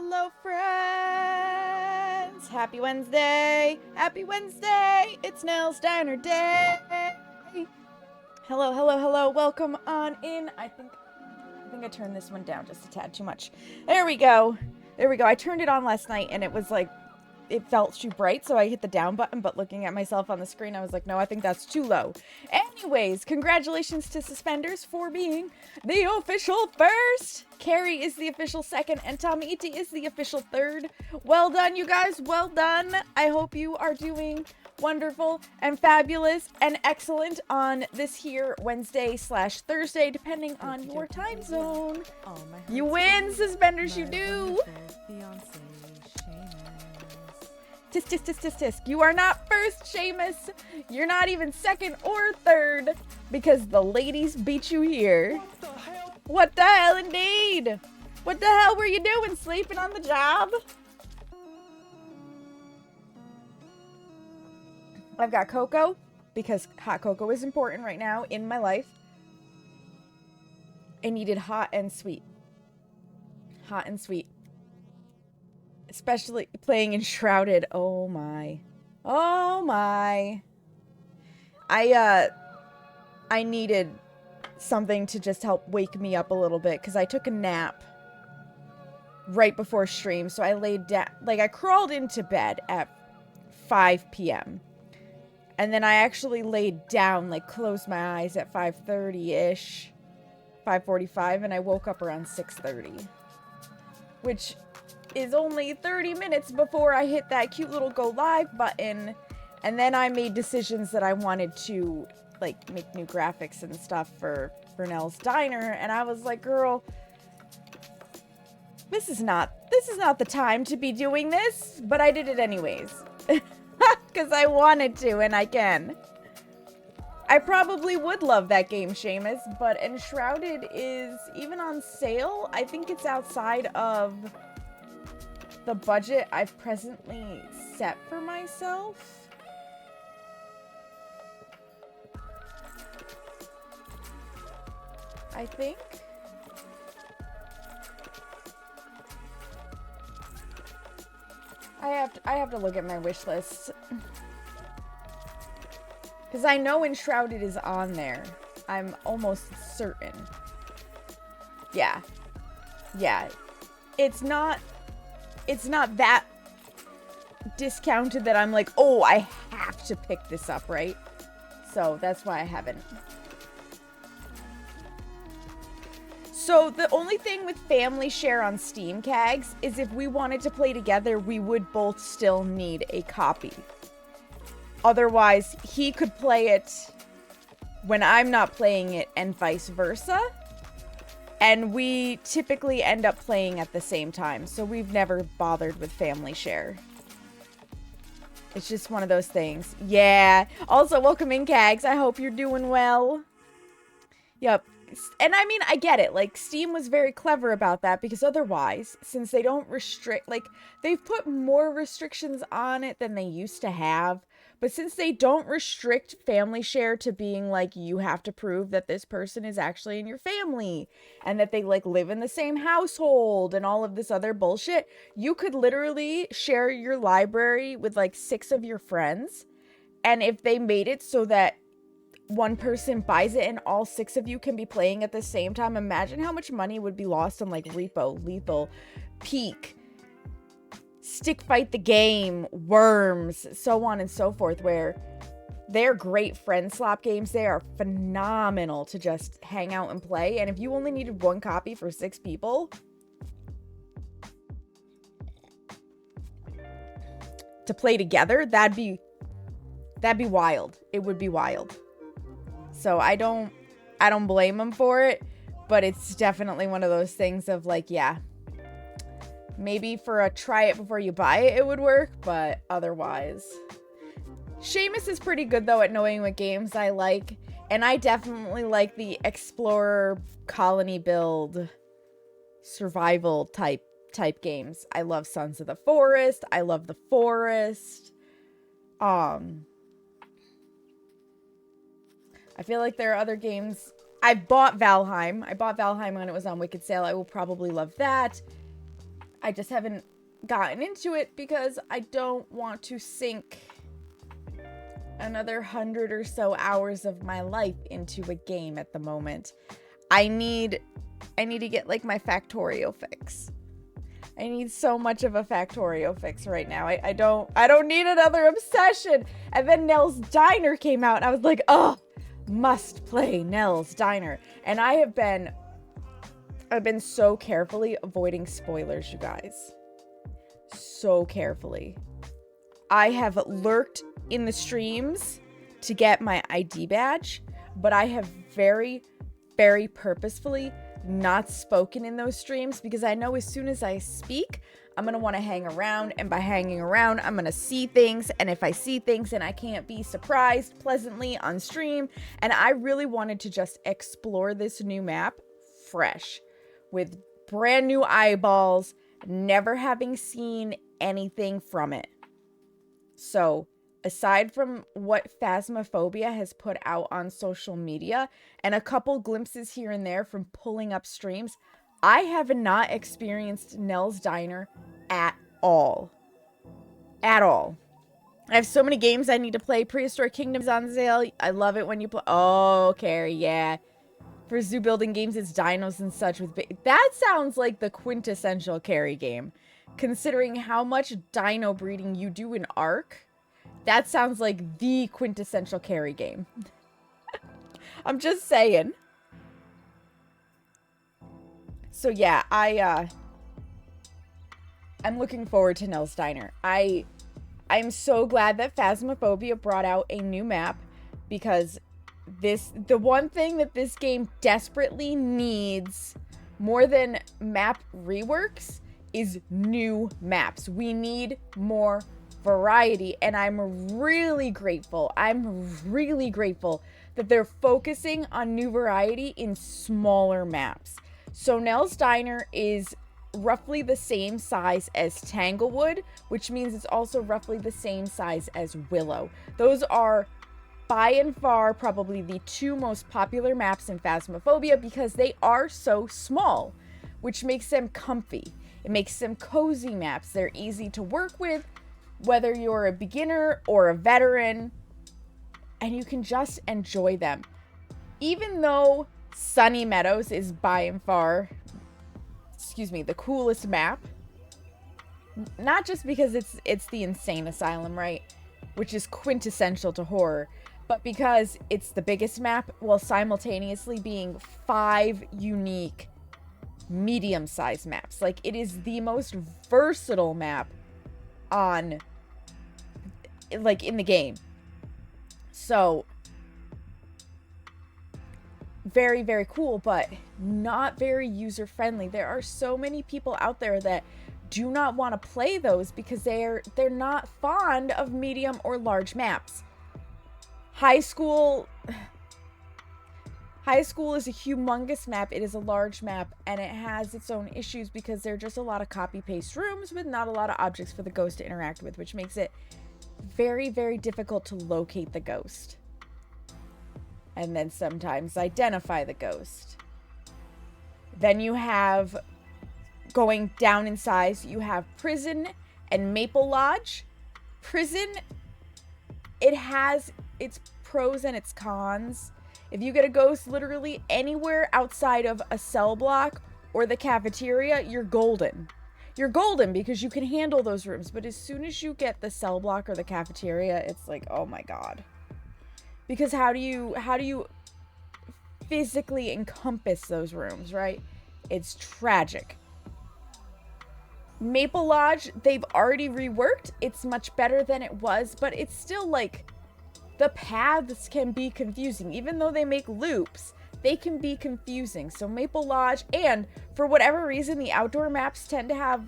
hello, friends. Happy Wednesday. Happy Wednesday. It's Nell's Diner Day. Hello, hello, hello. Welcome on in. I think I turned this one down just a tad too much. There we go. There we go. I turned it on last night and it was like, it felt too bright, so I hit the down button, but looking at myself on the screen, I was like, no, I think that's too low. Anyways, congratulations to Suspenders for being the official first. Carrie is the official second, and Tommy Iti is the official third. Well done, you guys. Well done. I hope you are doing wonderful and fabulous and excellent on this here Wednesday/Thursday, depending on your time zone. You win, Suspenders, you do. Tisk, tisk, tisk, tisk, tisk. You are not first, Seamus. You're not even second or third, because the ladies beat you here. What the hell, indeed? What the hell were you doing, sleeping on the job? I've got cocoa, because hot cocoa is important right now in my life. I needed hot and sweet. Hot and sweet. Especially playing Enshrouded. Oh my. Oh my. I needed something to just help wake me up a little bit because I took a nap right before stream. So I laid down, like I crawled into bed at 5 p.m. And then I actually laid down, like closed my eyes at 5:30-ish, 5:45, and I woke up around 6:30, which is only 30 minutes before I hit that cute little go live button. And then I made decisions that I wanted to like make new graphics and stuff for Nell's Diner, and I was like, girl, this is not the time to be doing this, but I did it anyways. Because I wanted to, and I can. I probably would love that game, Seamus, but Enshrouded is even on sale. I think it's outside of the budget I've presently set for myself. I think. I have to look at my wish list. Because I know Enshrouded is on there. I'm almost certain. Yeah. Yeah. It's not that discounted that I'm like, oh, I have to pick this up, right? So that's why I haven't. So the only thing with family share on Steam, Cags, is if we wanted to play together, we would both still need a copy. Otherwise, he could play it when I'm not playing it and vice versa. And we typically end up playing at the same time. So we've never bothered with family share. It's just one of those things. Yeah. Also, welcome in, Cags. I hope you're doing well. Yep. And I mean, I get it. Like, Steam was very clever about that because otherwise, since they don't restrict, like, they've put more restrictions on it than they used to have. But since they don't restrict family share to being like, you have to prove that this person is actually in your family and that they like live in the same household and all of this other bullshit, you could literally share your library with like 6 of your friends. And if they made it so that one person buys it and all 6 of you can be playing at the same time, imagine how much money would be lost on like Repo, Lethal, Peak, Stick Fight the Game, Worms, so on and so forth, where they're great friend slop games. They are phenomenal to just hang out and play. And if you only needed 1 copy for 6 people to play together, that'd be wild. It would be wild. So I don't blame them for it, but it's definitely one of those things of like, yeah, maybe for a try it before you buy it, it would work, but otherwise. Seamus is pretty good though at knowing what games I like, and I definitely like the explorer, colony build, survival type games. I love Sons of the Forest. I love The Forest. I feel like there are other games. I bought Valheim. I bought Valheim when it was on Wicked Sale. I will probably love that. I just haven't gotten into it because I don't want to sink another 100 or so hours of my life into a game at the moment. I need to get like my Factorio fix. I need so much of a Factorio fix right now. I don't need another obsession. And then Nell's Diner came out and I was like, oh, must play Nell's Diner. And I've been so carefully avoiding spoilers, you guys. So carefully. I have lurked in the streams to get my ID badge, but I have very, very purposefully not spoken in those streams because I know as soon as I speak, I'm going to want to hang around, and by hanging around, I'm going to see things, and if I see things and I can't be surprised pleasantly on stream, and I really wanted to just explore this new map fresh with brand new eyeballs, never having seen anything from it. So, aside from what Phasmophobia has put out on social media and a couple glimpses here and there from pulling up streams, I have not experienced Nell's Diner at all. At all. I have so many games I need to play. Prehistoric Kingdoms on sale. I love it when you play. Oh, Carrie, yeah. For zoo building games, it's dinos and such. That sounds like the quintessential Carrie game. Considering how much dino breeding you do in Ark, that sounds like the quintessential Carrie game. I'm just saying. So yeah, I'm looking forward to Nell's Diner. I'm so glad that Phasmophobia brought out a new map because the one thing that this game desperately needs more than map reworks is new maps. We need more variety, and I'm really grateful that they're focusing on new variety in smaller maps. So Nell's Diner is roughly the same size as Tanglewood, which means it's also roughly the same size as Willow. Those are by and far probably the two most popular maps in Phasmophobia because they are so small, which makes them comfy. It makes them cozy maps. They're easy to work with, whether you're a beginner or a veteran, and you can just enjoy them. Even though Sunny Meadows is by and far, the coolest map, not just because it's the insane asylum, right, which is quintessential to horror, but because it's the biggest map while simultaneously being 5 unique medium-sized maps. Like, it is the most versatile map on, like, in the game. So, very, very cool, but not very user-friendly. There are so many people out there that do not want to play those because they're not fond of medium or large maps. High School is a humongous map. It is a large map, and it has its own issues because there are just a lot of copy-paste rooms with not a lot of objects for the ghost to interact with, which makes it very, very difficult to locate the ghost. And then sometimes identify the ghost. Then you have, going down in size, you have Prison and Maple Lodge. Prison, it has its pros and its cons. If you get a ghost literally anywhere outside of a cell block or the cafeteria, you're golden. You're golden because you can handle those rooms. But as soon as you get the cell block or the cafeteria, it's like, oh my god. Because how do you physically encompass those rooms, right? It's tragic. Maple Lodge, they've already reworked. It's much better than it was, but it's still like, the paths can be confusing. Even though they make loops, they can be confusing. So Maple Lodge, and for whatever reason, the outdoor maps tend to have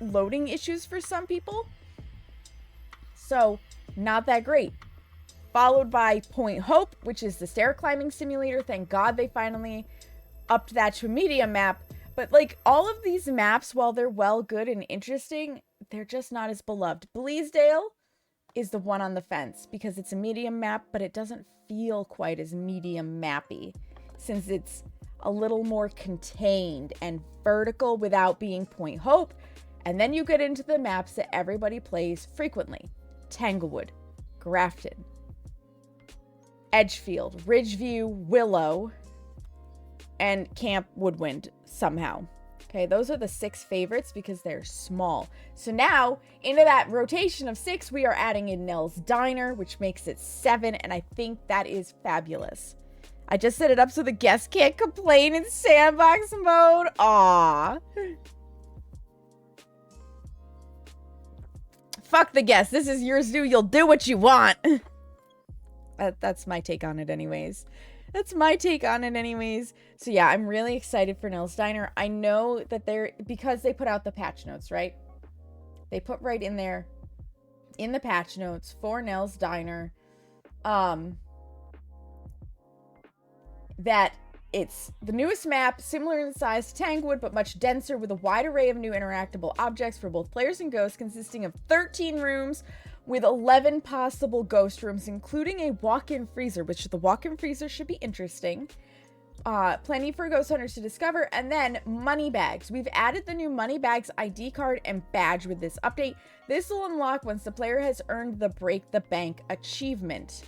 loading issues for some people. So, not that great. Followed by Point Hope, which is the stair climbing simulator. Thank God they finally upped that to a medium map. But like, all of these maps, while they're well, good, and interesting, they're just not as beloved. Bleasdale is the one on the fence because it's a medium map, but it doesn't feel quite as medium mappy since it's a little more contained and vertical without being Point Hope. And then you get into the maps that everybody plays frequently. Tanglewood, Grafton, Edgefield, Ridgeview, Willow, and Camp Woodwind somehow. Okay, those are the 6 favorites because they're small. So now, into that rotation of 6, we are adding in Nell's Diner, which makes it 7, and I think that is fabulous. I just set it up so the guests can't complain in sandbox mode. Aww. Fuck the guests. This is yours to do. You'll do what you want. That's my take on it anyways. So yeah, I'm really excited for Nell's Diner. I know that because they put out the patch notes, right? They put right in there, in the patch notes for Nell's Diner, that it's the newest map, similar in size to Tanglewood, but much denser with a wide array of new interactable objects for both players and ghosts, consisting of 13 rooms with 11 possible ghost rooms, including a walk-in freezer, which the walk-in freezer should be interesting. Plenty for ghost hunters to discover, and then money bags. We've added the new money bags ID card and badge with this update. This will unlock once the player has earned the Break the Bank achievement.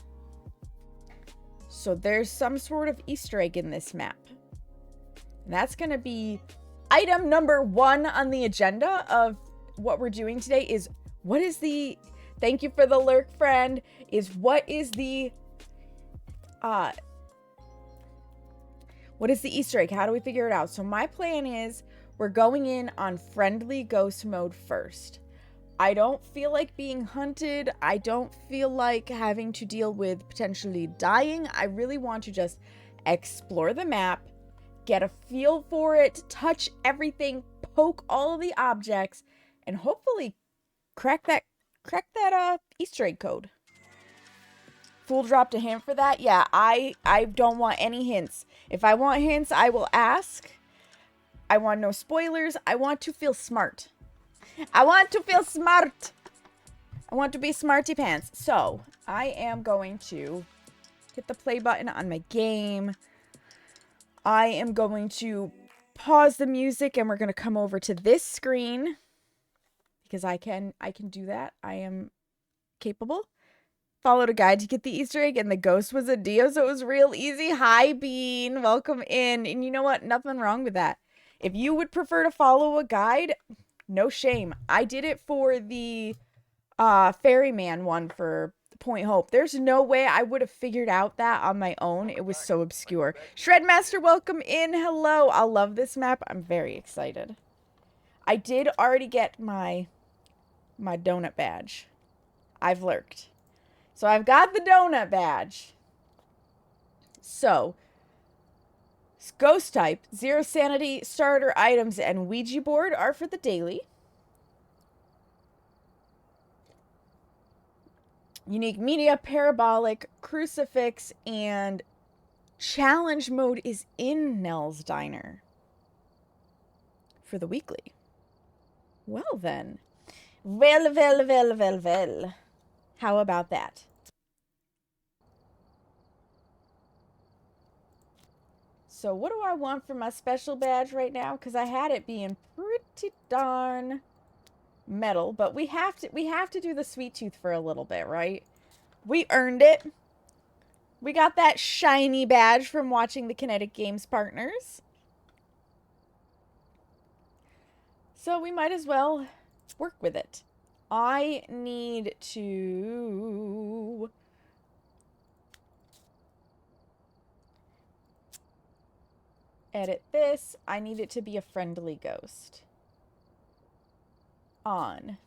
So there's some sort of Easter egg in this map. And that's going to be item number 1 on the agenda of what we're doing today is what is the... Thank you for the lurk, friend. What is the Easter egg? How do we figure it out? So my plan is we're going in on friendly ghost mode first. I don't feel like being hunted. I don't feel like having to deal with potentially dying. I really want to just explore the map, get a feel for it, touch everything, poke all of the objects, and hopefully crack that Easter egg code. Fool dropped a hint for that? Yeah, I don't want any hints. If I want hints, I will ask. I want no spoilers. I want to feel smart. I want to feel smart. I want to be smarty pants. So, I am going to hit the play button on my game. I am going to pause the music and we're going to come over to this screen. Because I can do that. I am capable. Followed a guide to get the Easter egg, and the ghost was a Dio, so it was real easy. Hi, Bean. Welcome in. And you know what? Nothing wrong with that. If you would prefer to follow a guide, no shame. I did it for the Ferryman one for Point Hope. There's no way I would have figured out that on my own. It was so obscure. Shredmaster, welcome in. Hello. I love this map. I'm very excited. I did already get my donut badge. I've lurked. So I've got the donut badge. So, ghost type, 0 sanity, starter items, and Ouija board are for the daily. Unique media, parabolic, crucifix, and challenge mode is in Nell's Diner for the weekly. Well then. Well. How about that? So what do I want for my special badge right now? Because I had it being pretty darn metal, but we have to do the sweet tooth for a little bit, right? We earned it. We got that shiny badge from watching the Kinetic Games partners. So we might as well work with it. I need to edit this. I need it to be a friendly ghost. On.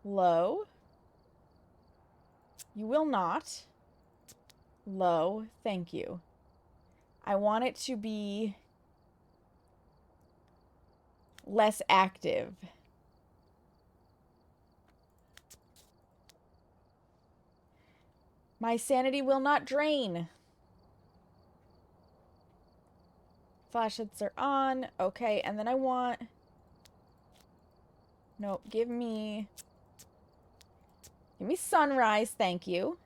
Low. You will not. Low. Thank you. I want it to be less active. My sanity will not drain. Flashlights are on. Okay, and then I want... Nope, give me sunrise, thank you.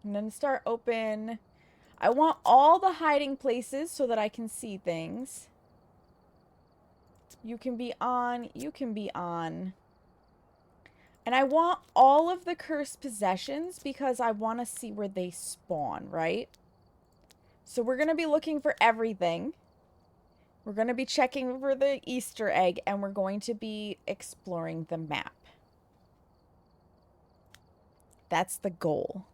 And then start open. I want all the hiding places so that I can see things. You can be on. You can be on. And I want all of the cursed possessions because I want to see where they spawn, right? So we're going to be looking for everything. We're going to be checking for the Easter egg, and we're going to be exploring the map. That's the goal.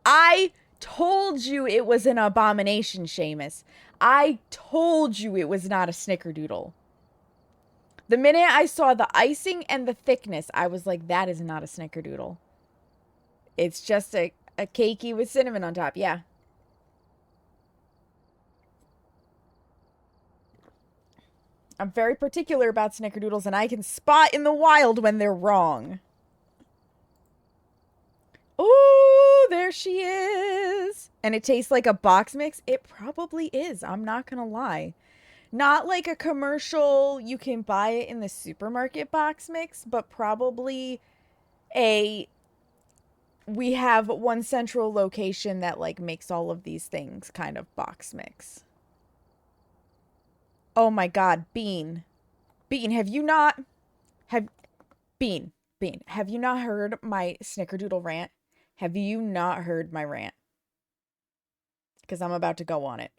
I told you it was an abomination, Seamus. I told you it was not a Snickerdoodle. The minute I saw the icing and the thickness, I was like, that is not a Snickerdoodle. It's just a cakey with cinnamon on top. Yeah. I'm very particular about Snickerdoodles, and I can spot in the wild when they're wrong. Ooh, there she is. And it tastes like a box mix. It probably is. I'm not going to lie. Not like a commercial, you can buy it in the supermarket box mix, but probably we have one central location that like makes all of these things kind of box mix. Oh my God, Bean. Bean, have you not heard my Snickerdoodle rant? Have you not heard my rant? Because I'm about to go on it.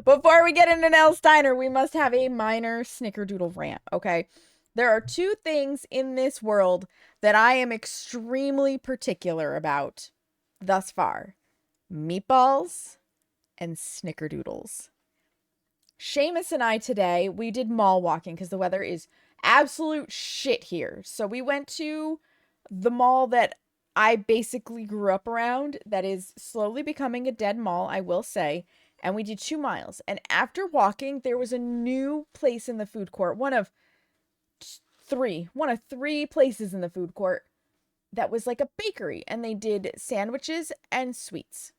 Before we get into Nell's Diner, we must have a minor Snickerdoodle rant, okay? There are two things in this world that I am extremely particular about thus far. Meatballs and Snickerdoodles. Seamus and I today, we did mall walking because the weather is absolute shit here. So we went to the mall that I basically grew up around that is slowly becoming a dead mall, I will say. And we did 2 miles. And after walking, there was a new place in the food court. One of three places in the food court that was like a bakery. And they did sandwiches and sweets.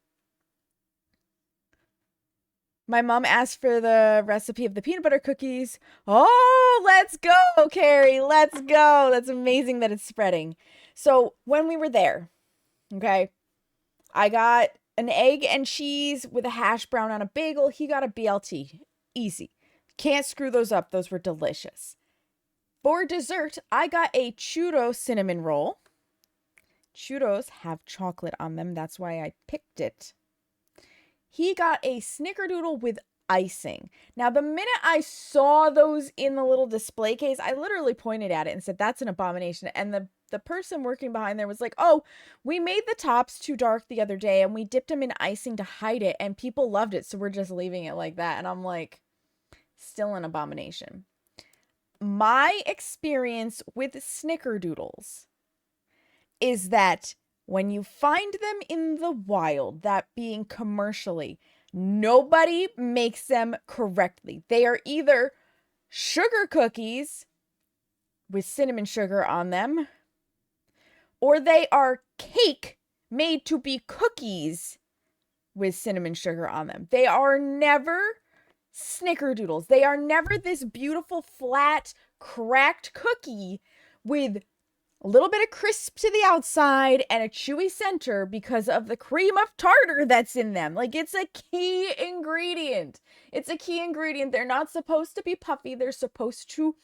My mom asked for the recipe of the peanut butter cookies. Oh, let's go, Carrie. Let's go. That's amazing that it's spreading. So when we were there, okay, I got an egg and cheese with a hash brown on a bagel. He got a BLT. Easy. Can't screw those up. Those were delicious. For dessert, I got a churro cinnamon roll. Churros have chocolate on them. That's why I picked it. He got a Snickerdoodle with icing. Now, the minute I saw those in the little display case, I literally pointed at it and said, that's an abomination. And the person working behind there was like, oh, we made the tops too dark the other day and we dipped them in icing to hide it and people loved it. So we're just leaving it like that. And I'm like, still an abomination. My experience with Snickerdoodles is that when you find them in the wild, that being commercially, nobody makes them correctly. They are either sugar cookies with cinnamon sugar on them, or they are cake made to be cookies with cinnamon sugar on them. They are never Snickerdoodles. They are never this beautiful, flat, cracked cookie with a little bit of crisp to the outside and a chewy center because of the cream of tartar that's in them. Like, it's a key ingredient. It's a key ingredient. They're not supposed to be puffy. They're supposed to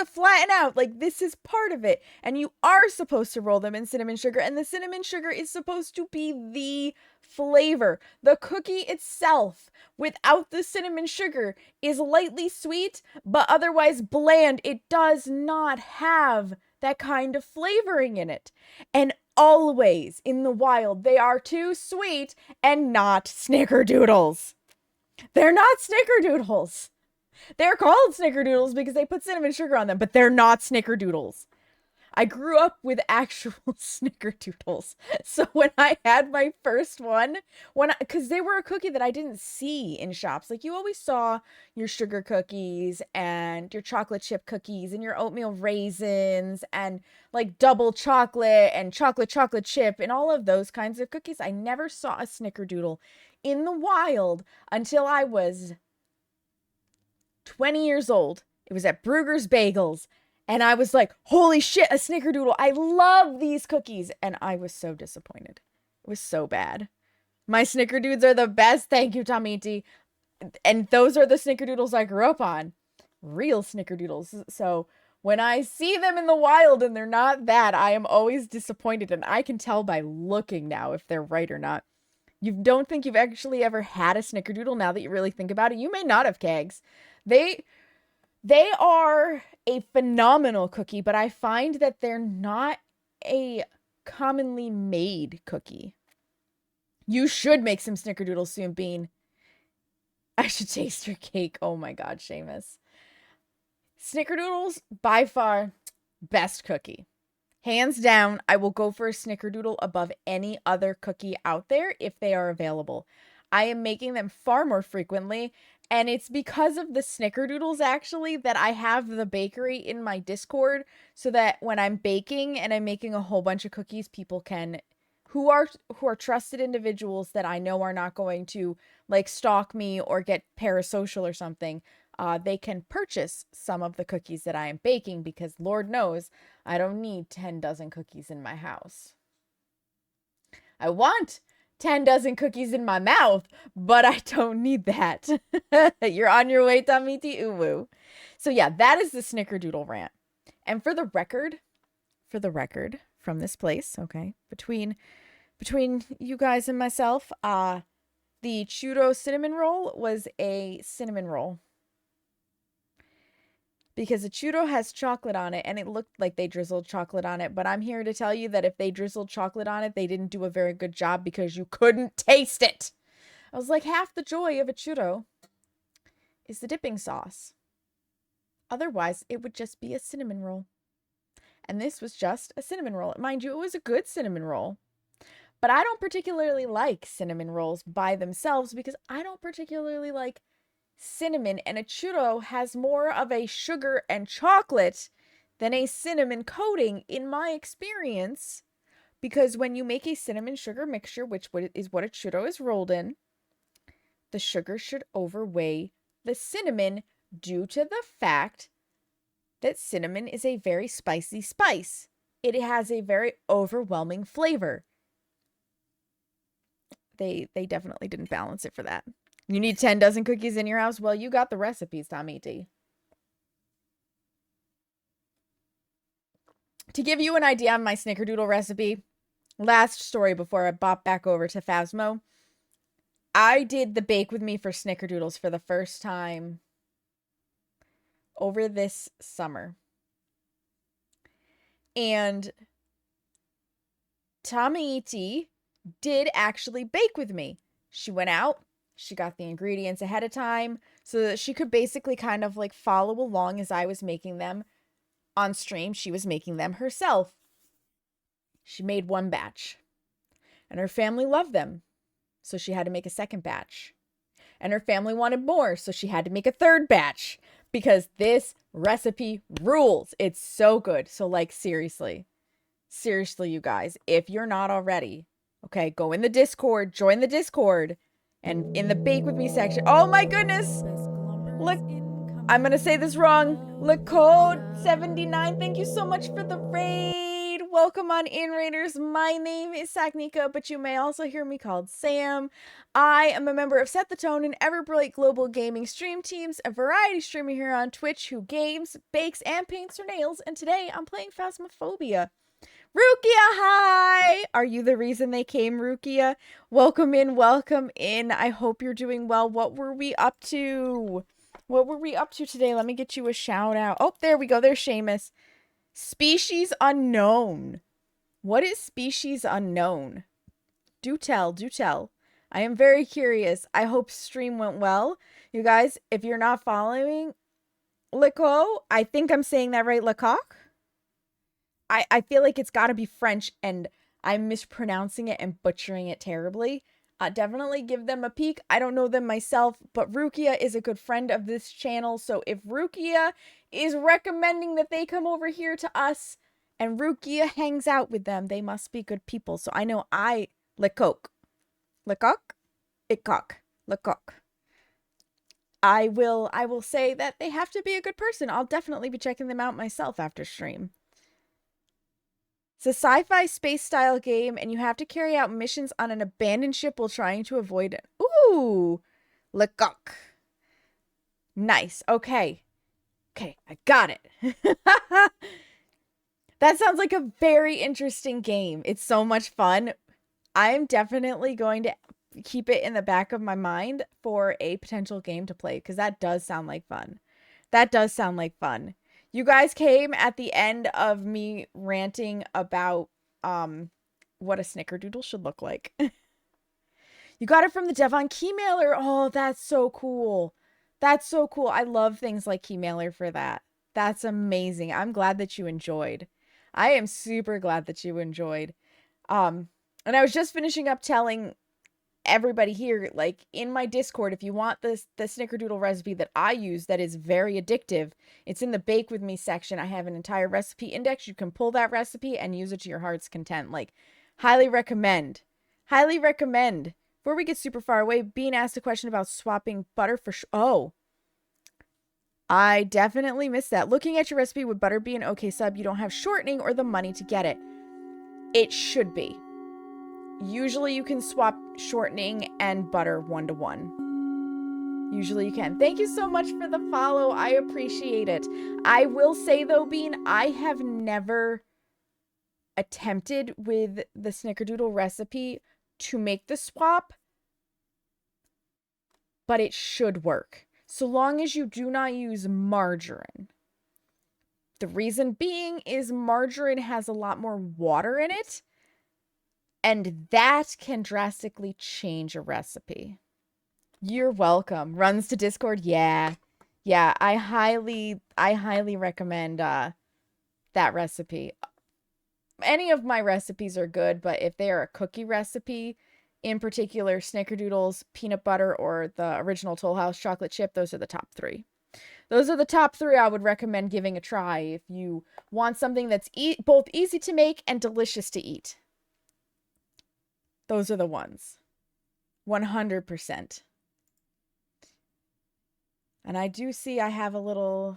flatten out. Like, this is part of it. And you are supposed to roll them in cinnamon sugar. And the cinnamon sugar is supposed to be the flavor. The cookie itself, without the cinnamon sugar, is lightly sweet, but otherwise bland. It does not have that kind of flavoring in it. And always in the wild, they are too sweet and not Snickerdoodles. They're not Snickerdoodles. They're called Snickerdoodles because they put cinnamon sugar on them, but they're not Snickerdoodles. I grew up with actual Snickerdoodles. So when I had my first one, because they were a cookie that I didn't see in shops. Like, you always saw your sugar cookies and your chocolate chip cookies and your oatmeal raisins and like double chocolate and chocolate chip and all of those kinds of cookies. I never saw a Snickerdoodle in the wild until I was 20 years old. It was at Brugger's Bagels. And I was like, holy shit, a Snickerdoodle. I love these cookies. And I was so disappointed. It was so bad. My Snickerdudes are the best. Thank you, Tamiti. And those are the Snickerdoodles I grew up on. Real Snickerdoodles. So when I see them in the wild and they're not that, I am always disappointed. And I can tell by looking now if they're right or not. You don't think you've actually ever had a Snickerdoodle now that you really think about it? You may not have, Kegs. They are a phenomenal cookie, but I find that they're not a commonly made cookie. You should make some Snickerdoodles soon, Bean. I should taste your cake. Oh my god, Seamus. Snickerdoodles, by far, best cookie. Hands down, I will go for a Snickerdoodle above any other cookie out there if they are available. I am making them far more frequently, and it's because of the Snickerdoodles, actually, that I have the bakery in my Discord, so that when I'm baking and I'm making a whole bunch of cookies, people can, who are trusted individuals that I know are not going to, like, stalk me or get parasocial or something, they can purchase some of the cookies that I am baking, because Lord knows I don't need 10 dozen cookies in my house. I want 10 dozen cookies in my mouth, but I don't need that. You're on your way, Tamiti Uwu. So yeah, that is the Snickerdoodle rant. And for the record, from this place, okay, between you guys and myself, the churro cinnamon roll was a cinnamon roll. Because the churro has chocolate on it, and it looked like they drizzled chocolate on it. But I'm here to tell you that if they drizzled chocolate on it, they didn't do a very good job, because you couldn't taste it. I was like, half the joy of a churro is the dipping sauce. Otherwise, it would just be a cinnamon roll. And this was just a cinnamon roll. Mind you, it was a good cinnamon roll. But I don't particularly like cinnamon rolls by themselves, because I don't particularly like cinnamon, and a churro has more of a sugar and chocolate than a cinnamon coating in my experience, because when you make a cinnamon sugar mixture, which is what a churro is rolled in, the sugar should overweigh the cinnamon, due to the fact that cinnamon is a very spicy spice. It has a very overwhelming flavor. They definitely didn't balance it for that. You need 10 dozen cookies in your house? Well, you got the recipes, Tamiti. To give you an idea on my Snickerdoodle recipe, last story before I bop back over to Phasmo, I did the Bake With Me for Snickerdoodles for the first time over this summer. And Tamiti did actually bake with me. She went out. She got the ingredients ahead of time so that she could basically kind of like follow along as I was making them on stream. She was making them herself. She made one batch, and her family loved them, so she had to make a second batch. And her family wanted more, so she had to make a third batch, because this recipe rules. It's so good. So like, seriously, you guys, if you're not already, okay, go in the Discord, join the Discord. And in the Bake With Me section, oh my goodness! Look, I'm gonna say this wrong. Lacode79, thank you so much for the raid. Welcome on in, Raiders. My name is Saknika, but you may also hear me called Sam. I am a member of Set the Tone and Everbright Global Gaming Stream Teams, a variety streamer here on Twitch who games, bakes, and paints her nails. And today I'm playing Phasmophobia. Rukia, hi! Are you the reason they came, Rukia? Welcome in, welcome in. I hope you're doing well. What were we up to? What were we up to today? Let me get you a shout out. Oh, there we go. There's Seamus. Species unknown. What is species unknown? Do tell, do tell. I am very curious. I hope stream went well. You guys, if you're not following, Leco, I think I'm saying that right, Lecoq? I feel like it's got to be French, and I'm mispronouncing it and butchering it terribly. Definitely give them a peek. I don't know them myself, but Rukia is a good friend of this channel, so if Rukia is recommending that they come over here to us, and Rukia hangs out with them, they must be good people. So I know Lecoq. Lecoq? Lecoq. Lecoq. I will say that they have to be a good person. I'll definitely be checking them out myself after stream. It's a sci-fi space-style game, and you have to carry out missions on an abandoned ship while trying to avoid it. Ooh! Lecoq. Nice. Okay. Okay, I got it. That sounds like a very interesting game. It's so much fun. I'm definitely going to keep it in the back of my mind for a potential game to play because that does sound like fun. That does sound like fun. You guys came at the end of me ranting about what a snickerdoodle should look like. You got it from the Devon Keymailer. Oh, that's so cool. That's so cool. I love things like Keymailer for that. That's amazing. I'm glad that you enjoyed. I am super glad that you enjoyed. And I was just finishing up telling everybody here, like in my Discord, if you want the snickerdoodle recipe that I use that is very addictive, it's in the bake with me section. I have an entire recipe index. You can pull that recipe and use it to your heart's content. Like, highly recommend. Highly recommend. Before we get super far away, Bean asked a question about swapping butter for oh. I definitely missed that. Looking at your recipe, would butter be an okay sub? You don't have shortening or the money to get it. It should be. Usually you can swap shortening and butter 1-to-1. Usually you can. Thank you so much for the follow. I appreciate it. I will say though, Bean, I have never attempted with the snickerdoodle recipe to make the swap, but it should work. So long as you do not use margarine. The reason being is margarine has a lot more water in it, and that can drastically change a recipe. You're welcome. Runs to Discord. Yeah. Yeah, I highly recommend that recipe. Any of my recipes are good, but if they are a cookie recipe, in particular Snickerdoodles, peanut butter, or the original Toll House chocolate chip, those are the top 3. Those are the top 3 I would recommend giving a try if you want something that's both easy to make and delicious to eat. Those are the ones. 100%. And I do see I have a little...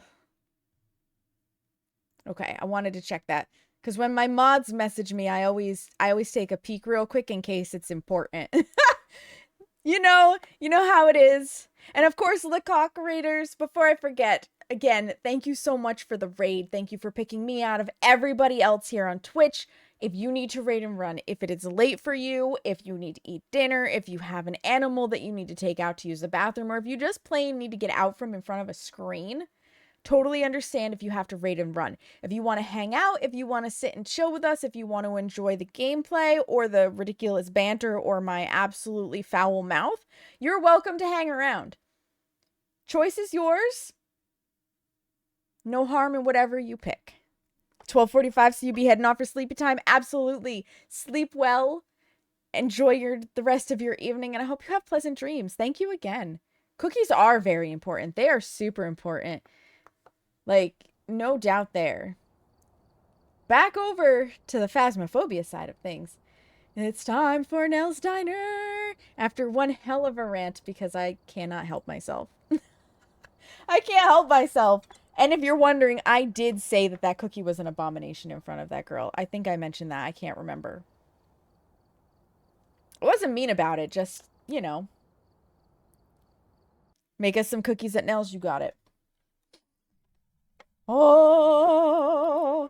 Okay, I wanted to check that. Because when my mods message me, I always take a peek real quick in case it's important. You know how it is. And of course, Lecoq Raiders, before I forget, again, thank you so much for the raid. Thank you for picking me out of everybody else here on Twitch. If you need to raid and run, if it is late for you, if you need to eat dinner, if you have an animal that you need to take out to use the bathroom, or if you just plain need to get out from in front of a screen, totally understand if you have to raid and run. If you want to hang out, if you want to sit and chill with us, if you want to enjoy the gameplay or the ridiculous banter or my absolutely foul mouth, you're welcome to hang around. Choice is yours. No harm in whatever you pick. 12:45, so you be heading off for sleepy time? Absolutely. Sleep well. Enjoy the rest of your evening, and I hope you have pleasant dreams. Thank you again. Cookies are very important. They are super important. Like, no doubt there. Back over to the Phasmophobia side of things. It's time for Nell's Diner. After one hell of a rant because I cannot help myself. I can't help myself. And if you're wondering, I did say that cookie was an abomination in front of that girl. I think I mentioned that. I can't remember. I wasn't mean about it. Just, make us some cookies at Nell's. You got it. Oh.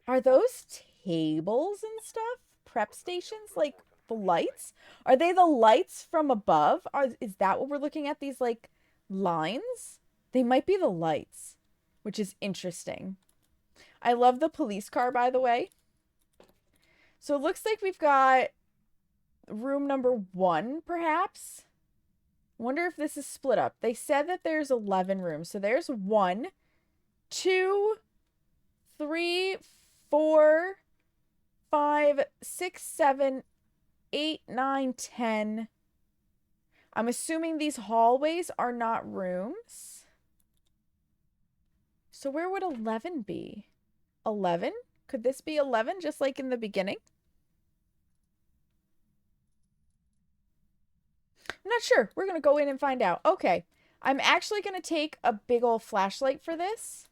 Are those tables and stuff? Prep stations? Like the lights? Are they the lights from above? Is that what we're looking at? These like lines? They might be the lights, which is interesting. I love the police car, by the way. So it looks like we've got room number 1, perhaps. Wonder if this is split up. They said that there's 11 rooms. So there's 1, 2, 3, 4, 5, 6, 7, 8, 9, 10. I'm assuming these hallways are not rooms. So where would 11 be? 11? Could this be 11 just like in the beginning? I'm not sure. We're going to go in and find out. Okay. I'm actually going to take a big old flashlight for this.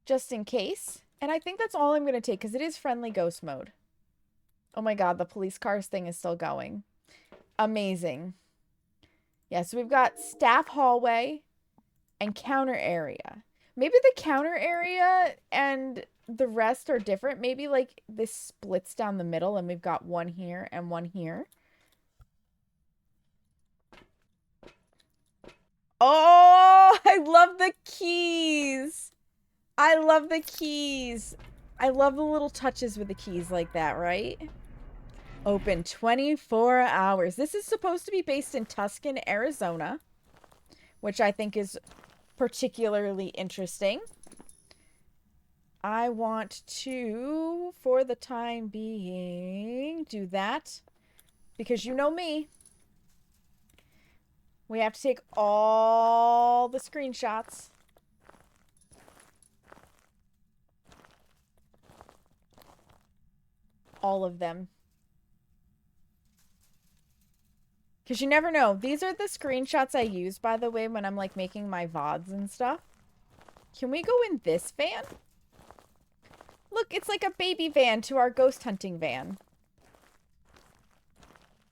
Just in case. And I think that's all I'm going to take because it is friendly ghost mode. Oh my god, the police cars thing is still going. Amazing. Yeah, so we've got staff hallway and counter area. Maybe the counter area and the rest are different. Maybe like this splits down the middle and we've got one here and one here. Oh, I love the keys. I love the keys. I love the little touches with the keys like that, right? Open 24 hours. This is supposed to be based in Tucson, Arizona, which I think is particularly interesting. I want to, for the time being, do that. Because you know me. We have to take all the screenshots. All of them. Because you never know. These are the screenshots I use, by the way, when I'm like making my VODs and stuff. Can we go in this van? Look, it's like a baby van to our ghost hunting van.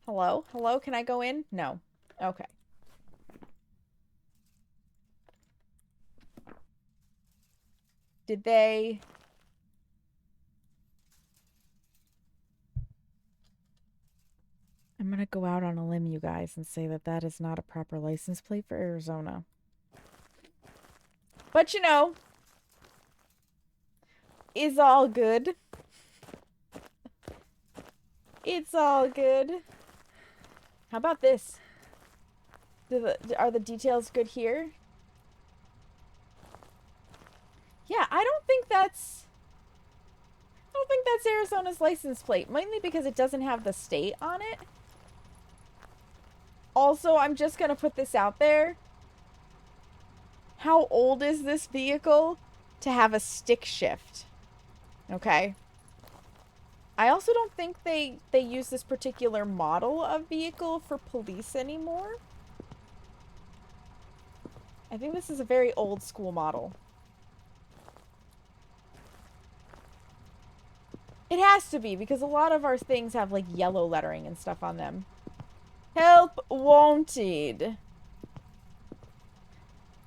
Hello? Hello? Can I go in? No. Okay. Did they... I'm gonna go out on a limb, you guys, and say that that is not a proper license plate for Arizona. But you know, it's all good. It's all good. How about this? Are the details good here? Yeah, I don't think that's Arizona's license plate, mainly because it doesn't have the state on it. Also, I'm just gonna put this out there. How old is this vehicle to have a stick shift? Okay. I also don't think they use this particular model of vehicle for police anymore. I think this is a very old school model. It has to be, because a lot of our things have like yellow lettering and stuff on them. Help wanted.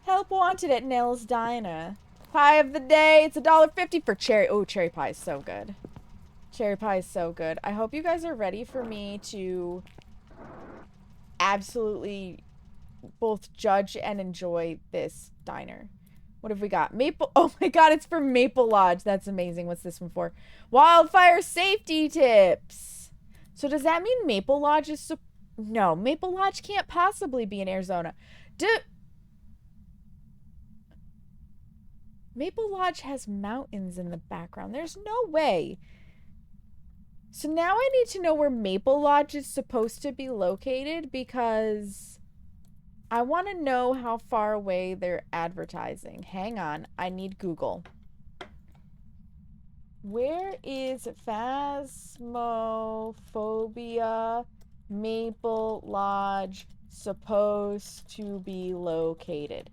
Help wanted at Nell's Diner. Pie of the day. It's $1.50 for cherry. Oh, cherry pie is so good. Cherry pie is so good. I hope you guys are ready for me to absolutely both judge and enjoy this diner. What have we got? Maple. Oh my god, it's for Maple Lodge. That's amazing. What's this one for? Wildfire safety tips. So does that mean Maple Lodge is... No, Maple Lodge can't possibly be in Arizona. Maple Lodge has mountains in the background. There's no way. So now I need to know where Maple Lodge is supposed to be located, because I want to know how far away they're advertising. Hang on. I need Google. Where is Phasmophobia Maple Lodge supposed to be located?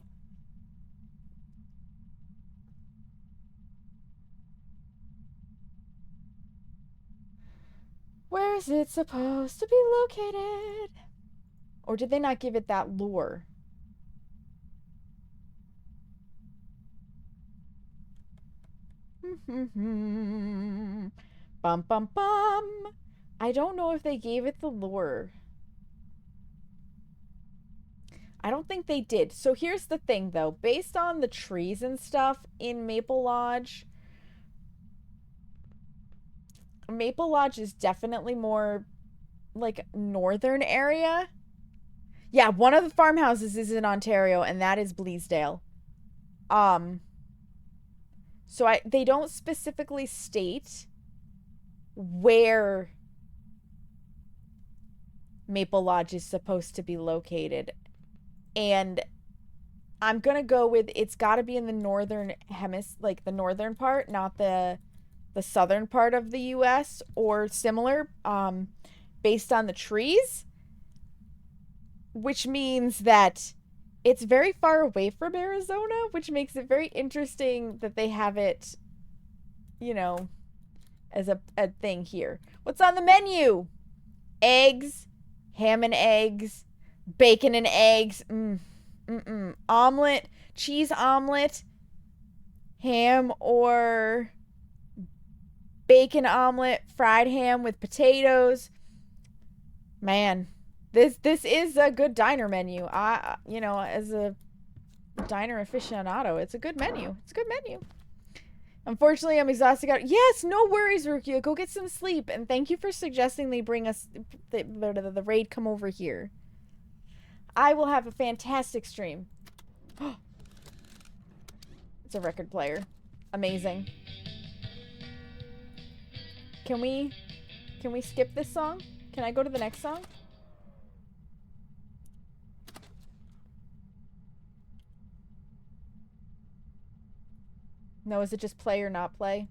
Where is it supposed to be located? Or did they not give it that lore? Bum bum bum. I don't know if they gave it the lore. I don't think they did. So here's the thing, though. Based on the trees and stuff in Maple Lodge is definitely more like northern area. Yeah, one of the farmhouses is in Ontario, and that is Bleasdale. So they don't specifically state where Maple Lodge is supposed to be located. And I'm gonna go with it's gotta be in the northern like the northern part, not the southern part of the US or similar, based on the trees. Which means that it's very far away from Arizona, which makes it very interesting that they have it, you know, as a thing here. What's on the menu? Eggs, ham and eggs, Bacon and eggs. Omelet, cheese omelet, ham or bacon omelet, fried ham with potatoes. Man, this is a good diner menu. As a diner aficionado, it's a good menu. It's a good menu. Unfortunately, I'm exhausted. Yes, no worries, Rukia. Go get some sleep. And thank you for suggesting they bring us the raid come over here. I will have a fantastic stream. It's a record player. Amazing. Can we skip this song? Can I go to the next song? No, is it just play or not play?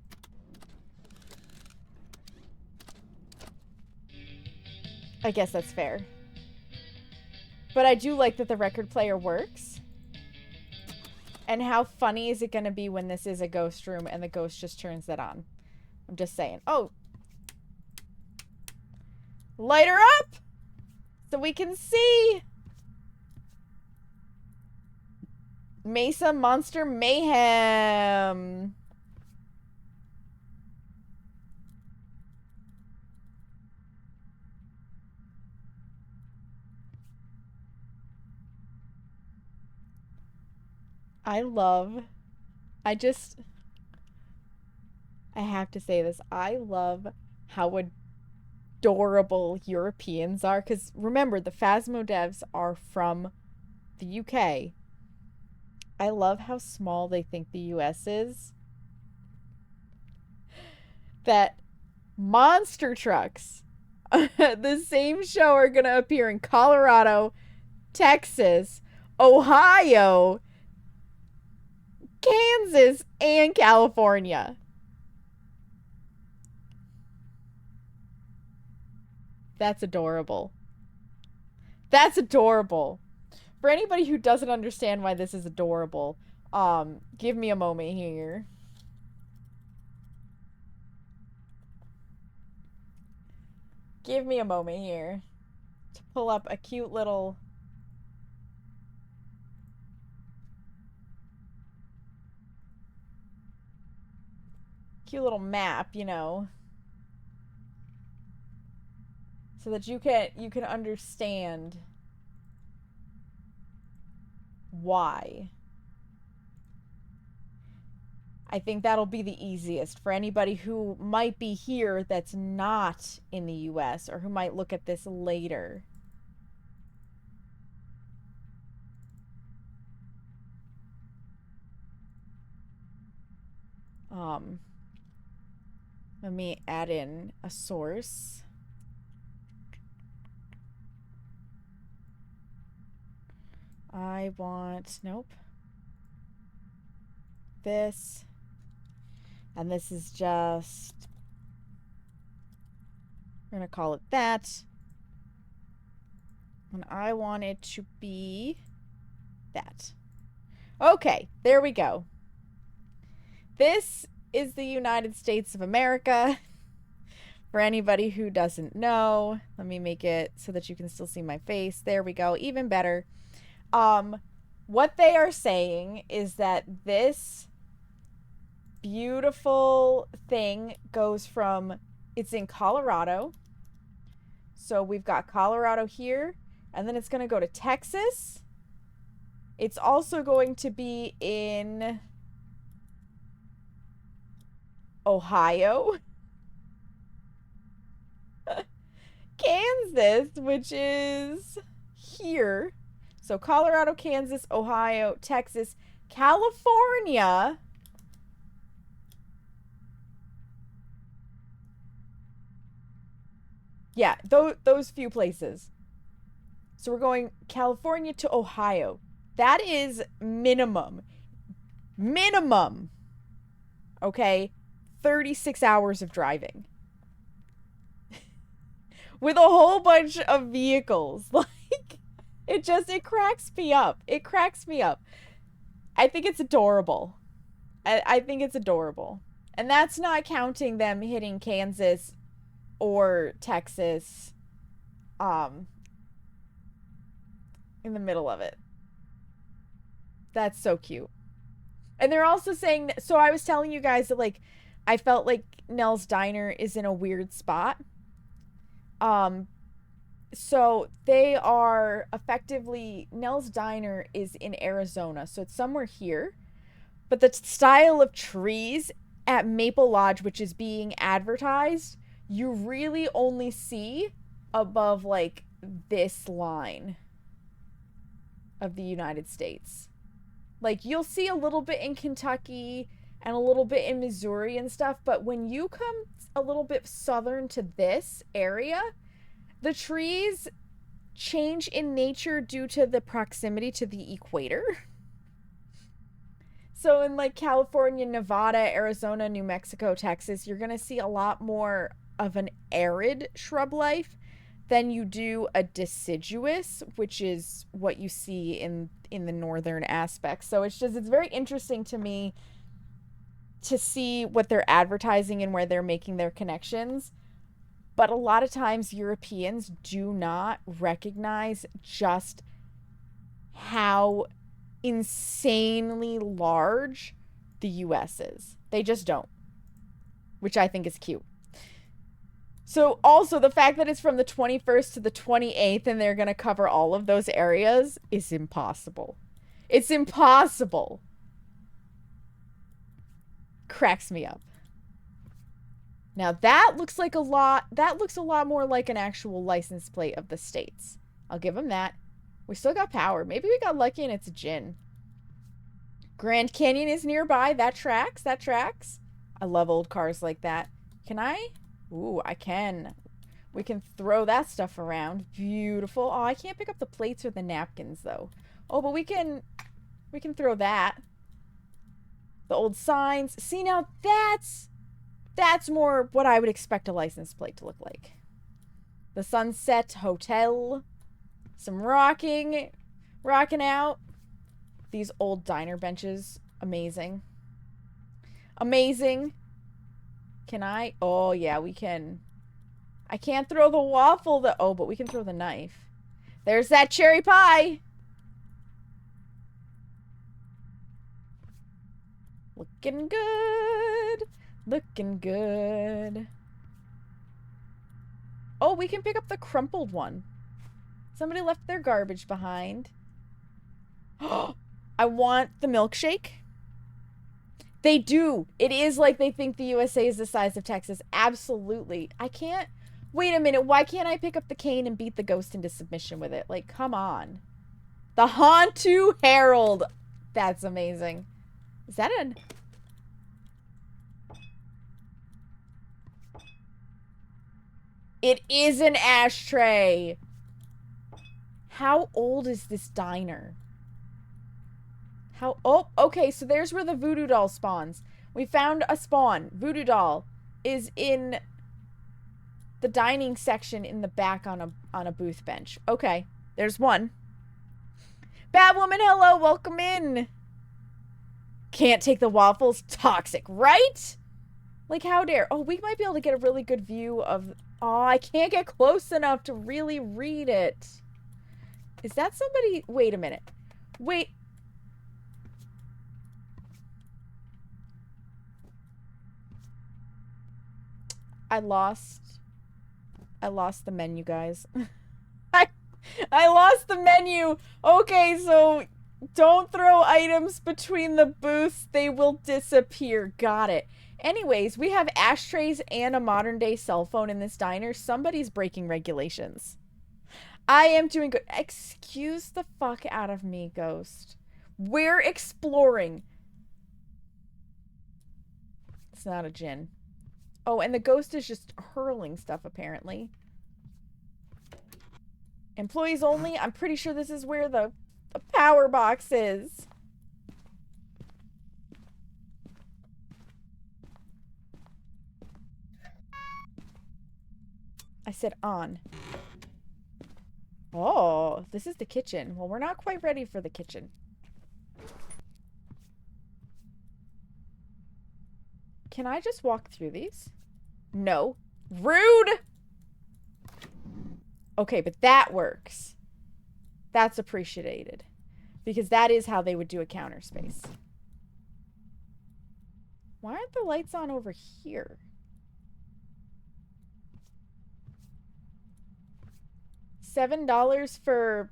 I guess that's fair. But I do like that the record player works. And how funny is it going to be when this is a ghost room and the ghost just turns that on? I'm just saying. Oh. Light her up! So we can see! Mesa Monster Mayhem! I have to say this. I love how adorable Europeans are. Because remember, the Phasmo devs are from the UK. I love how small they think the US is. That monster trucks, the same show, are going to appear in Colorado, Texas, Ohio, Kansas, and California. That's adorable. That's adorable. For anybody who doesn't understand why this is adorable, give me a moment here. Give me a moment here to pull up a cute little map, you know, so that you can understand why. I think that'll be the easiest for anybody who might be here that's not in the US or who might look at this later. Let me add in a source. I want, nope. This. And this is just, we're gonna call it that. And I want it to be that. Okay, there we go. This is the United States of America. For anybody who doesn't know, let me make it so that you can still see my face. There we go, even better. What they are saying is that this beautiful thing goes from, it's in Colorado. So we've got Colorado here, and then it's going to go to Texas. It's also going to be in Ohio. Kansas, which is here. So Colorado, Kansas, Ohio, Texas, California. Yeah, those few places. So we're going California to Ohio. That is minimum. Minimum. Okay? 36 hours of driving. With a whole bunch of vehicles. Like, it cracks me up. It cracks me up. I think it's adorable. I think it's adorable. And that's not counting them hitting Kansas or Texas in the middle of it. That's so cute. And they're also saying, so I was telling you guys that, like, I felt like Nell's Diner is in a weird spot. So they are effectively, Nell's Diner is in Arizona, so it's somewhere here. But the style of trees at Maple Lodge, which is being advertised, you really only see above, like, this line of the United States. Like, you'll see a little bit in Kentucky and a little bit in Missouri and stuff, but when you come a little bit southern to this area, the trees change in nature due to the proximity to the equator. So in, like, California, Nevada, Arizona, New Mexico, Texas, you're going to see a lot more of an arid shrub life than you do a deciduous, which is what you see in the northern aspects. So it's very interesting to me to see what they're advertising and where they're making their connections. But a lot of times Europeans do not recognize just how insanely large the US is. They just don't, which I think is cute. So also the fact that it's from the 21st to the 28th and they're going to cover all of those areas is impossible. It's impossible. Cracks me up. Now that looks like a lot more like an actual license plate of the states. I'll give them that. We still got power. Maybe we got lucky and it's a gin. Grand Canyon is nearby. That tracks. That tracks. I love old cars like that. Can I? Ooh, I can. We can throw that stuff around. Beautiful. Oh, I can't pick up the plates or the napkins, though. Oh, but we can throw that. The old signs. See, now that's more what I would expect a license plate to look like. The Sunset Hotel. Some rocking out. These old diner benches. Amazing. Amazing. Can I? Oh, yeah, we can. I can't throw the waffle. Oh, but we can throw the knife. There's that cherry pie. Looking good. Looking good. Oh, we can pick up the crumpled one. Somebody left their garbage behind. I want the milkshake. They do. It is like they think the USA is the size of Texas. Absolutely. I can't. Wait a minute. Why can't I pick up the cane and beat the ghost into submission with it? Like, come on. The Hantu Herald. That's amazing. Is that an... It is an ashtray. How old is this diner? Oh, okay, so there's where the voodoo doll spawns. We found a spawn. Voodoo doll is in the dining section in the back on a booth bench. Okay, there's one. Bad woman, hello, welcome in. Can't take the waffles. Toxic, right? Like, how dare. Oh, we might be able to get a really good view of... Oh, I can't get close enough to really read it. Is that somebody... Wait a minute. Wait... I lost the menu, guys. I lost the menu. Okay, so don't throw items between the booths. They will disappear. Got it. Anyways, we have ashtrays and a modern day cell phone in this diner. Somebody's breaking regulations. I am doing good. Excuse the fuck out of me, ghost. We're exploring. It's not a gin. Oh, and the ghost is just hurling stuff, apparently. Employees only? I'm pretty sure this is where the power box is. I said on. Oh, this is the kitchen. Well, we're not quite ready for the kitchen. Can I just walk through these? No. Rude! Okay, but that works. That's appreciated. Because that is how they would do a counter space. Why aren't the lights on over here? $7 for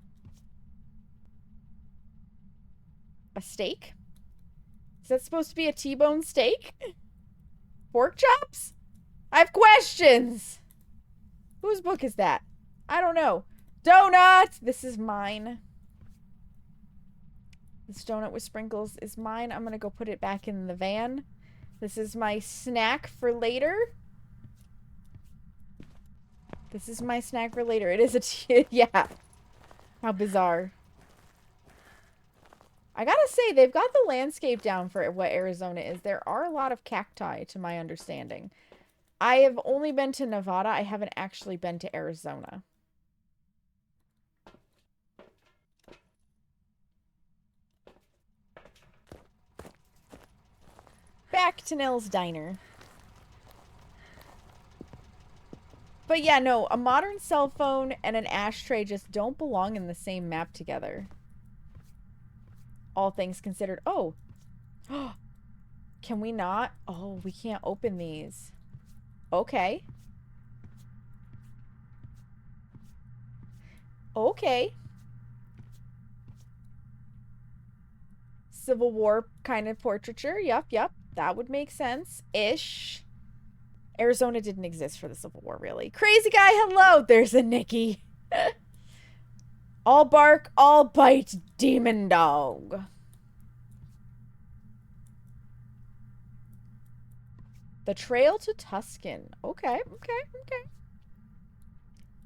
a steak? Is that supposed to be a T-bone steak? Pork chops? I have questions. Whose book is that? I don't know. Donut! This is mine. This donut with sprinkles is mine. I'm gonna go put it back in the van. This is my snack for later. This is my snack for later. It is a yeah. How bizarre. I gotta say, they've got the landscape down for what Arizona is. There are a lot of cacti, to my understanding. I have only been to Nevada. I haven't actually been to Arizona. Back to Nell's Diner. But yeah, no, a modern cell phone and an ashtray just don't belong in the same map together. All things considered. Oh. Can we not? Oh, we can't open these. Okay. Okay. Civil War kind of portraiture. Yep, yep. That would make sense. Ish. Arizona didn't exist for the Civil War, really. Crazy guy, hello! There's a Nikki. All bark, all bite, demon dog. The Trail to Tuscan. Okay, okay, okay.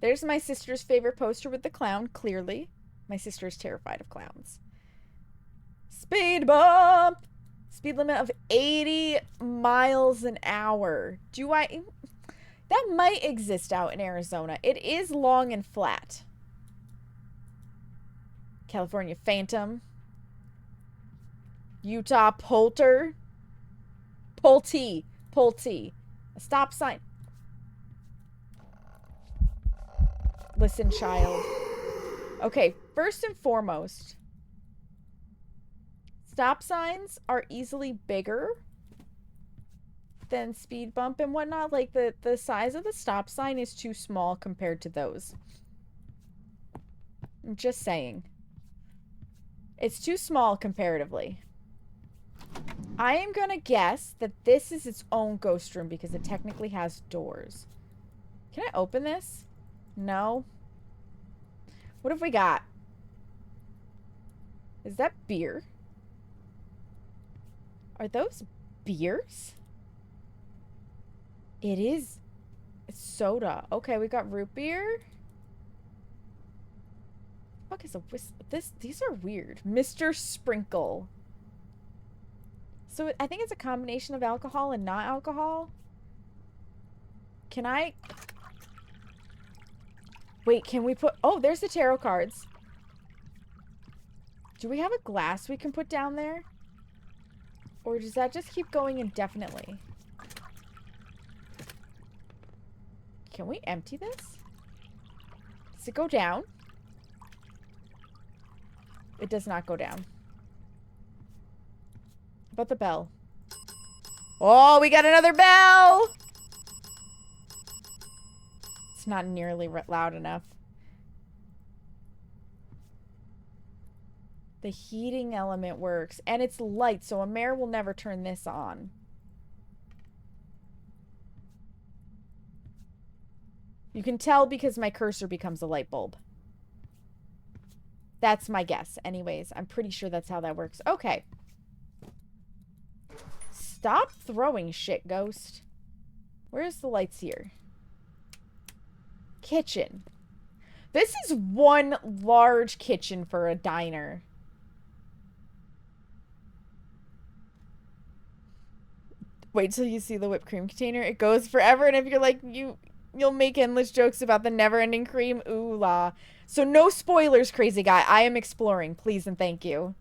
There's my sister's favorite poster with the clown, clearly. My sister is terrified of clowns. Speed bump! Speed limit of 80 miles an hour. Do I... That might exist out in Arizona. It is long and flat. California Phantom. Utah Polter. Pulte. Pulte. A stop sign. Listen, child. Okay, first and foremost... Stop signs are easily bigger than speed bump and whatnot. Like, the size of the stop sign is too small compared to those. I'm just saying. It's too small comparatively. I am gonna guess that this is its own ghost room because it technically has doors. Can I open this? No. What have we got? Is that beer? Are those beers? It is. It's soda. Okay, we got root beer. Fuck is a these are weird. Mr. Sprinkle. So I think it's a combination of alcohol and not alcohol. Can I... Wait, can we put... Oh, there's the tarot cards. Do we have a glass we can put down there? Or does that just keep going indefinitely? Can we empty this? Does it go down? It does not go down. How about the bell? Oh, we got another bell! It's not nearly loud enough. The heating element works. And it's light, so a mare will never turn this on. You can tell because my cursor becomes a light bulb. That's my guess. Anyways, I'm pretty sure that's how that works. Okay. Stop throwing shit, ghost. Where's the lights here? Kitchen. This is one large kitchen for a diner. Wait till you see the whipped cream container. It goes forever, and if you're like, you'll make endless jokes about the never-ending cream. Ooh la. So no spoilers, crazy guy. I am exploring, please and thank you.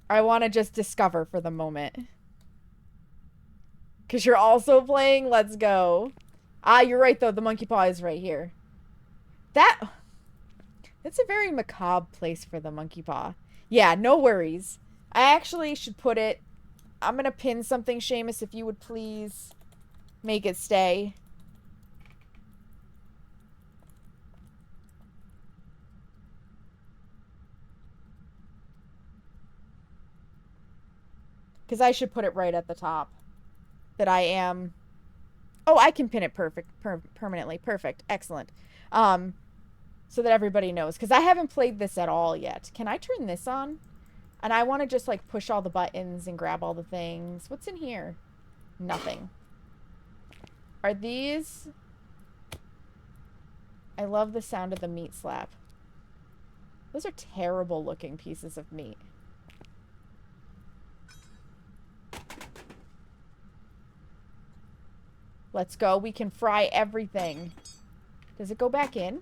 I want to just discover for the moment. Because you're also playing? Let's go. Ah, you're right, though. The monkey paw is right here. It's a very macabre place for the monkey paw. Yeah, no worries. I actually should put it... I'm gonna pin something, Seamus, if you would please make it stay. Because I should put it right at the top. That I am... Oh, I can pin it permanently. Perfect. Excellent. So that everybody knows. Because I haven't played this at all yet. Can I turn this on? And I want to just, like, push all the buttons and grab all the things. What's in here? Nothing. Are these... I love the sound of the meat slap. Those are terrible looking pieces of meat. Let's go. We can fry everything. Does it go back in?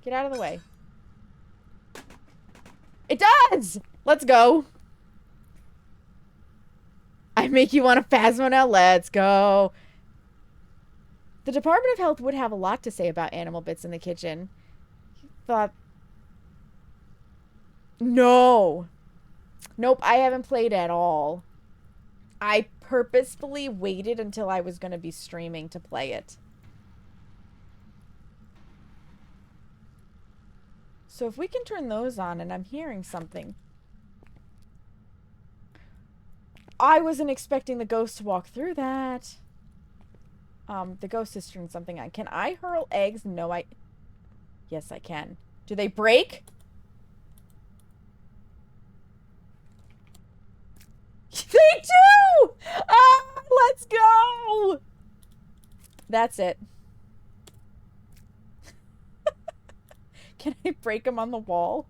Get out of the way. It does! Let's go. I make you want a Phasmo now. Let's go. The Department of Health would have a lot to say about animal bits in the kitchen. Thought... No. Nope, I haven't played at all. I purposefully waited until I was going to be streaming to play it. So if we can turn those on, and I'm hearing something. I wasn't expecting the ghost to walk through that. The ghost has turned something on. Can I hurl eggs? No, Yes, I can. Do they break? They do! Ah, let's go! That's it. Can I break them on the wall?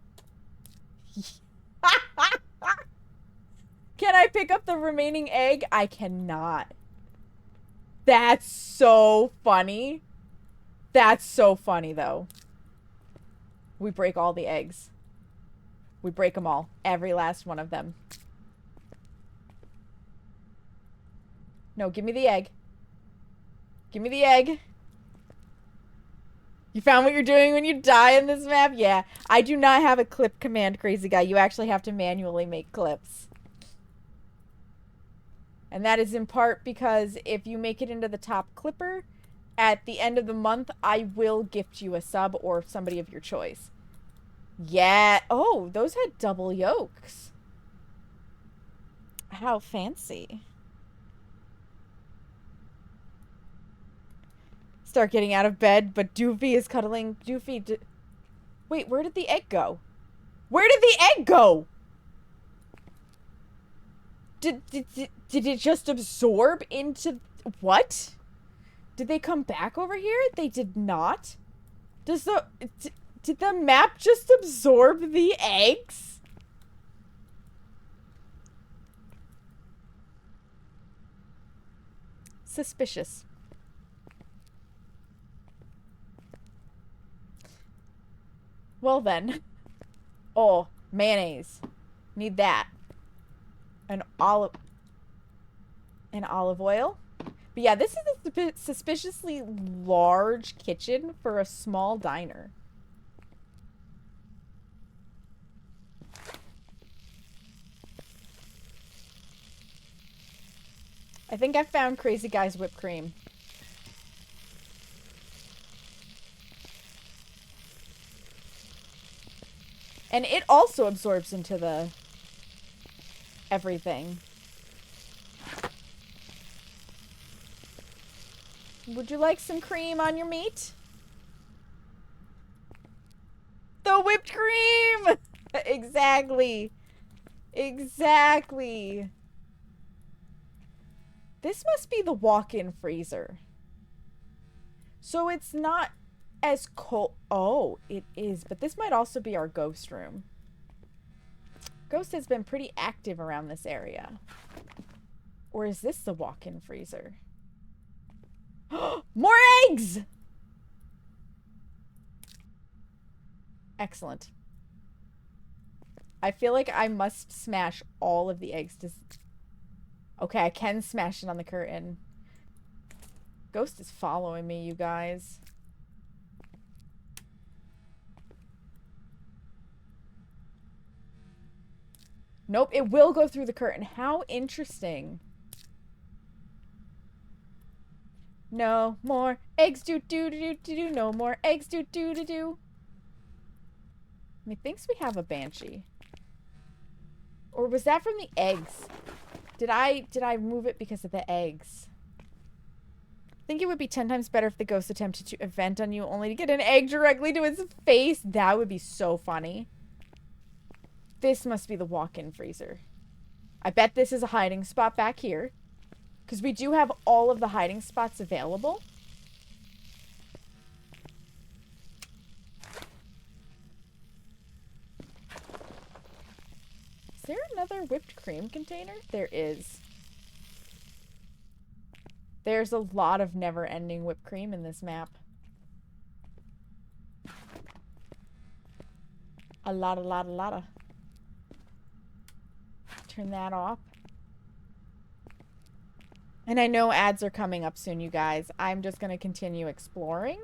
Can I pick up the remaining egg? I cannot. That's so funny. That's so funny, though. We break all the eggs. We break them all. Every last one of them. No, give me the egg. Give me the egg. You found what you're doing when you die in this map? Yeah. I do not have a clip command, crazy guy. You actually have to manually make clips. And that is in part because if you make it into the top clipper, at the end of the month, I will gift you a sub or somebody of your choice. Yeah. Oh, those had double yolks. How fancy. Start getting out of bed, but Doofy is cuddling. Doofy... Wait, where did the egg go? Where did the egg go? Did it just absorb into... What? Did they come back over here? They did not. Did the map just absorb the eggs? Suspicious. Well then. Oh, mayonnaise. Need that. An olive oil. But yeah, this is a suspiciously large kitchen for a small diner. I think I found Crazy Guy's whipped cream. And it also absorbs into the everything. Would you like some cream on your meat? The whipped cream! Exactly. Exactly. This must be the walk-in freezer. So it's not as cold. Oh, it is. But this might also be our ghost room. Ghost has been pretty active around this area. Or is this the walk-in freezer? More eggs! Excellent. I feel like I must smash all of the eggs to... Okay, I can smash it on the curtain. Ghost is following me, you guys. Nope, it will go through the curtain. How interesting. No more eggs, do do do do do. No more eggs, do do do do. Methinks we have a banshee. Or was that from the eggs? Did I move it because of the eggs? I think it would be 10 times better if the ghost attempted to event on you only to get an egg directly to its face. That would be so funny. This must be the walk-in freezer. I bet this is a hiding spot back here. Because we do have all of the hiding spots available. Is there another whipped cream container? There is. There's a lot of never-ending whipped cream in this map. A lot of. Turn that off. And I know ads are coming up soon, you guys. I'm just going to continue exploring.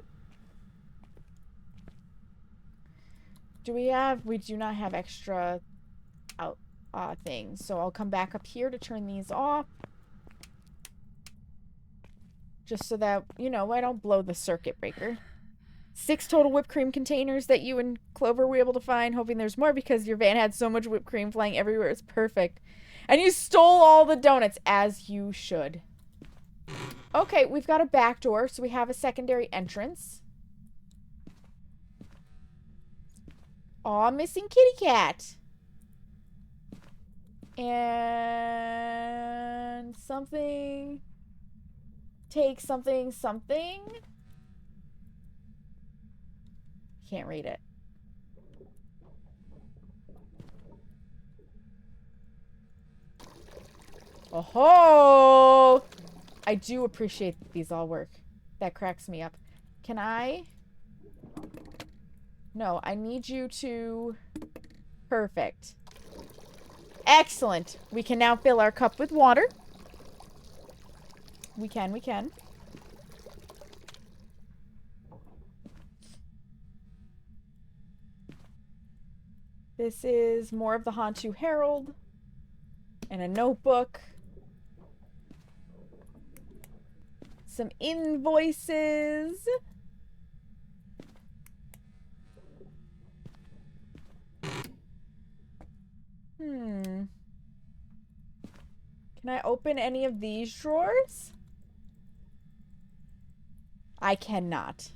We do not have extra things. So I'll come back up here to turn these off. Just so that, you know, I don't blow the circuit breaker. 6 total whipped cream containers that you and Clover were able to find, hoping there's more because your van had so much whipped cream flying everywhere. It's perfect. And you stole all the donuts, as you should. Okay, we've got a back door, so we have a secondary entrance. Aw, missing kitty cat. And something... Take something. Can't read it. Oh-ho! I do appreciate that these all work. That cracks me up. Can I? No, I need you to... Perfect. Excellent. We can now fill our cup with water. We can. This is more of the Hantu Herald. And a notebook. Some invoices. Can I open any of these drawers? I cannot.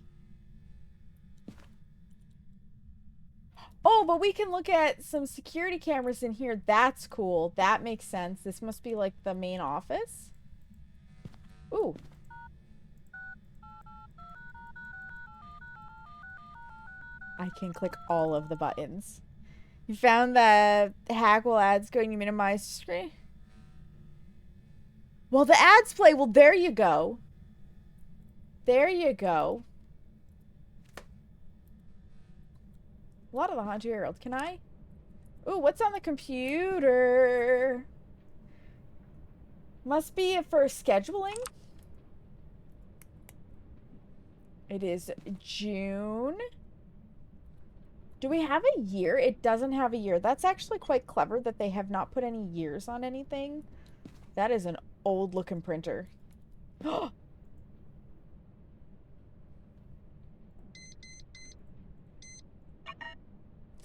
Oh, but we can look at some security cameras in here. That's cool. That makes sense. This must be like the main office. Ooh. I can click all of the buttons. You found the hack while ads going to minimize screen? Well, the ads play. Well, there you go. There you go. A lot of the Hantu Herald. Can I? Ooh, what's on the computer? Must be for scheduling. It is June. Do we have a year? It doesn't have a year. That's actually quite clever that they have not put any years on anything. That is an old looking printer. It's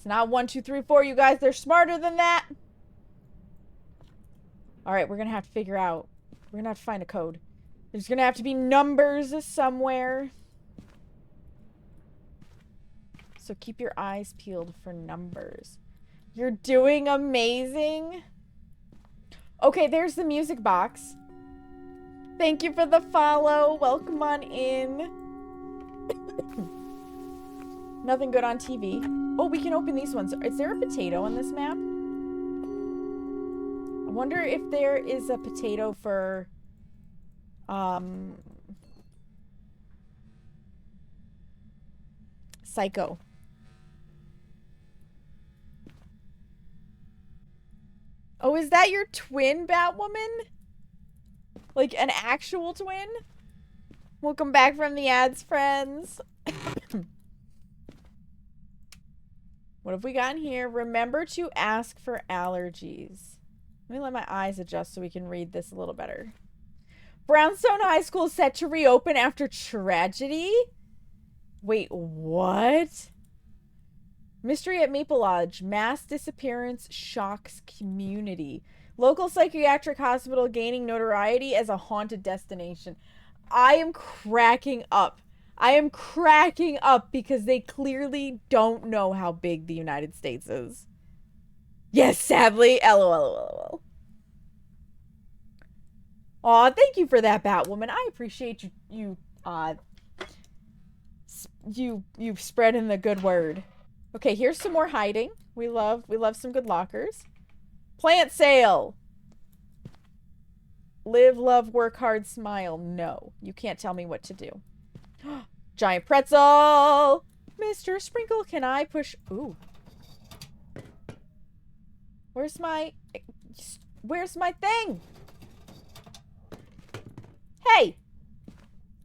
not 1, 2, 3, 4, you guys. They're smarter than that. Alright, we're gonna have to figure out. We're gonna have to find a code. There's gonna have to be numbers somewhere. So keep your eyes peeled for numbers. You're doing amazing. Okay, there's the music box. Thank you for the follow. Welcome on in. Nothing good on TV. Oh, we can open these ones. Is there a potato on this map? I wonder if there is a potato for... Psycho. Oh, is that your twin, Batwoman? Like, an actual twin? Welcome back from the ads, friends. What have we got in here? Remember to ask for allergies. Let me let my eyes adjust so we can read this a little better. Brownstone High School is set to reopen after tragedy? Wait, what? Mystery at Maple Lodge. Mass disappearance shocks community. Local psychiatric hospital gaining notoriety as a haunted destination. I am cracking up. I am cracking up because they clearly don't know how big the United States is. Yes, sadly. LOL. Aw, thank you for that, Batwoman. I appreciate you spreading the good word. Okay, here's some more hiding. We love some good lockers. Plant sale. Live, love, work hard, smile. No, you can't tell me what to do. Giant pretzel. Mr. Sprinkle, can I push? Ooh. Where's my thing? Hey.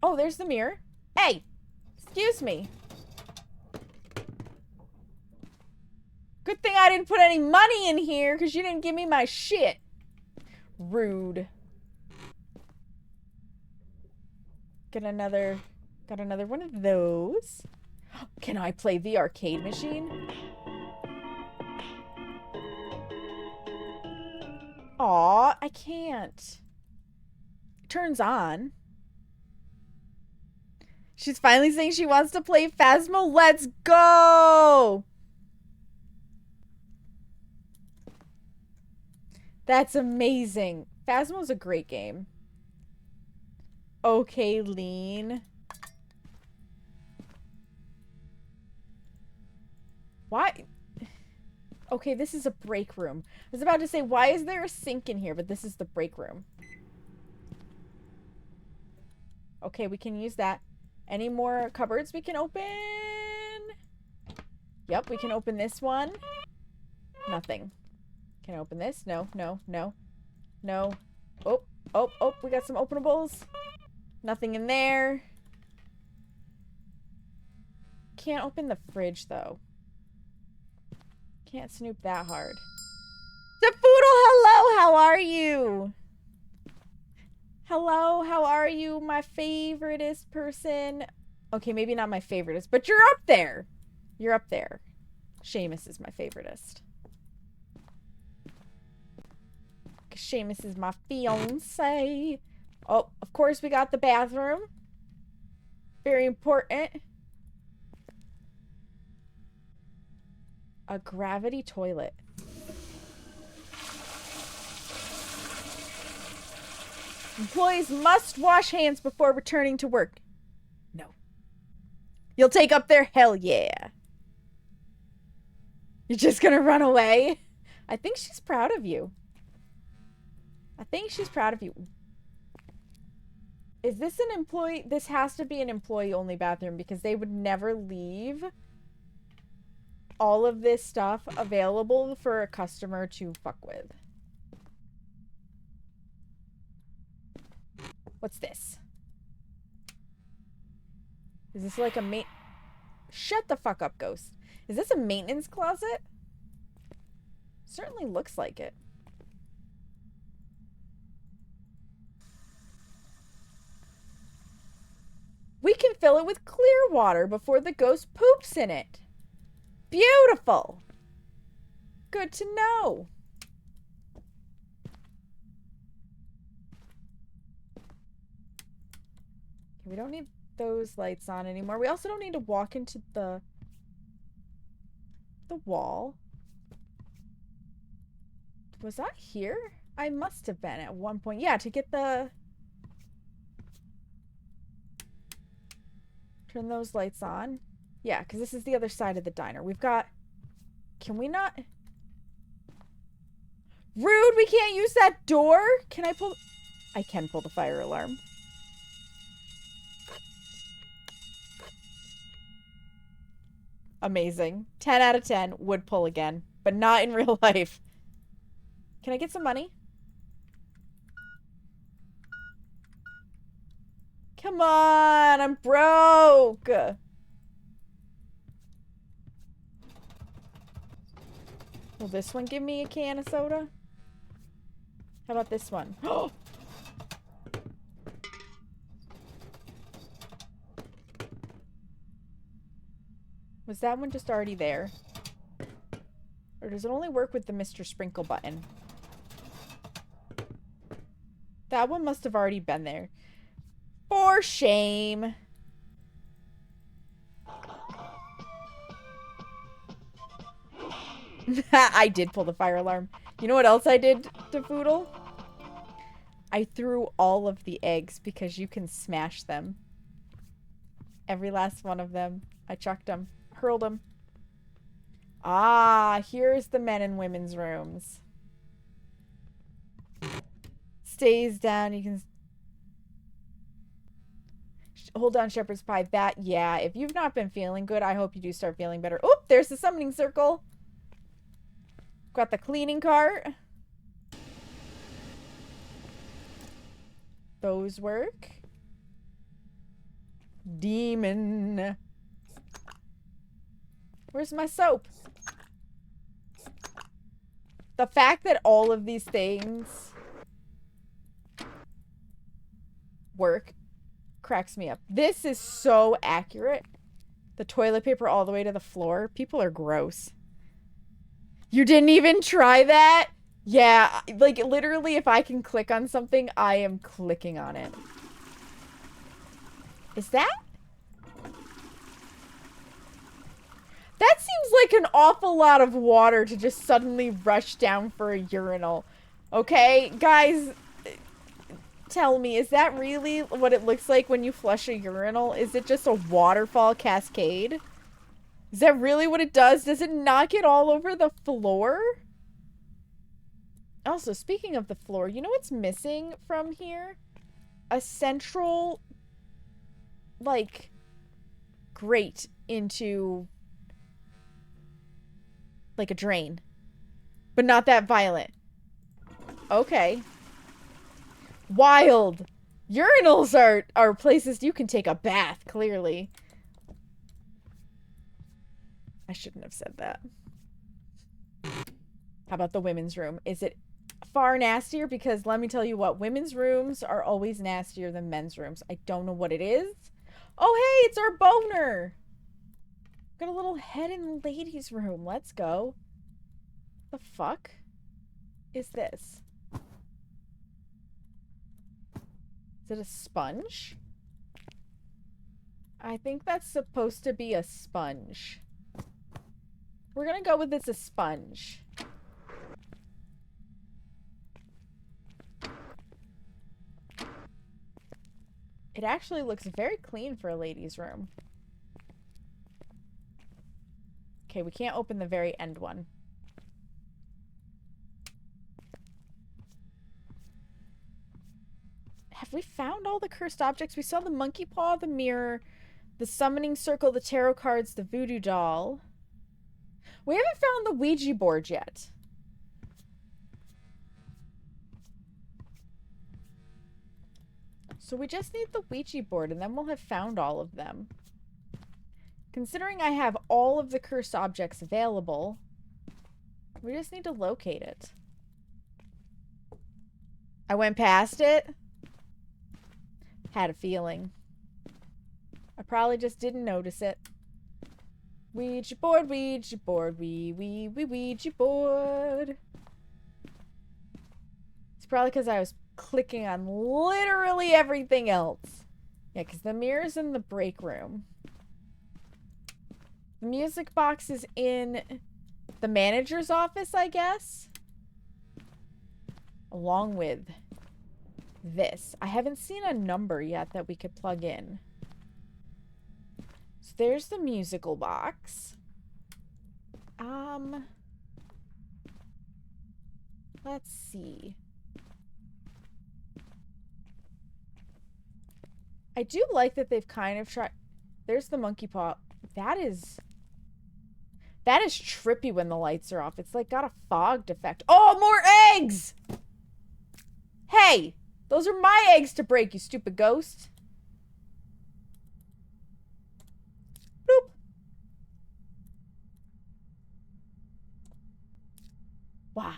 Oh, there's the mirror. Hey. Excuse me. Good thing I didn't put any money in here because you didn't give me my shit. Rude. Got another one of those. Can I play the arcade machine? Aw, I can't. It turns on. She's finally saying she wants to play Phasmo. Let's go! That's amazing. Phasmo's a great game. Okay, Lean. Why? Okay, this is a break room. I was about to say, why is there a sink in here? But this is the break room. Okay, we can use that. Any more cupboards we can open? Yep, we can open this one. Nothing. Can I open this? No, no, no. No. Oh, oh, oh, we got some openables. Nothing in there. Can't open the fridge, though. Can't snoop that hard. Defoodle, hello! How are you? Hello, how are you? My favoriteest person. Okay, maybe not my favoriteest, but you're up there. You're up there. Seamus is my favoriteest. Seamus is my fiance. Oh, of course we got the bathroom. Very important. A gravity toilet. Employees must wash hands before returning to work. No. You'll take up their hell yeah. You're just gonna run away? I think she's proud of you. I think she's proud of you. Is this an employee? This has to be an employee-only bathroom because they would never leave all of this stuff available for a customer to fuck with. What's this? Is this like a Shut the fuck up, ghost. Is this a maintenance closet? Certainly looks like it. We can fill it with clear water before the ghost poops in it. Beautiful. Good to know. Okay, we don't need those lights on anymore. We also don't need to walk into the wall. Was that here? I must have been at one point. Yeah, to get the... Turn those lights on. Yeah, because this is the other side of the diner. We've got... Can we not... Rude! We can't use that door! Can I pull... I can pull the fire alarm. Amazing. 10 out of 10. Would pull again. But not in real life. Can I get some money? Come on! I'm broke! Will this one give me a can of soda? How about this one? Oh! Was that one just already there? Or does it only work with the Mr. Sprinkle button? That one must have already been there. For shame. I did pull the fire alarm. You know what else I did to Foodle? I threw all of the eggs because you can smash them. Every last one of them. I chucked them. Hurled them. Ah, here's the men and women's rooms. Stays down. You can... Hold on, shepherd's pie. That, yeah. If you've not been feeling good, I hope you do start feeling better. Oop, there's the summoning circle. Got the cleaning cart. Those work. Demon. Where's my soap? The fact that all of these things work cracks me up. This is so accurate. The toilet paper all the way to the floor. People are gross. You didn't even try that? Yeah, like literally if I can click on something, I am clicking on it. Is that? That seems like an awful lot of water to just suddenly rush down for a urinal. Okay, guys, tell me, is that really what it looks like when you flush a urinal? Is it just a waterfall cascade? Is that really what it does? Does it not get all over the floor? Also, speaking of the floor, you know what's missing from here? A central, like, grate into, like, a drain. But not that violent. Okay. Wild. Urinals are places you can take a bath, clearly. I shouldn't have said that. How about the women's room? Is it far nastier? Because let me tell you what, women's rooms are always nastier than men's rooms. I don't know what it is. Oh, hey, it's our boner. Got a little head in the ladies' room. Let's go. The fuck is this? Is it a sponge? I think that's supposed to be a sponge. We're gonna go with it's a sponge. It actually looks very clean for a lady's room. Okay, we can't open the very end one. Have we found all the cursed objects? We saw the monkey paw, the mirror, the summoning circle, the tarot cards, the voodoo doll. We haven't found the Ouija board yet. So we just need the Ouija board and then we'll have found all of them. Considering I have all of the cursed objects available, we just need to locate it. I went past it. Had a feeling. I probably just didn't notice it. Ouija board, Ouija board, Ouija board. It's probably because I was clicking on literally everything else. Yeah, because the mirror's in the break room. The music box is in the manager's office, I guess. Along with this. I haven't seen a number yet that we could plug in. So there's the musical box. Let's see. I do like that they've kind of tried. There's the monkey paw. That is trippy when the lights are off. It's like got a fogged effect. Oh, more eggs! Hey, those are my eggs to break, you stupid ghost. Boop. Wow.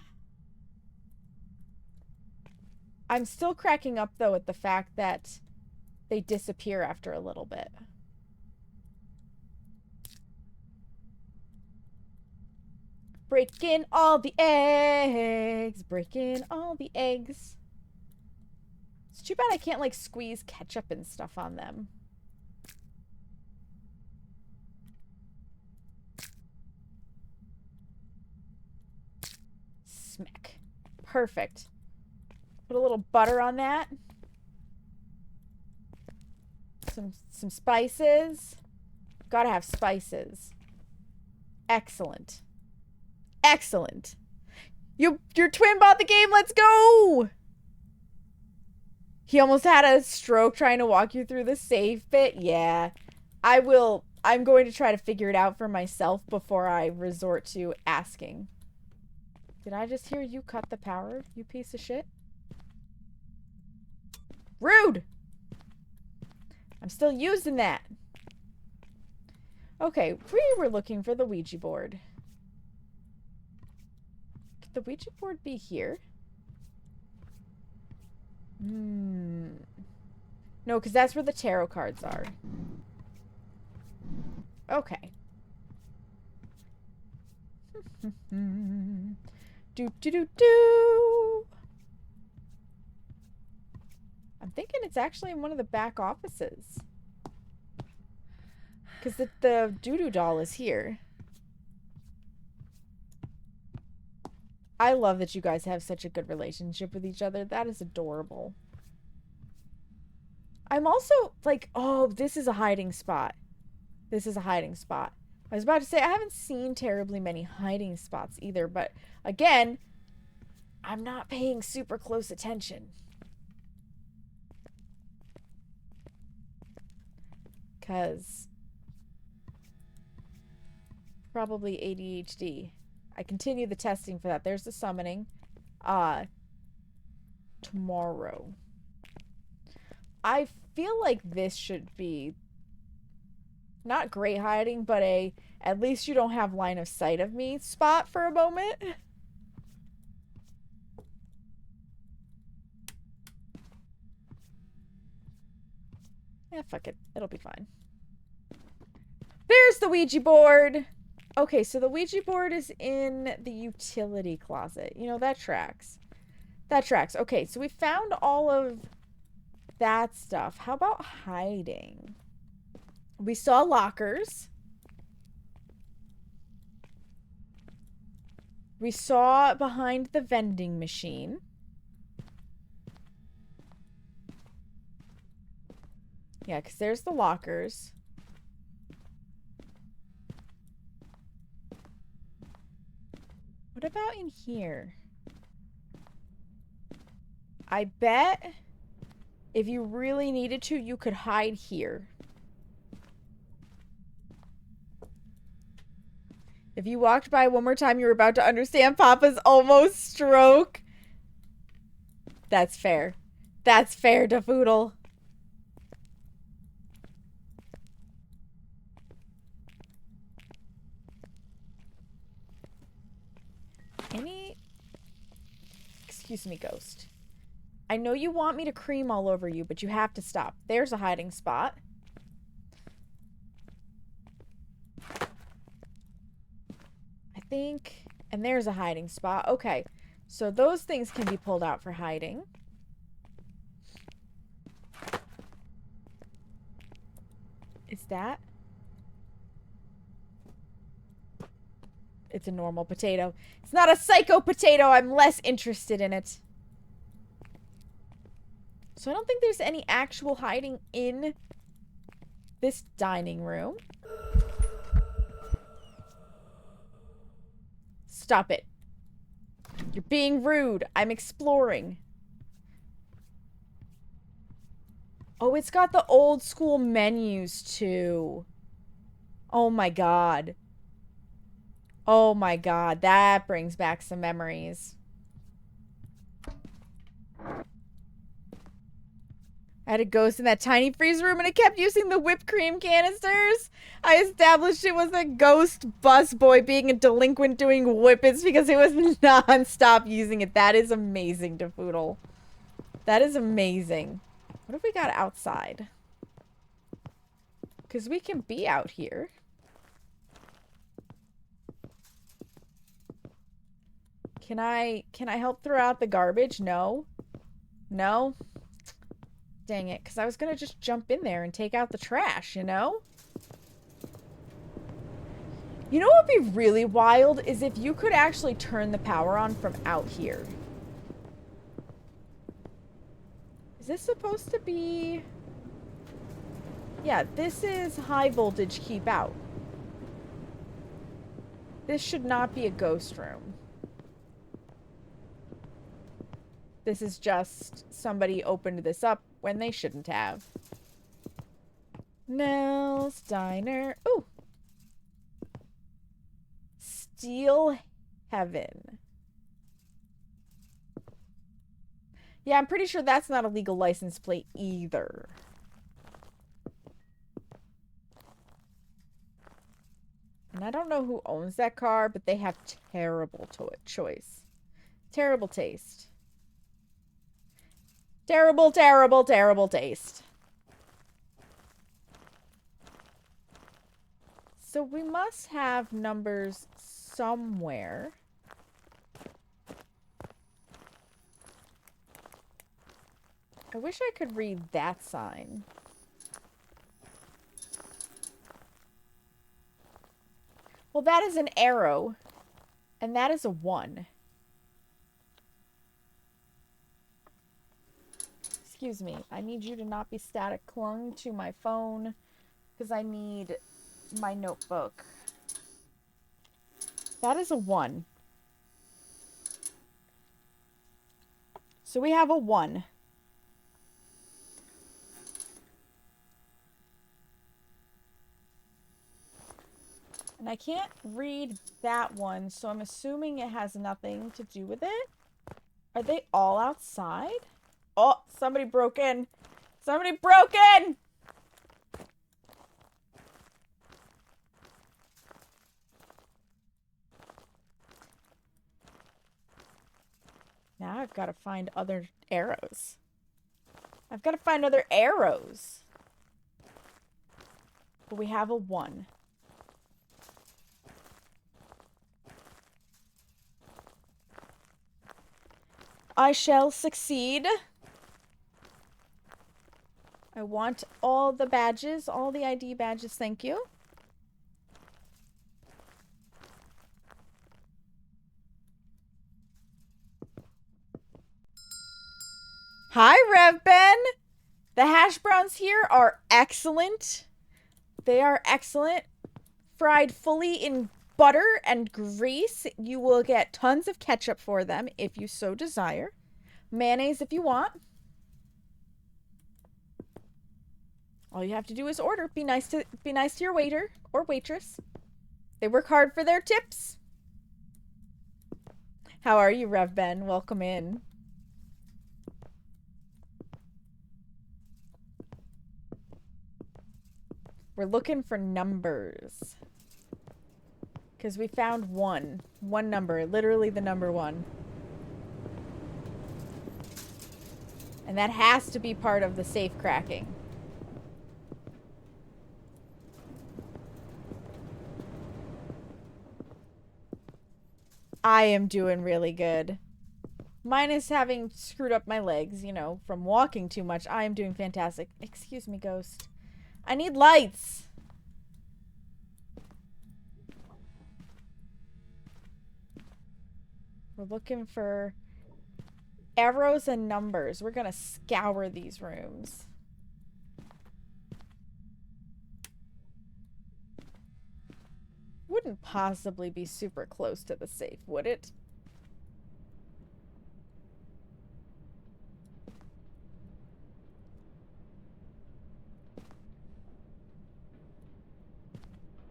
I'm still cracking up, though, at the fact that they disappear after a little bit. Breaking all the eggs. Breaking all the eggs. It's too bad I can't, like, squeeze ketchup and stuff on them. Smack. Perfect. Put a little butter on that. Some spices. Gotta have spices. Excellent. Excellent. Your twin bought the game. Let's go. He almost had a stroke trying to walk you through the save bit. Yeah. I'm going to try to figure it out for myself before I resort to asking. Did I just hear you cut the power, you piece of shit? Rude! I'm still using that. Okay, we were looking for the Ouija board. Could the Ouija board be here? No, because that's where the tarot cards are. Okay. Do. I'm thinking it's actually in one of the back offices. Because the doo-doo doll is here. I love that you guys have such a good relationship with each other. That is adorable. I'm also like, oh, this is a hiding spot. This is a hiding spot. I was about to say, I haven't seen terribly many hiding spots either, but again, I'm not paying super close attention. Because probably ADHD. I continue the testing for that. There's the summoning. Tomorrow. I feel like this should be not great hiding, but at least you don't have line of sight of me spot for a moment. Yeah, fuck it. It'll be fine. There's the Ouija board! Okay, so the Ouija board is in the utility closet. You know, that tracks. That tracks. Okay, so we found all of that stuff. How about hiding? We saw lockers. We saw behind the vending machine. Yeah, because there's the lockers. What about in here? I bet if you really needed to, you could hide here. If you walked by one more time, you were about to understand Papa's almost stroke. That's fair. That's fair, Dafoodle. Excuse me, ghost. I know you want me to cream all over you, but you have to stop. There's a hiding spot. I think... And there's a hiding spot. Okay. So those things can be pulled out for hiding. Is that... It's a normal potato. It's not a psycho potato. I'm less interested in it. So I don't think there's any actual hiding in this dining room. Stop it. You're being rude. I'm exploring. Oh, it's got the old school menus too. Oh my god. Oh my god, that brings back some memories. I had a ghost in that tiny freeze room and it kept using the whipped cream canisters. I established it was a ghost busboy being a delinquent doing whippets because it was non-stop using it. That is amazing, Dafoodle. That is amazing. What have we got outside? Because we can be out here. Can I help throw out the garbage? No. No? Dang it, because I was going to just jump in there and take out the trash, you know? You know what would be really wild is if you could actually turn the power on from out here. Is this supposed to be... Yeah, this is high voltage keep out. This should not be a ghost room. This is just somebody opened this up when they shouldn't have. Nell's Diner. Ooh. Steel Heaven. Yeah, I'm pretty sure that's not a legal license plate either. And I don't know who owns that car, but they have terrible choice. Terrible taste. Terrible, terrible, terrible taste. So we must have numbers somewhere. I wish I could read that sign. Well, that is an arrow. And that is a 1. Excuse me. I need you to not be static clung to my phone because I need my notebook. That is a 1. So we have a 1. And I can't read that one, so I'm assuming it has nothing to do with it. Are they all outside? Oh, somebody broke in. Somebody broke in! Now I've got to find other arrows. I've got to find other arrows. But we have a 1. I shall succeed. I want all the badges, all the ID badges, thank you. Hi, Rev Ben. The hash browns here are excellent. They are excellent. Fried fully in butter and grease. You will get tons of ketchup for them if you so desire. Mayonnaise if you want. All you have to do is order. Be nice to your waiter or waitress. They work hard for their tips. How are you, Rev Ben? Welcome in. We're looking for numbers. Because we found one. One number. Literally the number 1. And that has to be part of the safe cracking. I am doing really good. Minus having screwed up my legs, you know, from walking too much. I am doing fantastic. Excuse me, ghost. I need lights. We're looking for arrows and numbers. We're gonna scour these rooms. Wouldn't possibly be super close to the safe, would it?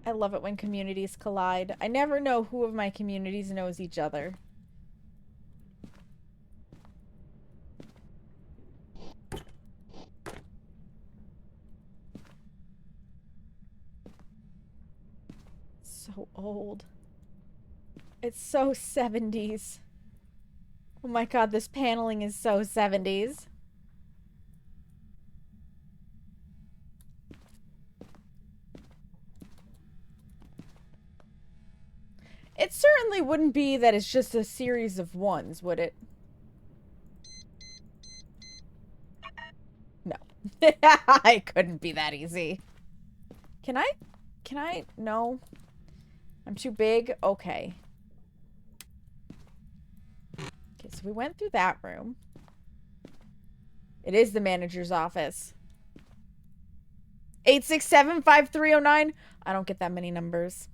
I love it when communities collide. I never know who of my communities knows each other. so old. It's so 70s. Oh my god, this paneling is so 70s. It certainly wouldn't be that it's just a series of ones, would it? No. It couldn't be that easy. Can I? No. I'm too big? Okay. Okay, so we went through that room. It is the manager's office. 867-5309. I don't get that many numbers.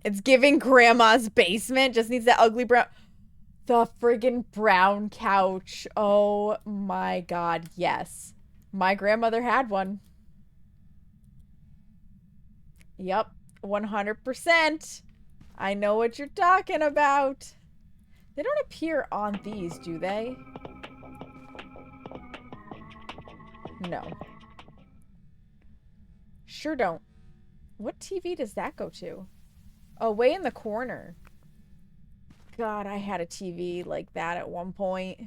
It's giving grandma's basement. Just needs that ugly brown... The friggin' brown couch. Oh my god, yes. My grandmother had one. Yep, 100%. I know what you're talking about. They don't appear on these, do they? No. Sure don't. What TV does that go to? Oh, way in the corner. God, I had a TV like that at one point.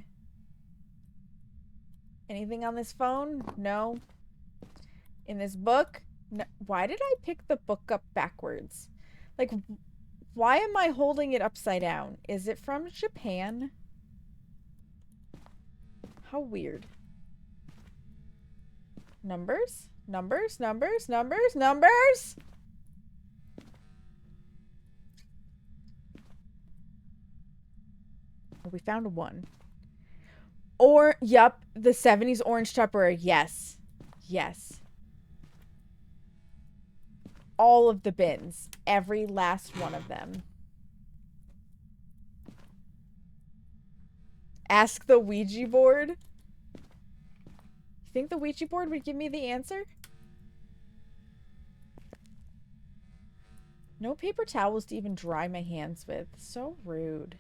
Anything on this phone? No. In this book? No. Why did I pick the book up backwards? Like, why am I holding it upside down? Is it from Japan? How weird. Numbers? Numbers? Numbers? Numbers? Numbers? Oh, we found a 1. Or, yup, the 70s orange Tupperware. Yes. Yes. All of the bins. Every last one of them. Ask the Ouija board. You think the Ouija board would give me the answer? No paper towels to even dry my hands with. So rude.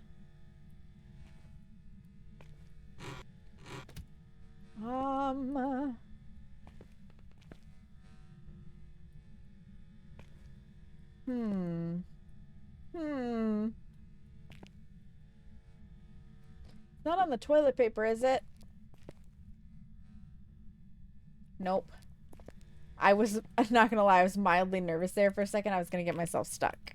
Not on the toilet paper, is it? Nope. I'm not gonna lie, I was mildly nervous there for a second. I was gonna get myself stuck.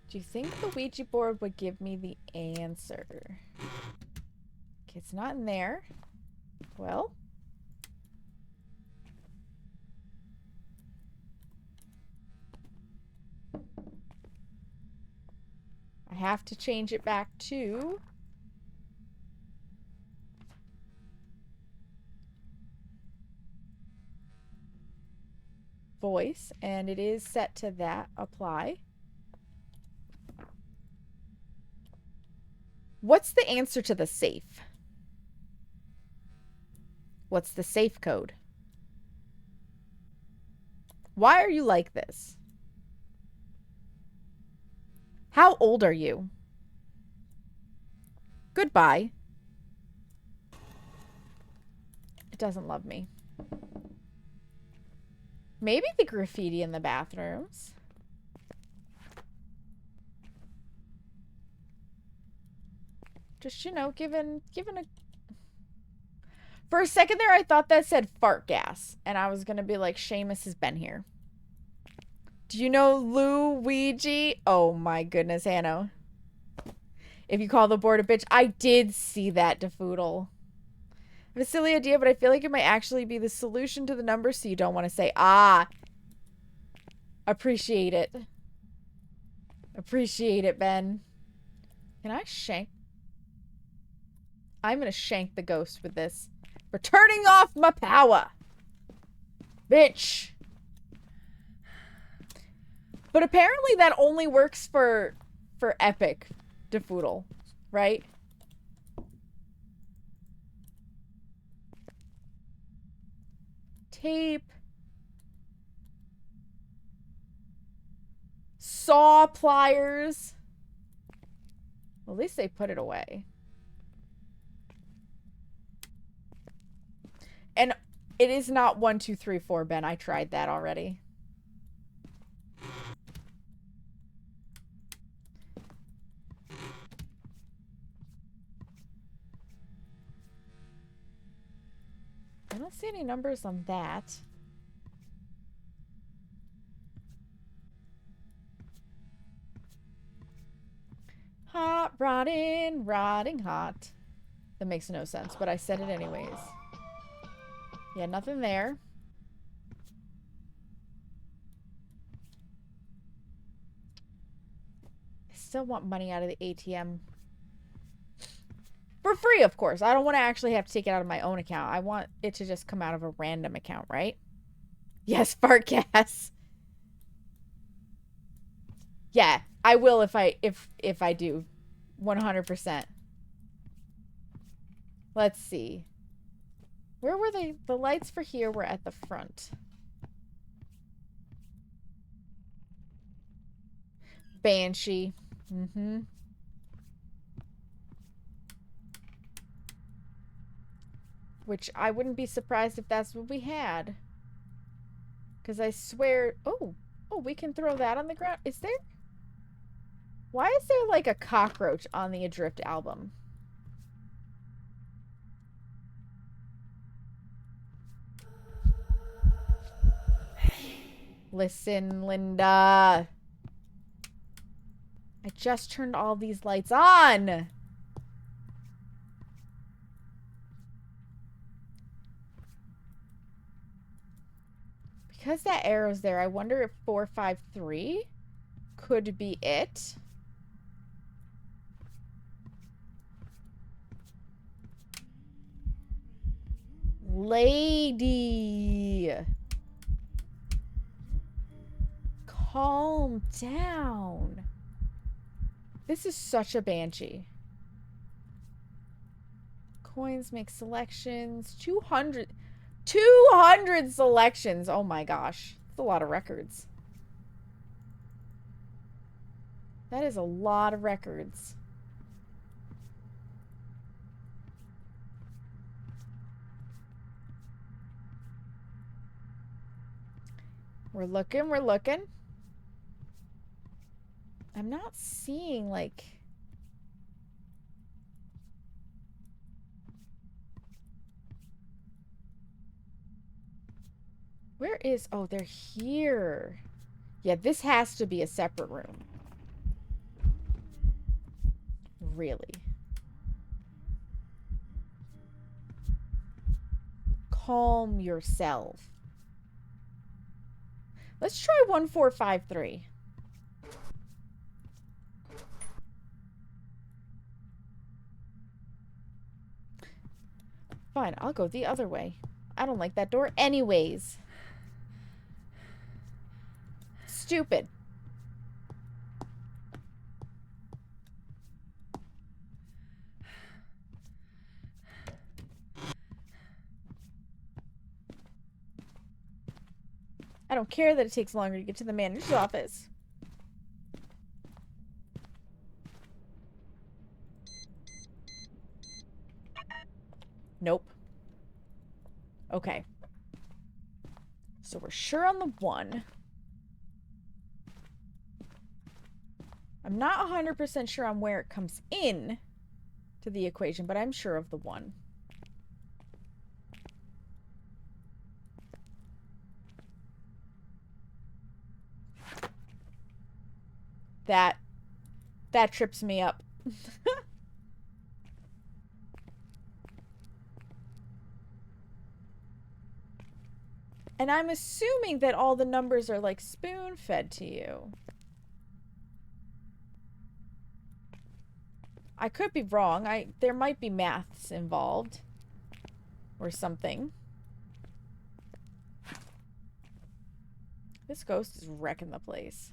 Do you think the Ouija board would give me the answer? Okay, it's not in there. Well. I have to change it back to... voice, and it is set to that. Apply. What's the answer to the safe? What's the safe code? Why are you like this? How old are you? Goodbye. It doesn't love me. Maybe the graffiti in the bathrooms. Just, you know, given a... For a second there, I thought that said fart gas. And I was gonna be like, Seamus has been here. Do you know Luigi? Oh my goodness, Hanno. If you call the board a bitch. I did see that, Dafoodle. I have a silly idea, but I feel like it might actually be the solution to the number, so you don't want to say, ah. Appreciate it. Appreciate it, Ben. Can I shank? I'm gonna shank the ghost with this. For turning off my power. Bitch. But apparently that only works for Epic Dafoodle, right? Tape. Saw pliers. Well, at least they put it away. And it is not 1, 2, 3, 4, Ben. I tried that already. I don't see any numbers on that. Hot, rotting hot. That makes no sense, but I said it anyways. Yeah, nothing there. I still want money out of the ATM. For free, of course. I don't want to actually have to take it out of my own account. I want it to just come out of a random account, right? Yes, fart gas. Yeah, I will if I do. 100%. Let's see. Where were they? The lights for here were at the front. Banshee. Mm-hmm. Which I wouldn't be surprised if that's what we had. Because I swear... Oh, we can throw that on the ground. Is there... Why is there like a cockroach on the Adrift album? Listen, Linda. I just turned all these lights on. Because that arrow's there, I wonder if 453 could be it. Lady. Calm down. This is such a banshee. Coins make selections. 200 selections. Oh my gosh. That's a lot of records. That is a lot of records. We're looking, we're looking. I'm not seeing, like... Where is... Oh, they're here. Yeah, this has to be a separate room. Really. Calm yourself. Let's try 1453. Fine, I'll go the other way. I don't like that door anyways. Stupid. I don't care that it takes longer to get to the manager's office. Nope. Okay. So we're sure on the 1. I'm not 100% sure on where it comes in to the equation, but I'm sure of the 1. That trips me up. And I'm assuming that all the numbers are like spoon-fed to you. I could be wrong. There might be maths involved. Or something. This ghost is wrecking the place.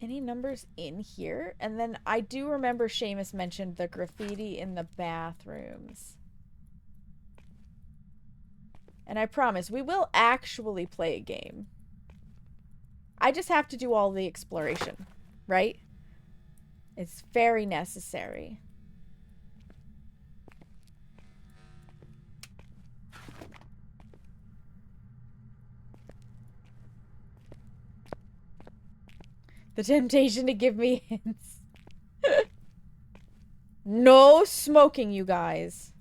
Any numbers in here? And then I do remember Seamus mentioned the graffiti in the bathrooms. And I promise, we will actually play a game. I just have to do all the exploration, right? It's very necessary. The temptation to give me hints. No smoking, you guys.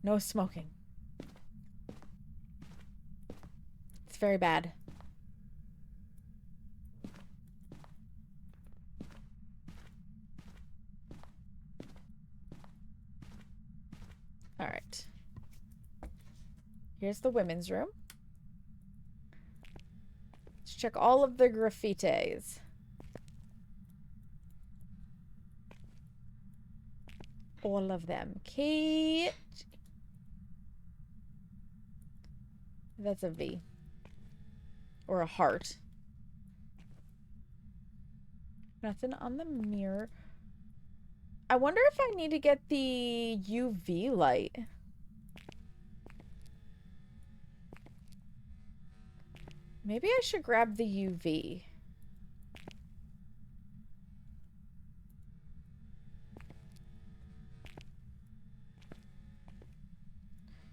No smoking. It's very bad. All right. Here's the women's room. Let's check all of the graffitis. All of them. Kate. That's a V. Or a heart. Nothing on the mirror. I wonder if I need to get the UV light. Maybe I should grab the UV.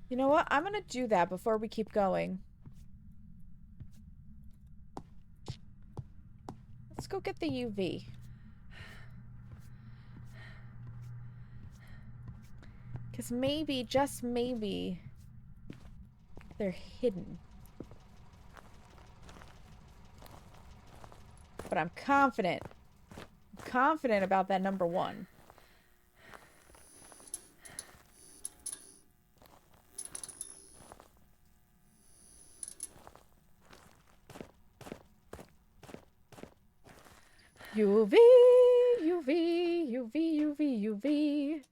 You know what? I'm gonna do that before we keep going. Let's go get the UV. Because maybe, just maybe, they're hidden. But I'm confident. I'm confident about that number 1. UV, UV, UV, UV, UV.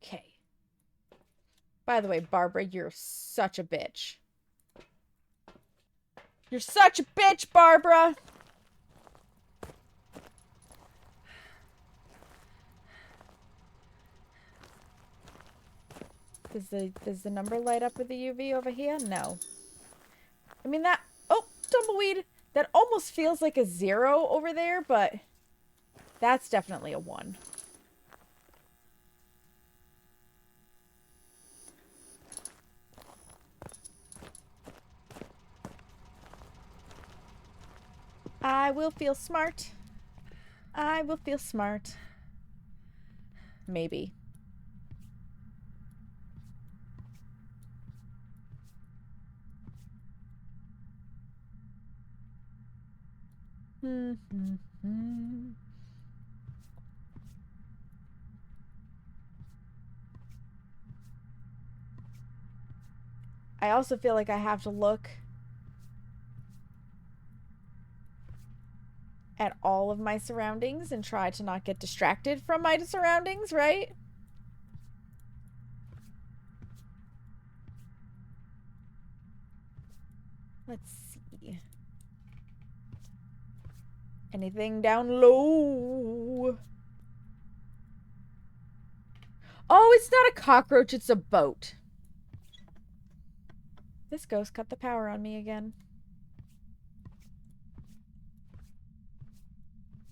Okay. By the way, Barbara, you're such a bitch. You're such a bitch, Barbara! Does the number light up with the UV over here? No. I mean that... Oh, tumbleweed! That almost feels like a 0 over there, but that's definitely a 1. I will feel smart. I will feel smart. Maybe. I also feel like I have to look at all of my surroundings and try to not get distracted from my surroundings, right? Let's see. Anything down low? Oh, it's not a cockroach, it's a boat. This ghost cut the power on me again.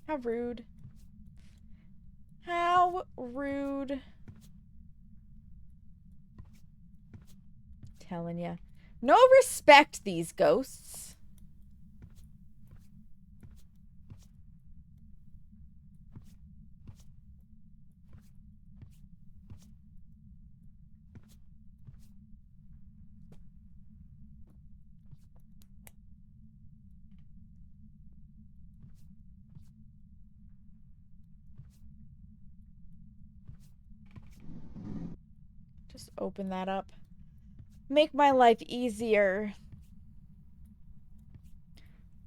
How rude. How rude. Telling ya. No respect, these ghosts. Just open that up. Make my life easier.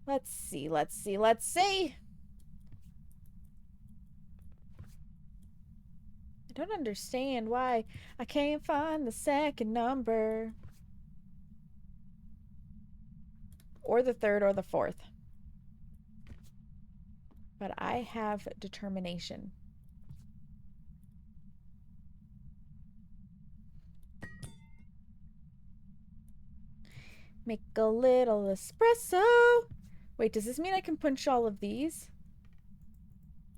Let's see, let's see, let's see. I don't understand why I can't find the second number. Or the third or the fourth. But I have determination. Make a little espresso. Wait, does this mean I can punch all of these?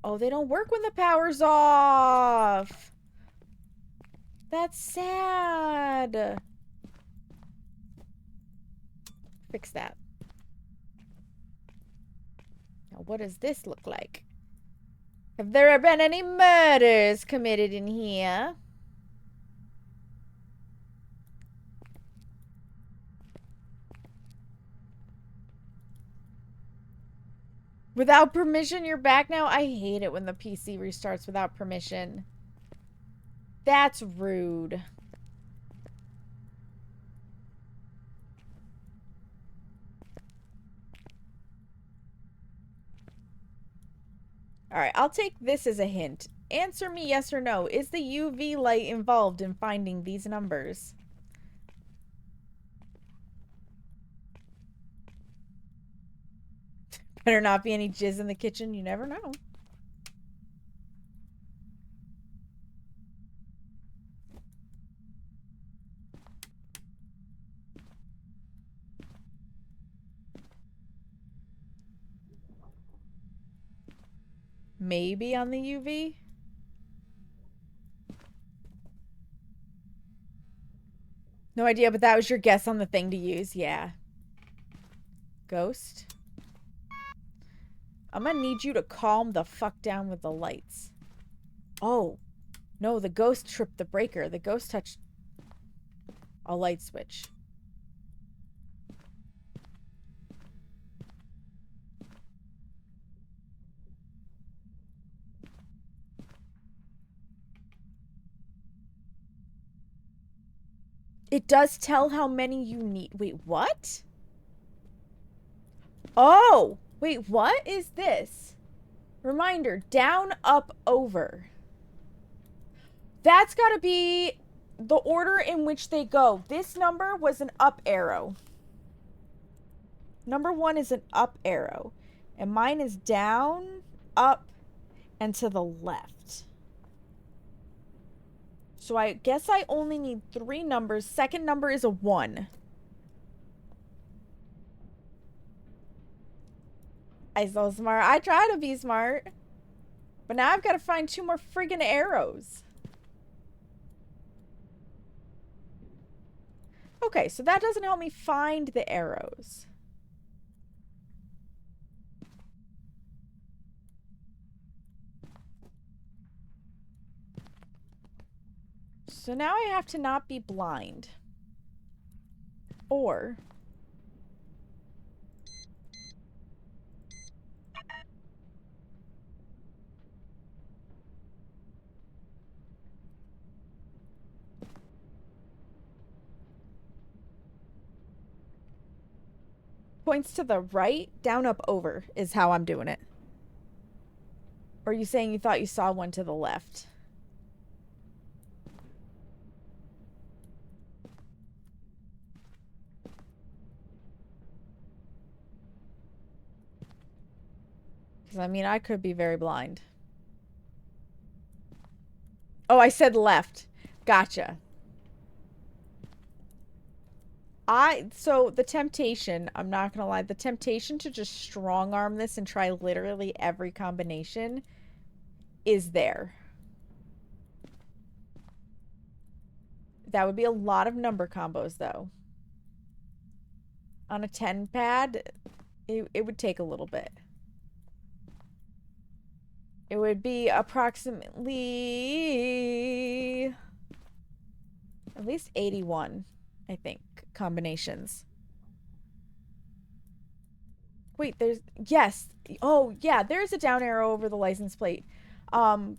Oh, they don't work when the power's off. That's sad. Fix that. Now, what does this look like? Have there been any murders committed in here? Without permission, you're back now? I hate it when the PC restarts without permission. That's rude. Alright, I'll take this as a hint. Answer me yes or no. Is the UV light involved in finding these numbers? Better not be any jizz in the kitchen. You never know. Maybe on the UV? No idea, but that was your guess on the thing to use. Yeah. Ghost? I'm gonna need you to calm the fuck down with the lights. Oh. No, the ghost tripped the breaker. The ghost touched a light switch. It does tell how many you need. Wait, what? Oh! Wait, what is this? Reminder, down, up, over. That's gotta be the order in which they go. This number was an up arrow. Number 1 is an up arrow. And mine is down, up, and to the left. So I guess I only need 3 numbers. Second number is a 1. I so smart. I try to be smart. But now I've got to find 2 more friggin' arrows. Okay, so that doesn't help me find the arrows. So now I have to not be blind. Or... points to the right, down, up, over is how I'm doing it. Or are you saying you thought you saw one to the left? Because, I mean, I could be very blind. Oh, I said left. Gotcha. So the temptation, I'm not gonna lie, the temptation to just strong arm this and try literally every combination is there. That would be a lot of number combos, though. On a 10 pad, it would take a little bit. It would be approximately at least 81, I think, combinations. Wait, there's... Yes. Oh, yeah, there's a down arrow over the license plate. But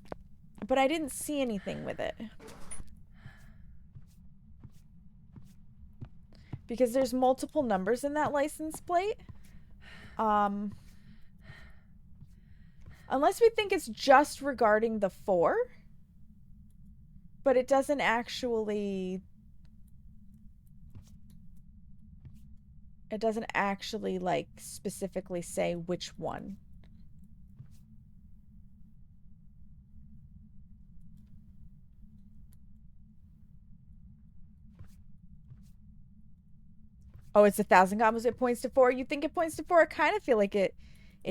I didn't see anything with it. Because there's multiple numbers in that license plate. Unless we think it's just regarding the 4. But it doesn't actually... It doesn't actually, like, specifically say which one. Oh, it's 1,000 combos. It points to 4. You think it points to 4? I kind of feel like it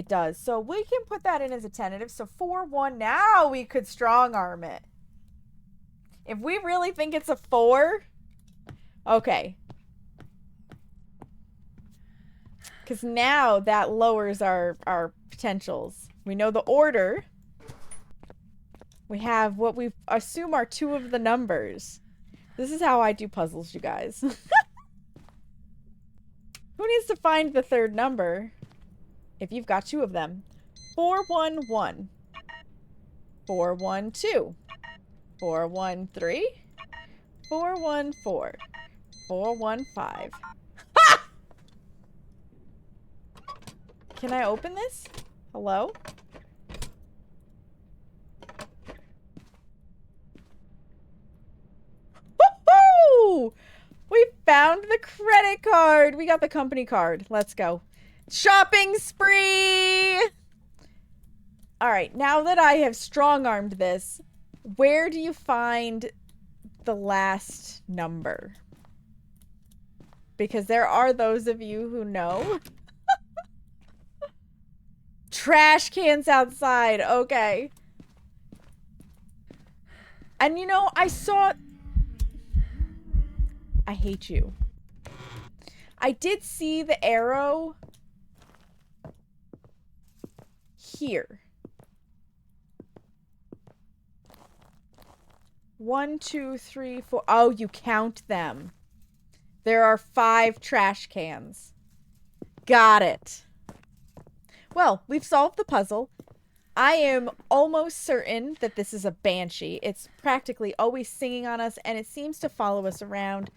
does. So we can put that in as a tentative. So 4, 1. Now we could strong arm it. If we really think it's a 4. Okay. Because now that lowers our potentials. We know the order. We have what we assume are 2 of the numbers. This is how I do puzzles, you guys. Who needs to find the 3rd number if you've got 2 of them? 411. 412. 413. 414. 415. Ha! Can I open this? Hello? Woohoo! We found the credit card. We got the company card. Let's go. Shopping spree! Alright, now that I have strong-armed this, where do you find the last number? Because there are those of you who know. Trash cans outside. Okay. And you know, I saw... I hate you. I did see the arrow here. 1, 2, 3, 4. Oh, you count them. There are 5 trash cans. Got it. Well, we've solved the puzzle. I am almost certain that this is a banshee. It's practically always singing on us, and it seems to follow us around.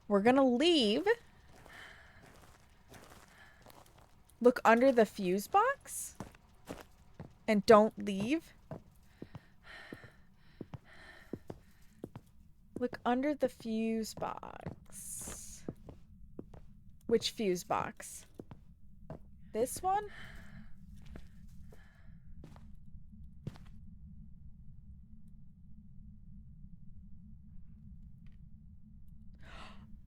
We're gonna leave. Look under the fuse box. And don't leave. Look under the fuse box. Which fuse box? This one?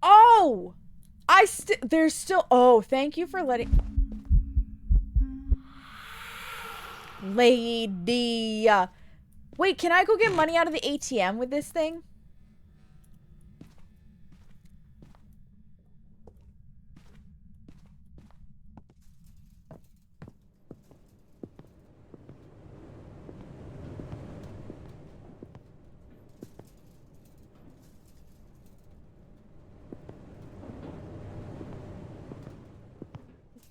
Oh! There's still... Oh, thank you for letting... Lady. Wait, can I go get money out of the ATM with this thing?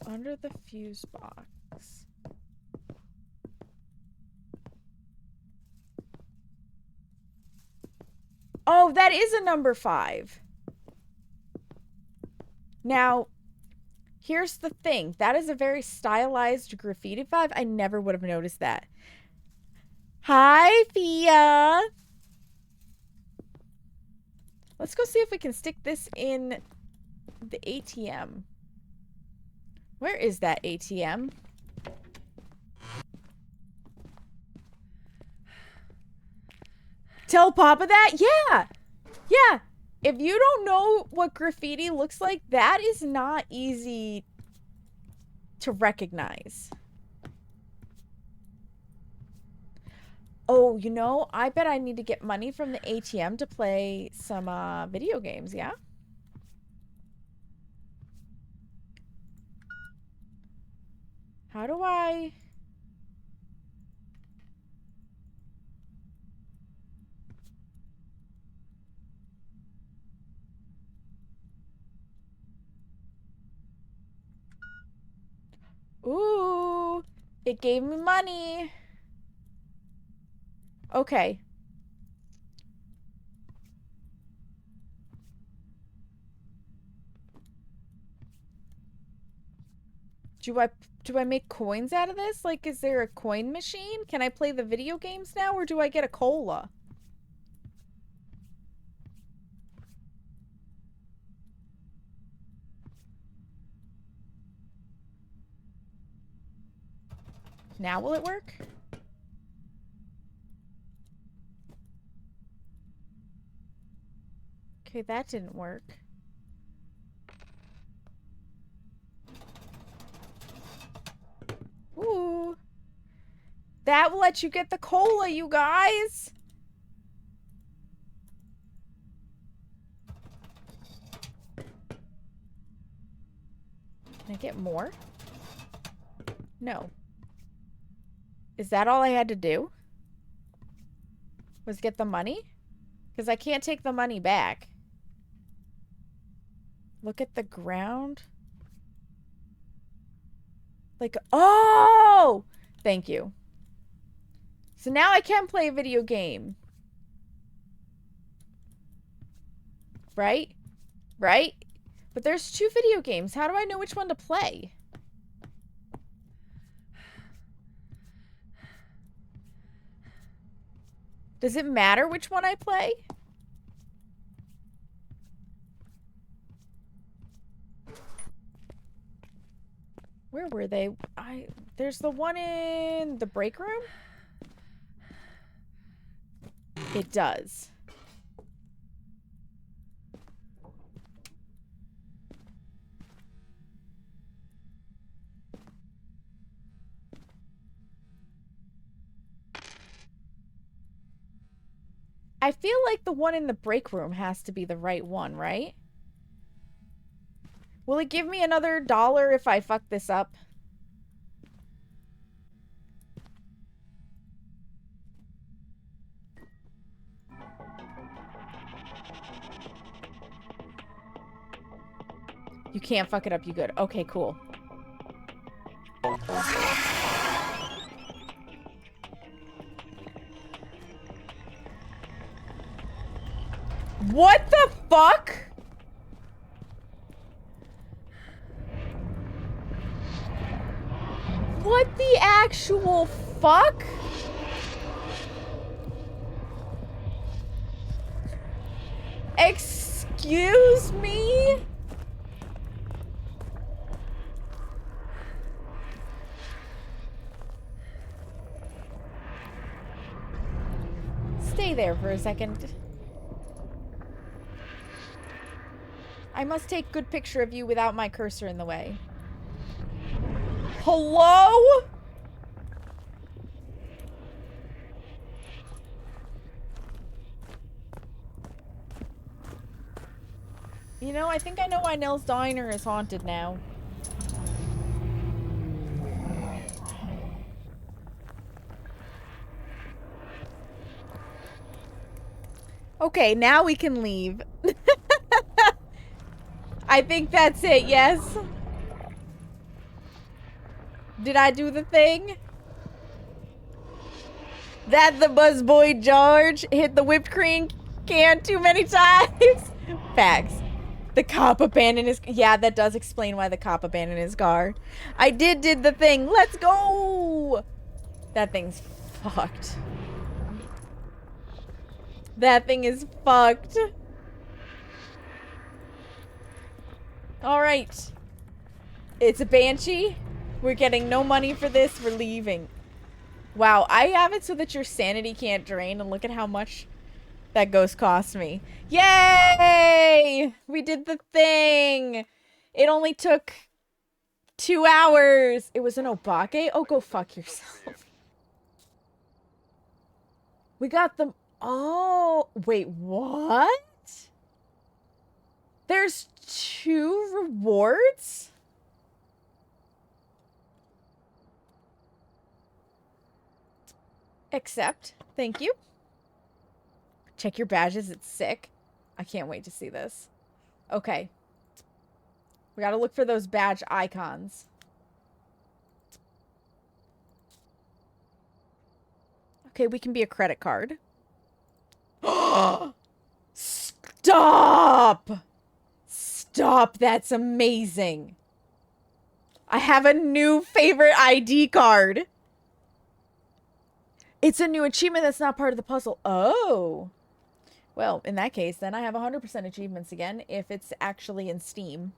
Under the fuse box. Oh, that is a number 5. Now, here's the thing. That is a very stylized graffiti 5. I never would have noticed that. Hi, Fia. Let's go see if we can stick this in the ATM. Where is that ATM? Tell Papa that? Yeah. Yeah. If you don't know what graffiti looks like, that is not easy to recognize. Oh, you know, I bet I need to get money from the ATM to play some video games, yeah? How do I... Ooh, it gave me money. Okay. Do I make coins out of this? Like, is there a coin machine? Can I play the video games now, or do I get a cola? Now will it work? Okay, that didn't work. Ooh. That will let you get the cola, you guys. Can I get more? No. Is that all I had to do? Was get the money? Because I can't take the money back. Look at the ground. Like, oh! Thank you. So now I can play a video game. Right? Right? But there's 2 video games. How do I know which one to play? Does it matter which one I play? Where were they? There's the one in the break room? It does. I feel like the one in the break room has to be the right one, right? Will it give me another $1 if I fuck this up? You can't fuck it up, you good. Okay, cool. What the fuck? What the actual fuck? Excuse me? Stay there for a second. I must take good picture of you without my cursor in the way. Hello? You know, I think I know why Nell's Diner is haunted now. Okay, now we can leave. I think that's it, yes? Did I do the thing? That the busboy George hit the whipped cream can too many times? Facts. The cop abandoned his... Yeah, that does explain why the cop abandoned his car. I did the thing. Let's go! That thing's fucked. That thing is fucked. Alright. It's a banshee. We're getting no money for this. We're leaving. Wow, I have it so that your sanity can't drain, and look at how much that ghost cost me. Yay! We did the thing! It only took 2 hours. It was an obake? Oh, go fuck yourself. We got them. Oh, wait, what? There's 2 rewards? Accept. Thank you. Check your badges. It's sick. I can't wait to see this. Okay. We gotta look for those badge icons. Okay, we can be a credit card. Stop! Stop! That's amazing. I have a new favorite ID card. It's a new achievement that's not part of the puzzle. Oh. Well, in that case, then I have 100% achievements again if it's actually in Steam.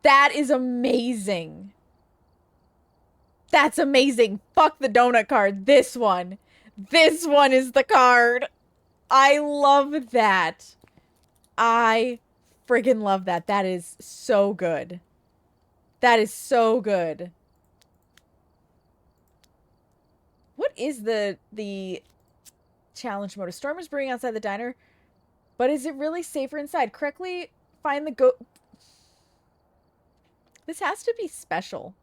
That is amazing. That's amazing. Fuck the donut card. This one. This one is the card. I love that. I friggin' love that. That is so good. That is so good. What is the challenge mode? A storm is brewing outside the diner, but is it really safer inside? Correctly find the goat. This has to be special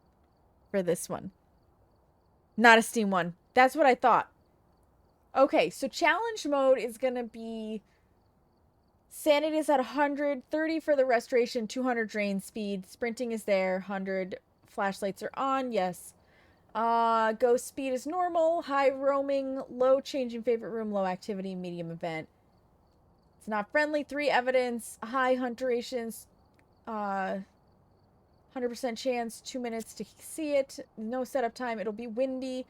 for this one. Not a Steam one. That's what I thought. Okay, so challenge mode is gonna be sanity is at 100, 30 for the restoration, 200 drain speed, sprinting is there, 100 flashlights are on, yes. Ghost speed is normal, high roaming, low change in favorite room, low activity, medium event. It's not friendly, 3 evidence, high hunt durations, 100% chance, 2 minutes to see it, no setup time, it'll be windy,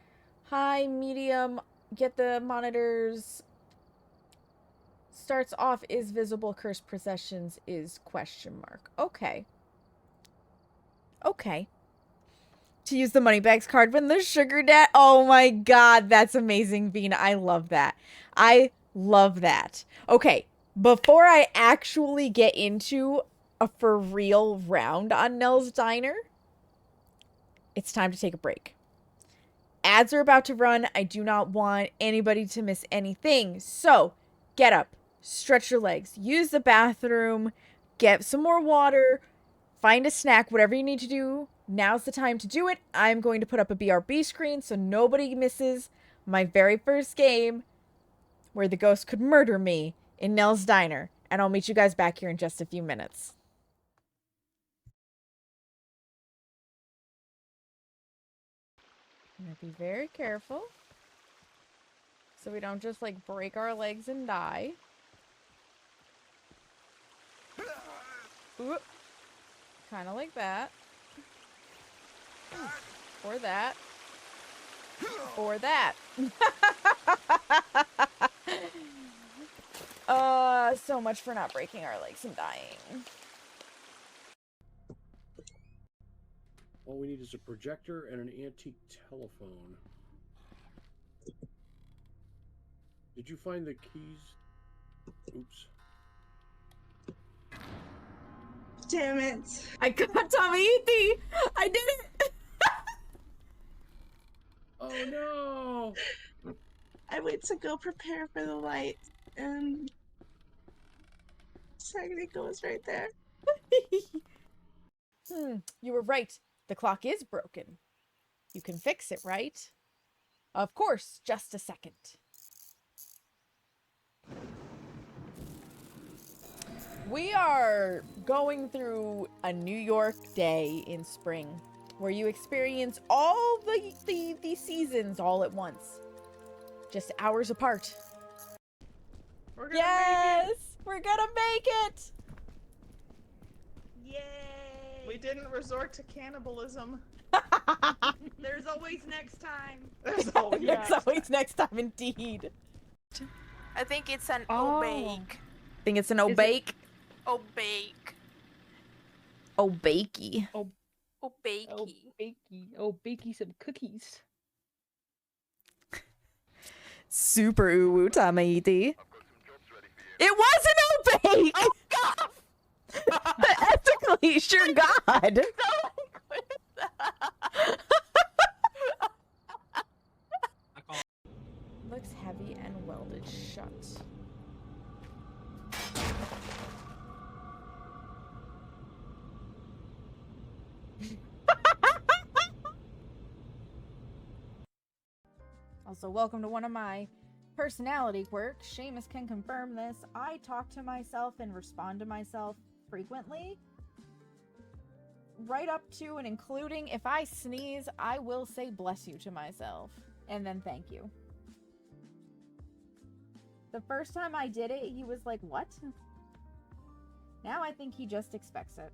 high, medium, get the monitors. Starts off is visible, cursed possessions is question mark. Okay. Okay. To use the moneybags card when the sugar dad. Oh my god, that's amazing, Bean. I love that. I love that. Okay, before I actually get into a for real round on Nell's Diner, it's time to take a break. Ads are about to run. I do not want anybody to miss anything. So, get up, stretch your legs, use the bathroom, get some more water, find a snack, whatever you need to do. Now's the time to do it. I'm going to put up a BRB screen so nobody misses my very first game where the ghost could murder me in Nell's Diner. And I'll meet you guys back here in just a few minutes. I'm gonna be very careful so we don't just like break our legs and die. Kind of like that. Or that. Or that. So much for not breaking our legs and dying. All we need is a projector and an antique telephone. Did you find the keys? Oops. Damn it. I got Tommy. I did it. Oh no! I went to go prepare for the light, and Snickerdoodle was right there. You were right. The clock is broken. You can fix it, right? Of course, just a second. We are going through a New York day in spring where you experience all the seasons all at once. Just hours apart. We're gonna make it. We're gonna make it! Yay! We didn't resort to cannibalism. There's always next time. There's always There's always next time, indeed. I think it's an Oh. obake. Think it's an obake? Obake. Obakey. Obakey. Bakey some cookies. Super uwu Tamaiti. It was an obake! Oh god! Ethically, sure God. Looks heavy and welded shut. Also, welcome to one of my personality quirks. Seamus can confirm this. I talk to myself and respond to myself frequently. Right up to and including if I sneeze, I will say bless you to myself. And then thank you. The first time I did it, he was like, what? Now I think he just expects it.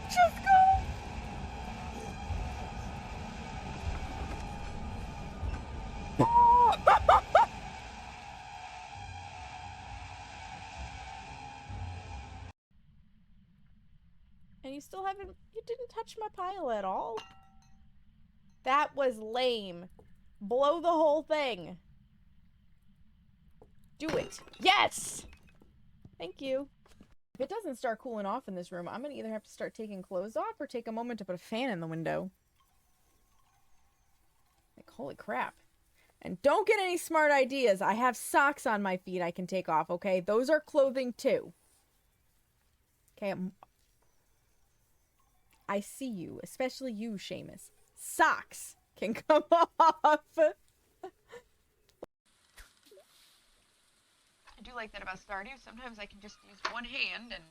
Just go! And you still haven't... You didn't touch my pile at all? That was lame. Blow the whole thing. Do it. Yes! Thank you. If it doesn't start cooling off in this room, I'm gonna either have to start taking clothes off or take a moment to put a fan in the window. Holy crap. And don't get any smart ideas. I have socks on my feet I can take off, okay? Those are clothing too. Okay, I see you, especially you, Seamus. Socks can come off. I do like that about Stardew. Sometimes I can just use one hand and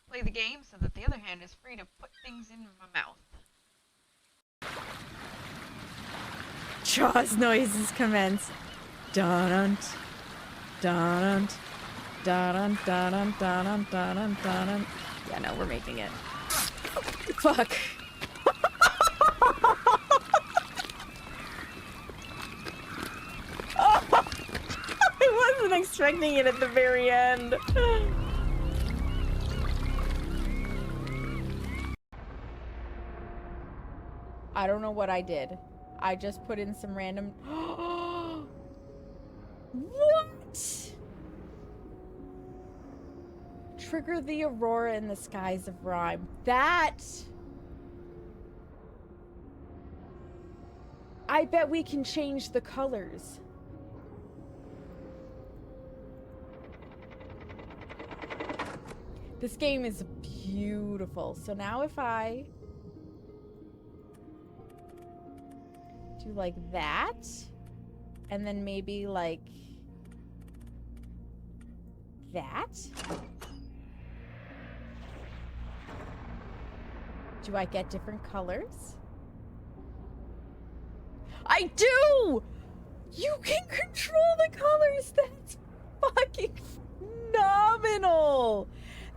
play the game so that the other hand is free to put things in my mouth. Jaws noises commence. Dun-dun, dun-dun, dun-dun, dun-dun, dun-dun, dun-dun, dun-dun. Yeah, no, we're making it. Fuck. Oh, I wasn't expecting it at the very end. I don't know what I did. I just put in some random... What? Trigger the aurora in the skies of rhyme. That... I bet we can change the colors. This game is beautiful. So now if I do like that, and then maybe like that. Do I get different colors? I do! You can control the colors! That's fucking phenomenal!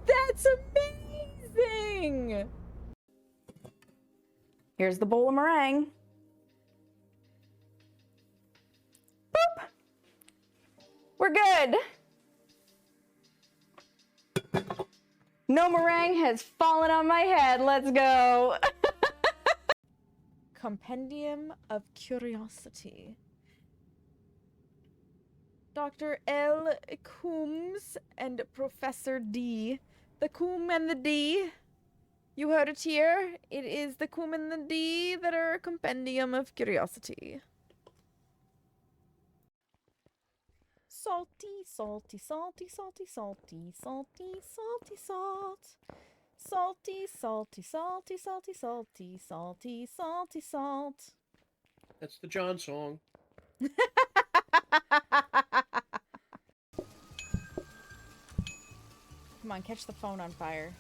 That's amazing! Here's the bowl of meringue. Boop! We're good! No meringue has fallen on my head. Let's go! Compendium of Curiosity. Dr. L. Coombs and Professor D. The Coombe and the D. You heard it here. It is the Coombe and the D that are a compendium of curiosity. Salty, salty, salty, salty, salty, salty, salty, salt. Salty, salty, salty, salty, salty, salty, salty, salt. That's the John song. Come on, catch the phone on fire.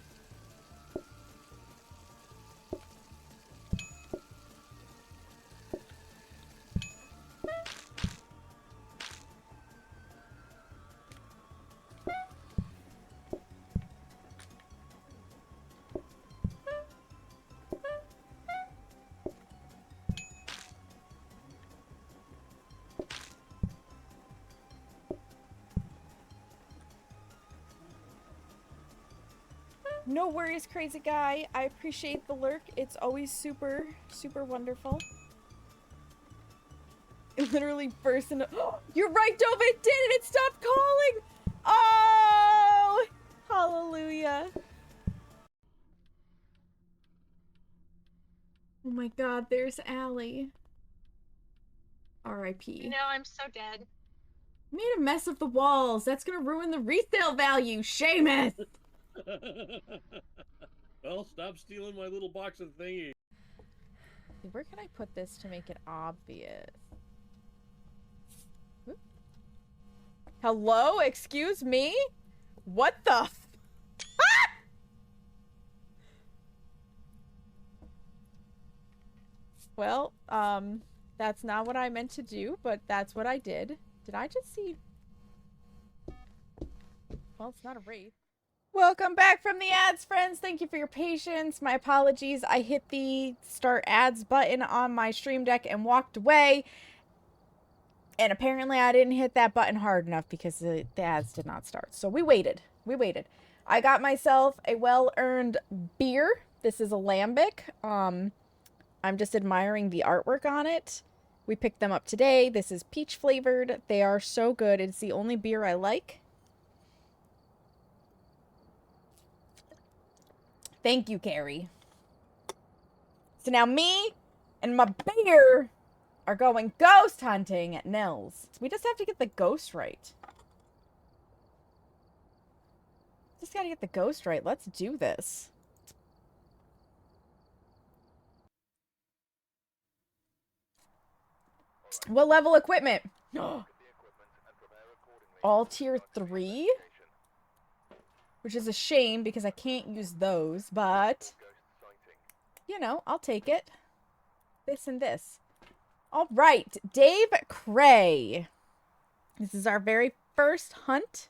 No worries, crazy guy. I appreciate the lurk. It's always super, super wonderful. It literally burst into— You're right, Dove! It did it! It stopped calling! Oh! Hallelujah. Oh my god, there's Allie. R.I.P. No, I'm so dead. Made a mess of the walls. That's gonna ruin the resale value. Seamus! Well, stop stealing my little box of thingy. Where can I put this to make it obvious? Oop. Hello? Excuse me? What the f— ah! Well, that's not what I meant to do, but that's what I did. Did I just see— Well, it's not a wraith. Welcome back from the ads, friends. Thank you for your patience. My apologies. I hit the start ads button on my Stream Deck and walked away. And apparently I didn't hit that button hard enough because the ads did not start. So we waited. We waited. I got myself a well-earned beer. This is a lambic. I'm just admiring the artwork on it. We picked them up today. This is peach flavored. They are so good. It's the only beer I like. Thank you, Carrie. So now me and my beer are going ghost hunting at Nell's. We just have to get the ghost right. Just gotta get the ghost right. Let's do this. What level equipment? All tier 3? Which is a shame because I can't use those, but... You know, I'll take it. This and this. Alright, Dave Cray. This is our very first hunt.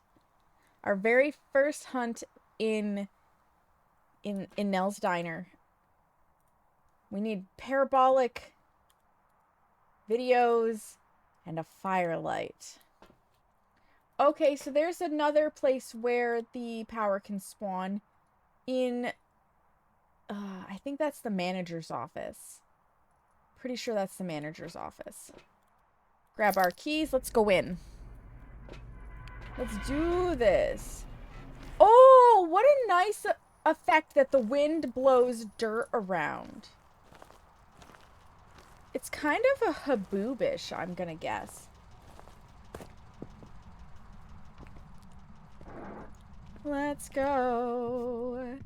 Our very first hunt in Nell's Diner. We need parabolic videos and a firelight. Okay, so there's another place where the power can spawn in, I think that's the manager's office. Pretty sure that's the manager's office. Grab our keys, let's go in. Let's do this. Oh, what a nice effect that the wind blows dirt around. It's kind of a haboobish, I'm gonna guess. Let's go.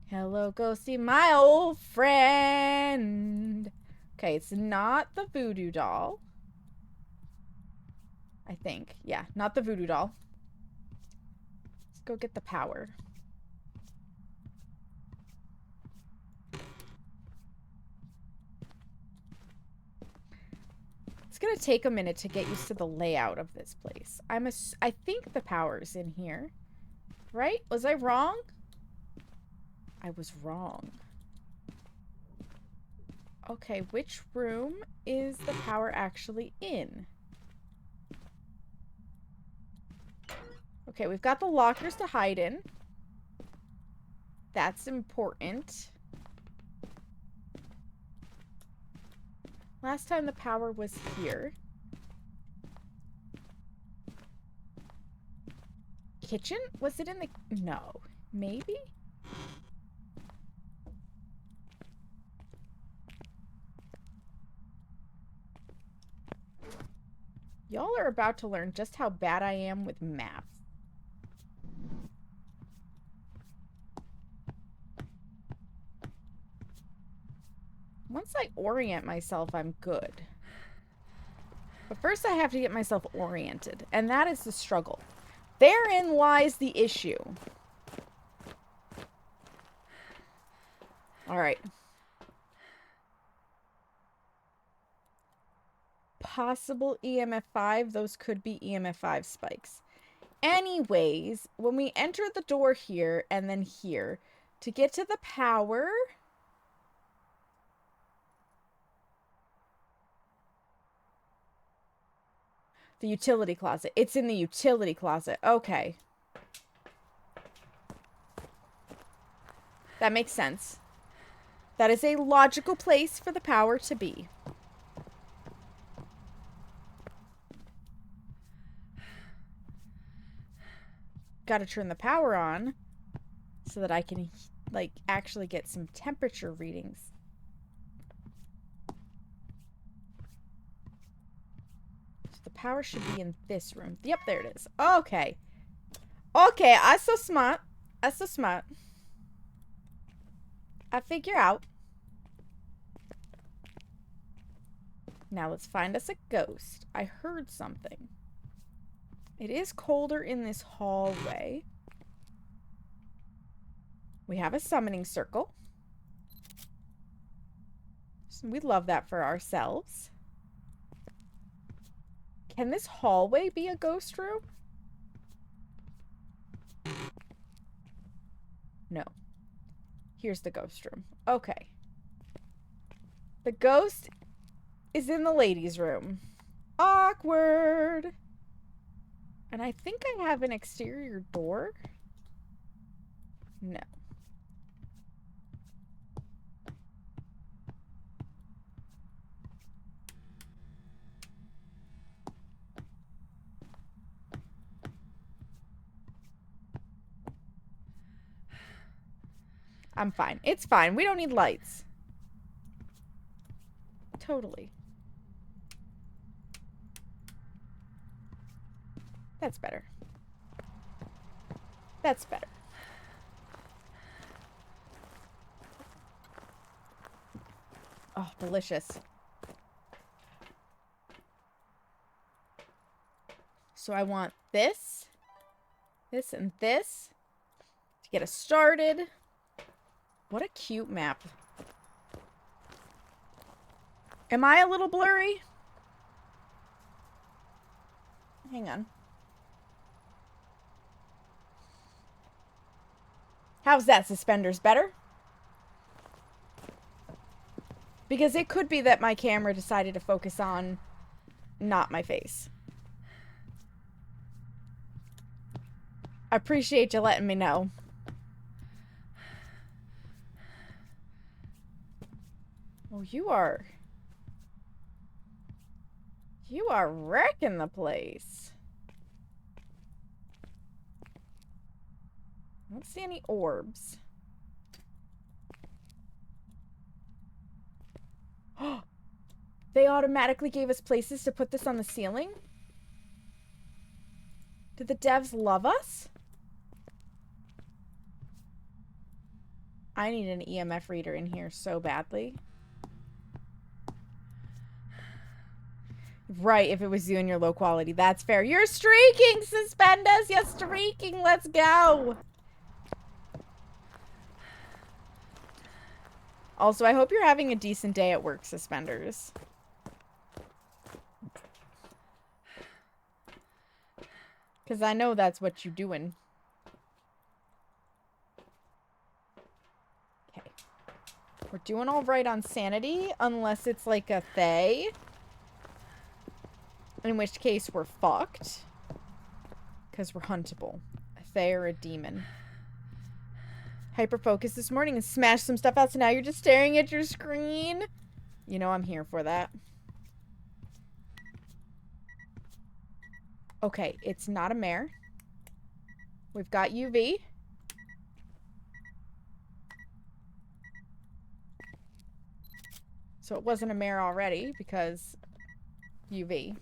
Hello, ghosty, my old friend. Okay, it's not the voodoo doll. I think. Yeah, not the voodoo doll. Let's go get the power. It's gonna take a minute to get used to the layout of this place. I think the power's in here. Right? Was I wrong? I was wrong. Okay, which room is the power actually in? Okay, we've got the lockers to hide in. That's important. Last time the power was here. Kitchen? Was it in the... No. Maybe? Y'all are about to learn just how bad I am with math. Once I orient myself, I'm good. But first I have to get myself oriented, and that is the struggle. Therein lies the issue. Alright. Possible EMF 5. Those could be EMF 5 spikes. Anyways, when we enter the door here and then here, to get to the power... The utility closet. It's in the utility closet. Okay. That makes sense. That is a logical place for the power to be. Gotta turn the power on so that I can, like, actually get some temperature readings. The power should be in this room. Yep, there it is. Okay. Okay, I so smart. I so smart. I figure out. Now let's find us a ghost. I heard something. It is colder in this hallway. We have a summoning circle. So we love that for ourselves. Can this hallway be a ghost room? No. Here's the ghost room. Okay. The ghost is in the ladies' room. Awkward. And I think I have an exterior door. No. I'm fine. It's fine. We don't need lights. Totally. That's better. That's better. Oh, delicious. So I want this, this, and this to get us started. What a cute map. Am I a little blurry? Hang on. How's that, Suspenders? Better? Because it could be that my camera decided to focus on not my face. I appreciate you letting me know. Oh, you are wrecking the place. I don't see any orbs. They automatically gave us places to put this on the ceiling? Did the devs love us? I need an EMF reader in here so badly. Right, if it was you and your low quality. That's fair. You're streaking, Suspenders! You're streaking! Let's go! Also, I hope you're having a decent day at work, Suspenders. Because I know that's what you're doing. Okay. We're doing all right on sanity, unless it's like a Thay. In which case, we're fucked. Because we're huntable. A Thay or a demon. Hyper-focused this morning and smashed some stuff out, so now you're just staring at your screen? You know I'm here for that. Okay, it's not a mare. We've got UV. So it wasn't a mare already, because UV.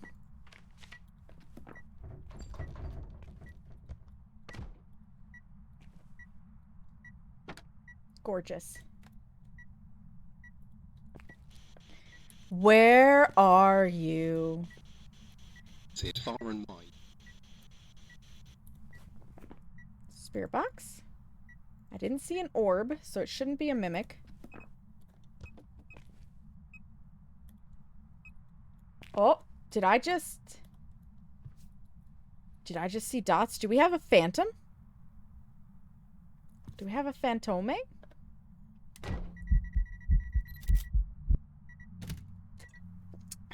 Gorgeous. Where are you? It's far and wide. Spirit box? I didn't see an orb, so it shouldn't be a mimic. Oh, did I just see dots? Do we have a phantom? Do we have a phantome?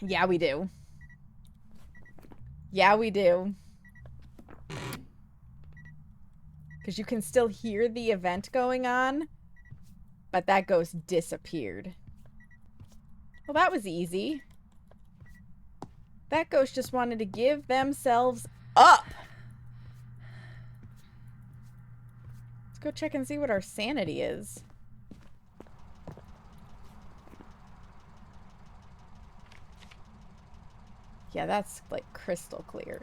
Yeah, we do. Yeah, we do. Because you can still hear the event going on, but that ghost disappeared. Well, that was easy. That ghost just wanted to give themselves up. Let's go check and see what our sanity is. Yeah, that's like crystal clear.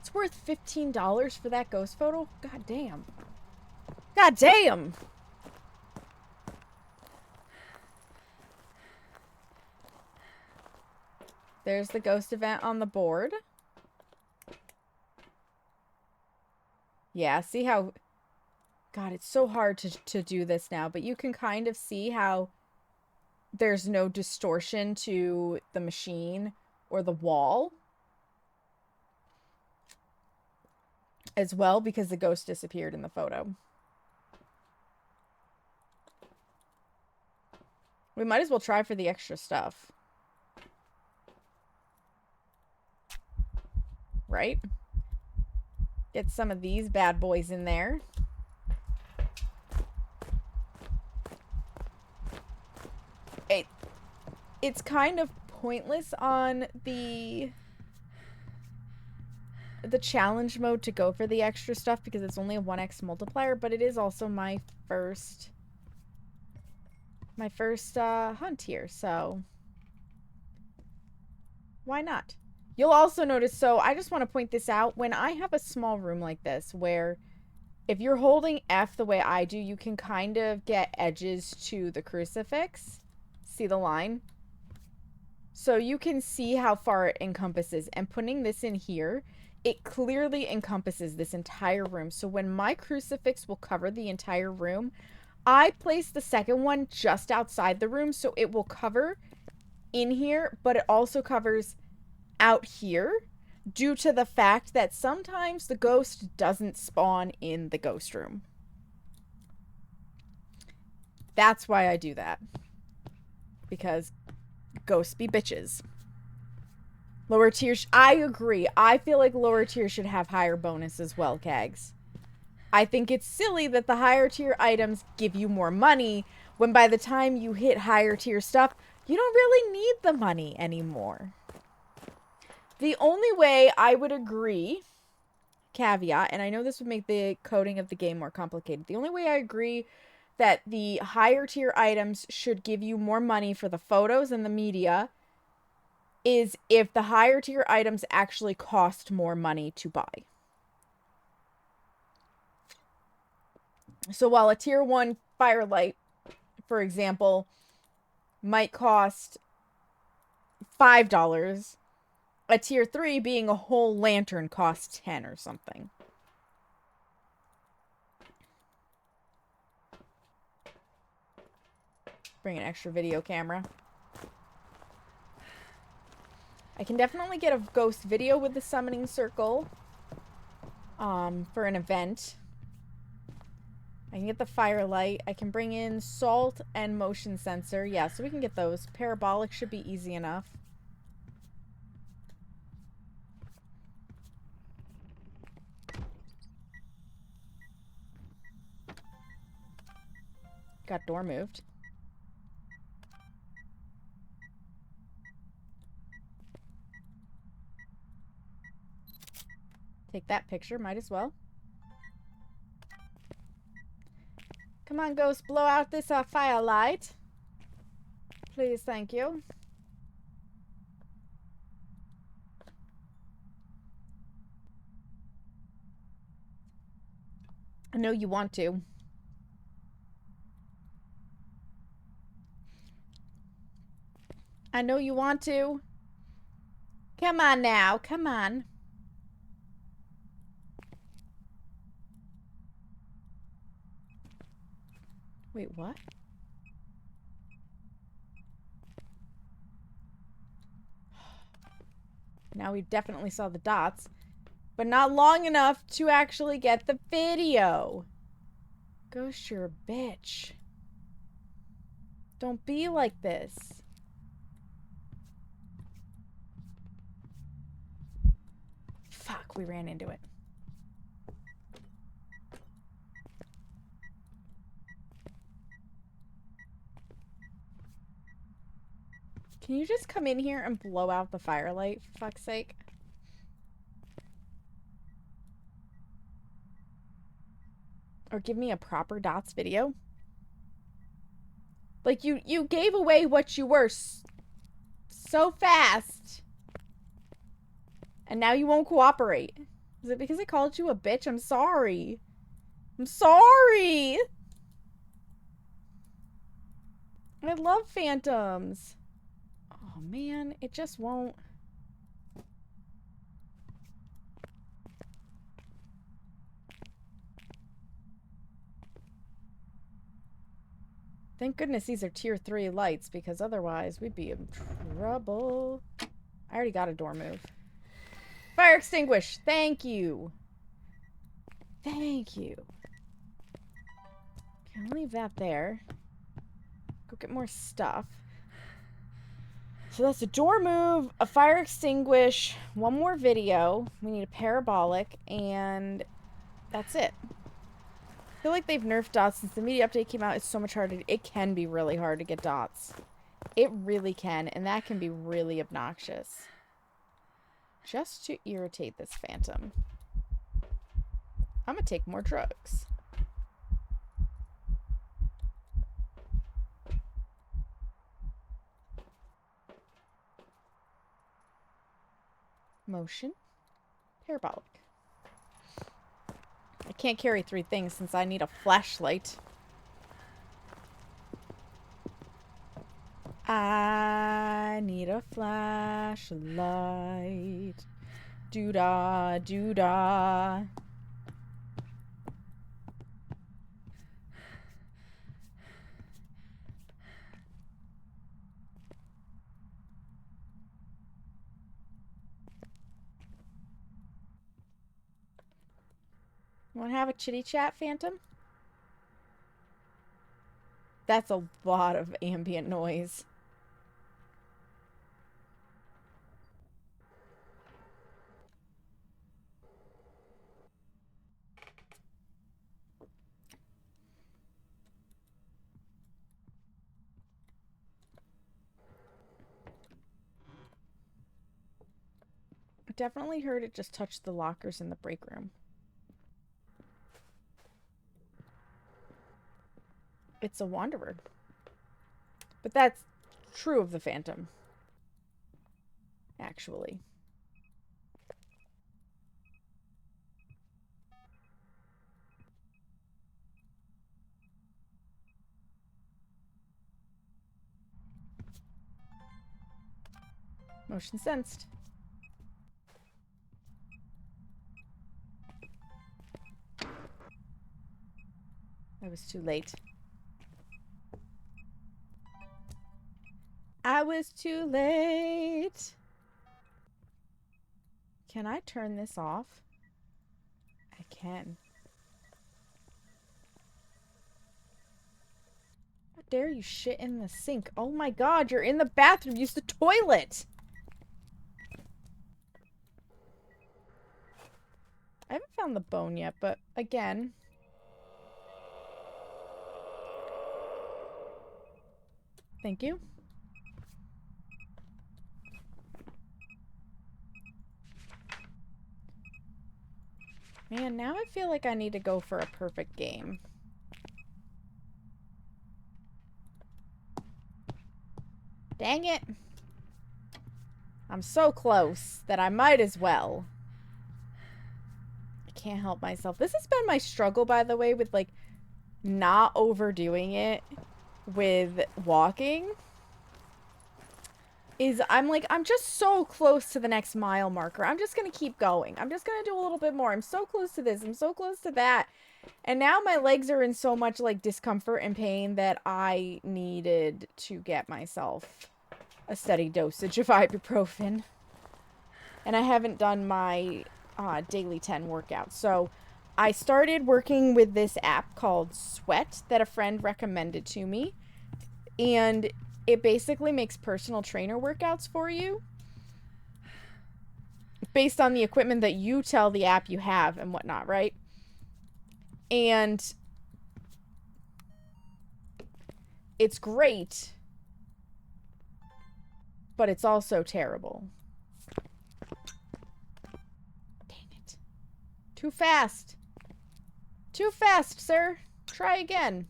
It's worth $15 for that ghost photo? God damn. God damn! There's the ghost event on the board. Yeah, see how... God, it's so hard to do this now, but you can kind of see how there's no distortion to the machine or the wall. As well, because the ghost disappeared in the photo. We might as well try for the extra stuff. Right? Get some of these bad boys in there. It's kind of pointless on the challenge mode to go for the extra stuff because it's only a 1x multiplier, but it is also my first my first hunt here, so why not? You'll also notice, so I just want to point this out, when I have a small room like this where if you're holding F the way I do, you can kind of get edges to the crucifix. See the line? So you can see how far it encompasses, and putting this in here, it clearly encompasses this entire room. So when my crucifix will cover the entire room, I place the second one just outside the room so it will cover in here, but it also covers out here due to the fact that sometimes the ghost doesn't spawn in the ghost room. That's why I do that. Because ghosts be bitches. Lower tiers, I agree. I feel like lower tiers should have higher bonus as well, Kags. I think it's silly that the higher tier items give you more money when by the time you hit higher tier stuff, you don't really need the money anymore. The only way I would agree, caveat, and I know this would make the coding of the game more complicated. The only way I agree that the higher tier items should give you more money for the photos and the media is if the higher tier items actually cost more money to buy. So while a tier 1 firelight, for example, might cost $5, a tier 3 being a whole lantern costs 10 or something. Bring an extra video camera. I can definitely get a ghost video with the summoning circle for an event. I can get the firelight. I can bring in salt and motion sensor. Yeah, so we can get those. Parabolic should be easy enough. Got door moved. Take that picture, might as well. Come on, ghost, blow out this firelight. Please, thank you. I know you want to. I know you want to. Come on now, come on. Wait, what? Now we definitely saw the dots, but not long enough to actually get the video. Ghost, you're a bitch. Don't be like this. Fuck, we ran into it. Can you just come in here and blow out the firelight, for fuck's sake? Or give me a proper dots video? Like, you gave away what you were so fast. And now you won't cooperate. Is it because I called you a bitch? I'm sorry. I'm sorry! I love phantoms. Oh man, it just won't. Thank goodness these are tier 3 lights, because otherwise we'd be in trouble. I already got a door move. Fire extinguish! Thank you! Thank you. Okay, I'll leave that there. Go get more stuff. So that's a door move, a fire extinguish, one more video. We need a parabolic, and that's it. I feel like they've nerfed dots since the media update came out. It's so much harder. It can be really hard to get dots. It really can, and that can be really obnoxious. Just to irritate this phantom. I'm gonna take more drugs. Motion. Parabolic. I can't carry 3 things since I need a flashlight. I need a flashlight. Doo-dah, doo-dah. Want to have a chitty chat, Phantom? That's a lot of ambient noise. I definitely heard it just touched the lockers in the break room. It's a wanderer. But that's true of the Phantom. Actually. Motion sensed. I was too late. I was too late. Can I turn this off? I can. How dare you shit in the sink? Oh my god, you're in the bathroom. Use the toilet. I haven't found the bone yet, but again. Thank you. Man, now I feel like I need to go for a perfect game. Dang it. I'm so close that I might as well. I can't help myself. This has been my struggle, by the way, with, like, not overdoing it with walking. Is I'm just so close to the next mile marker. I'm just gonna keep going. I'm just gonna do a little bit more. I'm so close to this. I'm so close to that. And now my legs are in so much, like, discomfort and pain that I needed to get myself a steady dosage of ibuprofen. And I haven't done my daily 10 workouts. So I started working with this app called Sweat that a friend recommended to me. And it basically makes personal trainer workouts for you based on the equipment that you tell the app you have and whatnot, right? And it's great, but it's also terrible. Dang it. Too fast. Too fast, sir. Try again.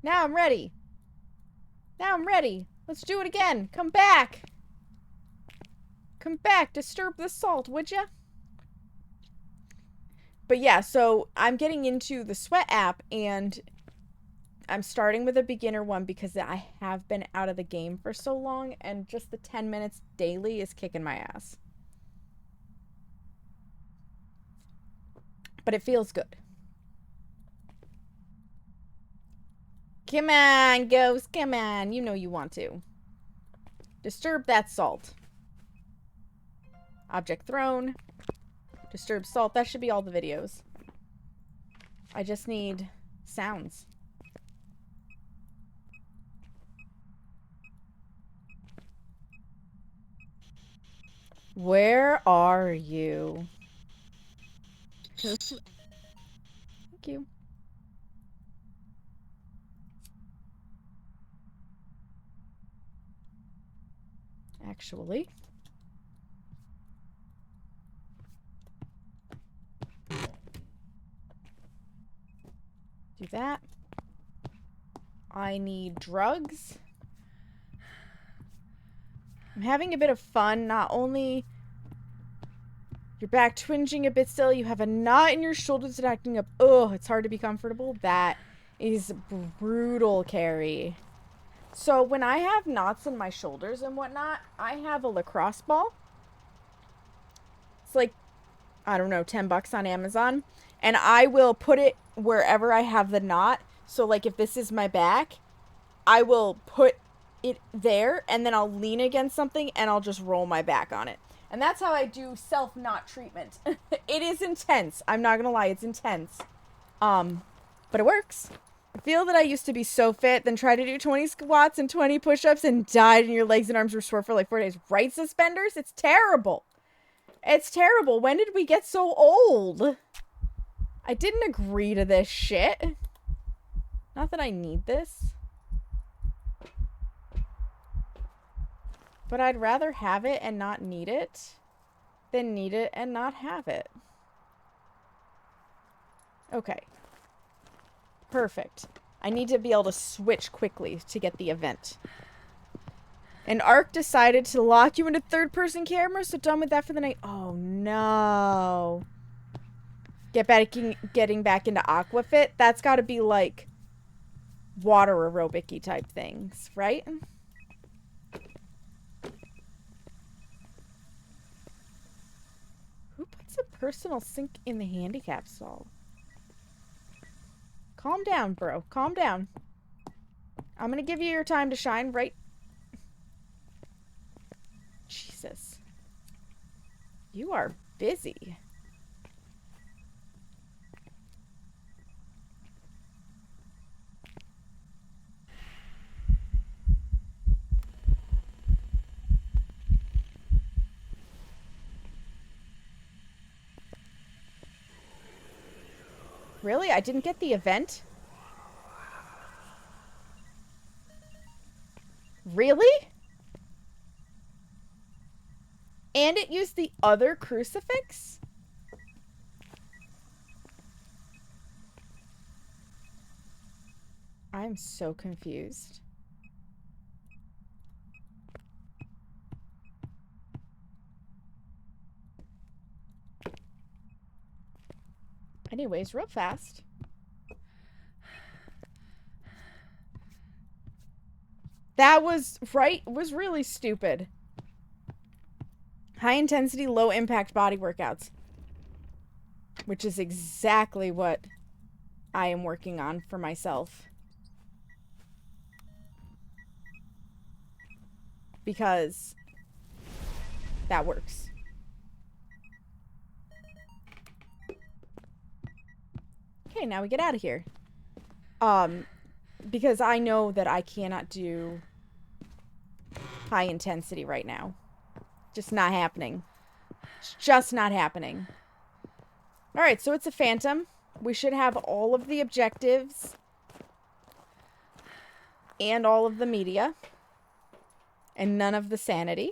Now I'm ready. Now I'm ready. Let's do it again. Come back. Come back. Disturb the salt, would ya? But yeah, so I'm getting into the Sweat app, and I'm starting with a beginner one because I have been out of the game for so long, and just the 10 minutes daily is kicking my ass. But it feels good. Come on, ghost. Come on. You know you want to. Disturb that salt. Object thrown. Disturb salt. That should be all the videos. I just need sounds. Where are you? Thank you. Actually. Do that. I need drugs. I'm having a bit of fun, not only Your back twinging a bit still. You have a knot in your shoulders and acting up. Oh, it's hard to be comfortable. That is brutal, Carrie. So when I have knots in my shoulders and whatnot, I have a lacrosse ball. It's like, I don't know, $10 on Amazon. And I will put it wherever I have the knot. So like if this is my back, I will put it there and then I'll lean against something and I'll just roll my back on it. And that's how I do self-knot treatment. It is intense. I'm not gonna lie, it's intense. But it works. I feel that I used to be so fit, then tried to do 20 squats and 20 push-ups and died and your legs and arms were sore for like 4 days. Right, suspenders? It's terrible. It's terrible. When did we get so old? I didn't agree to this shit. Not that I need this. But I'd rather have it and not need it than need it and not have it. Okay. Perfect. I need to be able to switch quickly to get the event. And Ark decided to lock you into third-person camera, so done with that for the night. Oh, no. Getting back into Aquafit? That's got to be, like, water aerobic-y type things, right? Who puts a personal sink in the handicap stall? Calm down, bro. Calm down. I'm gonna give you your time to shine, right? Jesus. You are busy. Really? I didn't get the event? Really? And it used the other crucifix? I'm so confused. Anyways, real fast. That was, right, was really stupid. High intensity, low impact body workouts. Which is exactly what I am working on for myself. Because that works. Okay, now we get out of here. Because I know that I cannot do high intensity right now. Just not happening. It's just not happening. Alright, so it's a phantom. We should have all of the objectives. And all of the media. And none of the sanity.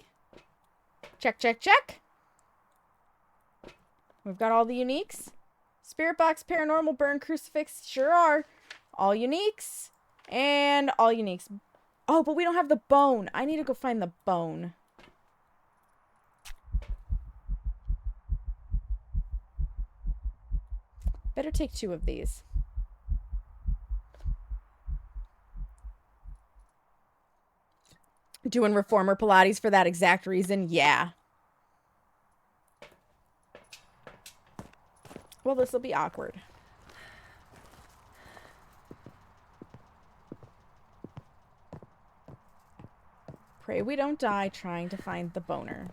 Check, check, check. We've got all the uniques. Spirit box, paranormal, burn, crucifix. Sure are. All uniques. And all uniques. Oh, but we don't have the bone. I need to go find the bone. Better take 2 of these. Doing reformer Pilates for that exact reason? Yeah. Well, this will be awkward. Pray we don't die trying to find the boner.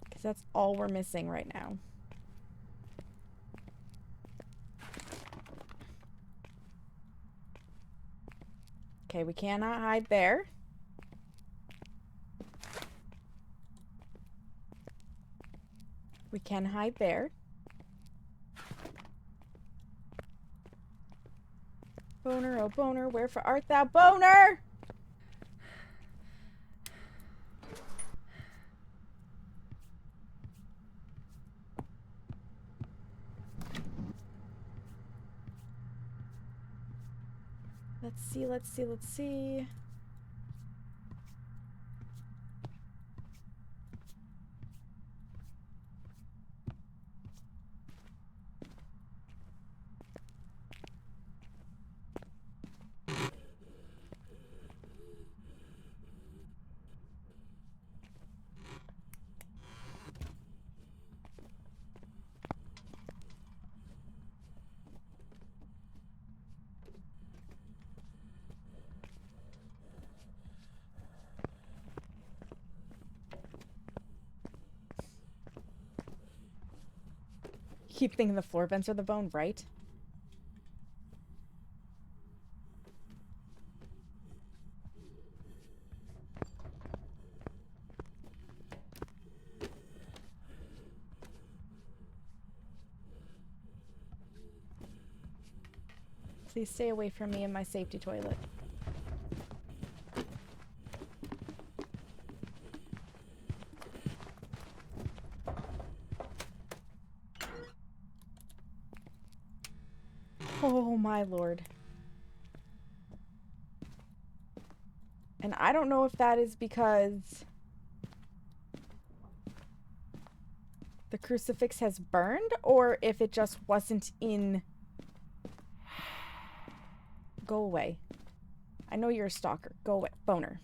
Because that's all we're missing right now. Okay, we cannot hide there. We can hide there. Boner, oh boner, wherefore art thou, boner? Let's see. Keep thinking the floor vents are the bone, right? Please stay away from me and my safety toilet. Oh my lord. And I don't know if that is because the crucifix has burned or if it just wasn't in... Go away. I know you're a stalker. Go away. Boner.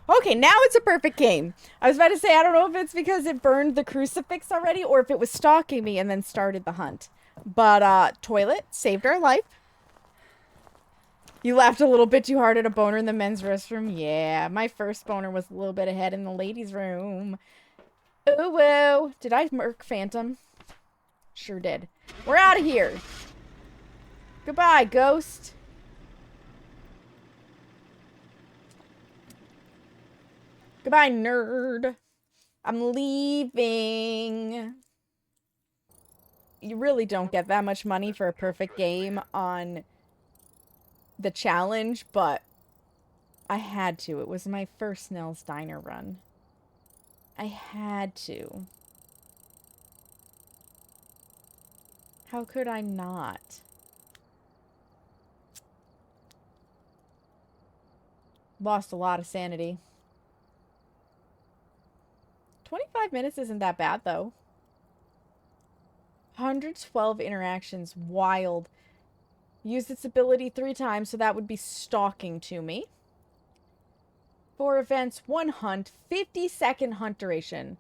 Okay, now it's a perfect game. I was about to say, I don't know if it's because it burned the crucifix already or if it was stalking me and then started the hunt. But, toilet saved our life. You laughed a little bit too hard at a boner in the men's restroom. Yeah, my first boner was a little bit ahead in the ladies' room. Ooh, woo. Did I murk Phantom? Sure did. We're out of here. Goodbye, ghost. Goodbye, nerd. I'm leaving. You really don't get that much money for a perfect game on the challenge, but I had to. It was my first Nell's Diner run. I had to. How could I not? Lost a lot of sanity. 25 minutes isn't that bad, though. 112 interactions. Wild. Used its ability 3 times, so that would be stalking to me. 4 events, 1 hunt, 50-second hunt duration.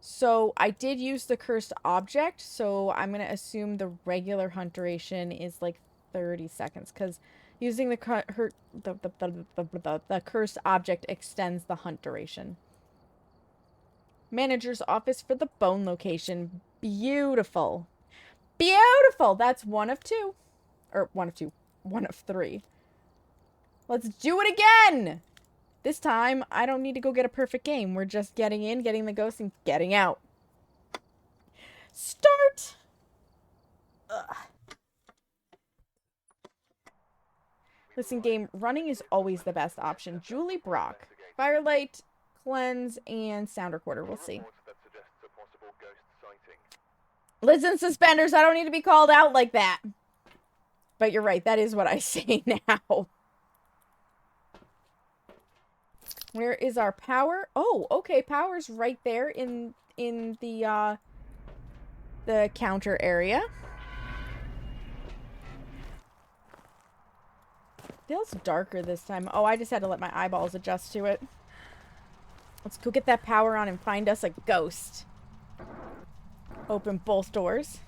So I did use the cursed object, so I'm going to assume the regular hunt duration is like 30 seconds, because using the cursed object extends the hunt duration. Manager's office for the bone location. Beautiful. Beautiful! That's 1 of 2. Or 1 of 2. 1 of 3. Let's do it again! This time, I don't need to go get a perfect game. We're just getting in, getting the ghost, and getting out. Start! Ugh. Listen, game, running is always the best option. Julie Brock. Firelight, cleanse, and sound recorder. We'll see. Listen, suspenders, I don't need to be called out like that. But you're right, that is what I say now. Where is our power? Oh, okay, power's right there in the counter area. Feels darker this time. Oh, I just had to let my eyeballs adjust to it. Let's go get that power on and find us a ghost. Open both doors.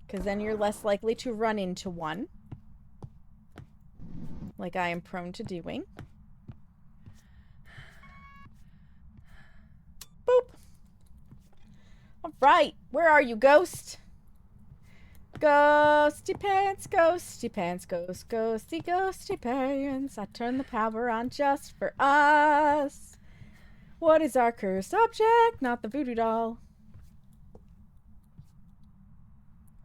Because then you're less likely to run into one. Like I am prone to doing. Boop. Alright, where are you, ghost? Ghosty pants, ghosty pants, ghost, ghosty, ghosty pants. I turn the power on just for us. What is our cursed object? Not the voodoo doll.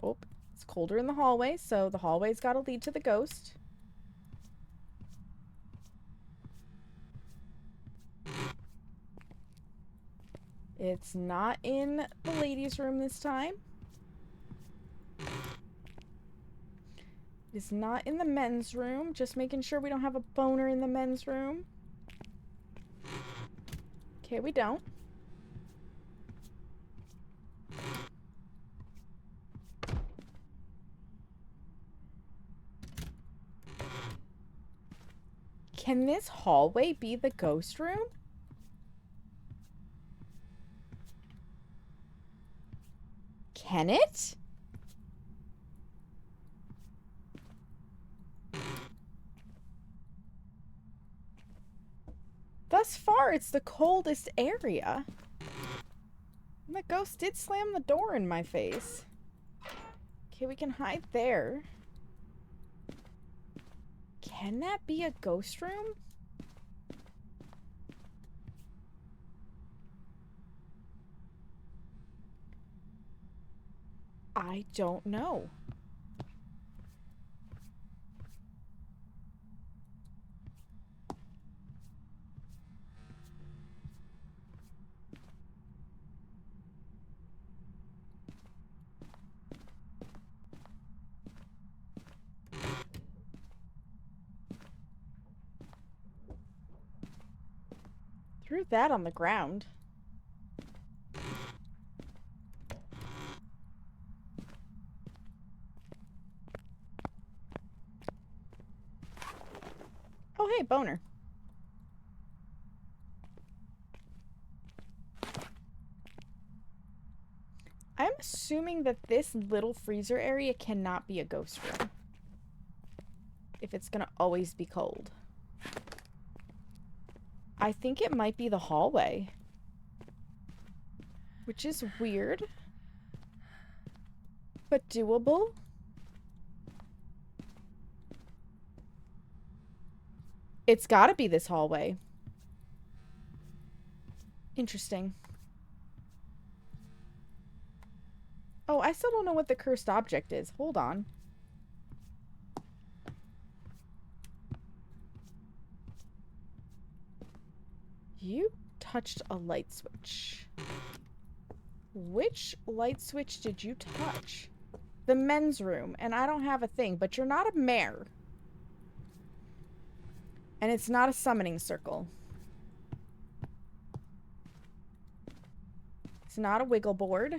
Oh, it's colder in the hallway, so the hallway's got to lead to the ghost. It's not in the ladies' room this time. It's not in the men's room. Just making sure we don't have a boner in the men's room. Okay, we don't. Can this hallway be the ghost room? Can it? Thus far, it's the coldest area. And the ghost did slam the door in my face. Okay, we can hide there. Can that be a ghost room? I don't know. Threw that on the ground. Oh, hey, boner. I'm assuming that this little freezer area cannot be a ghost room. If it's gonna always be cold. I think it might be the hallway. Which is weird. But doable. It's gotta be this hallway. Interesting. Oh, I still don't know what the cursed object is. Hold on. You touched a light switch. Which light switch did you touch? The men's room. And I don't have a thing, but you're not a mare. And it's not a summoning circle. It's not a wiggle board.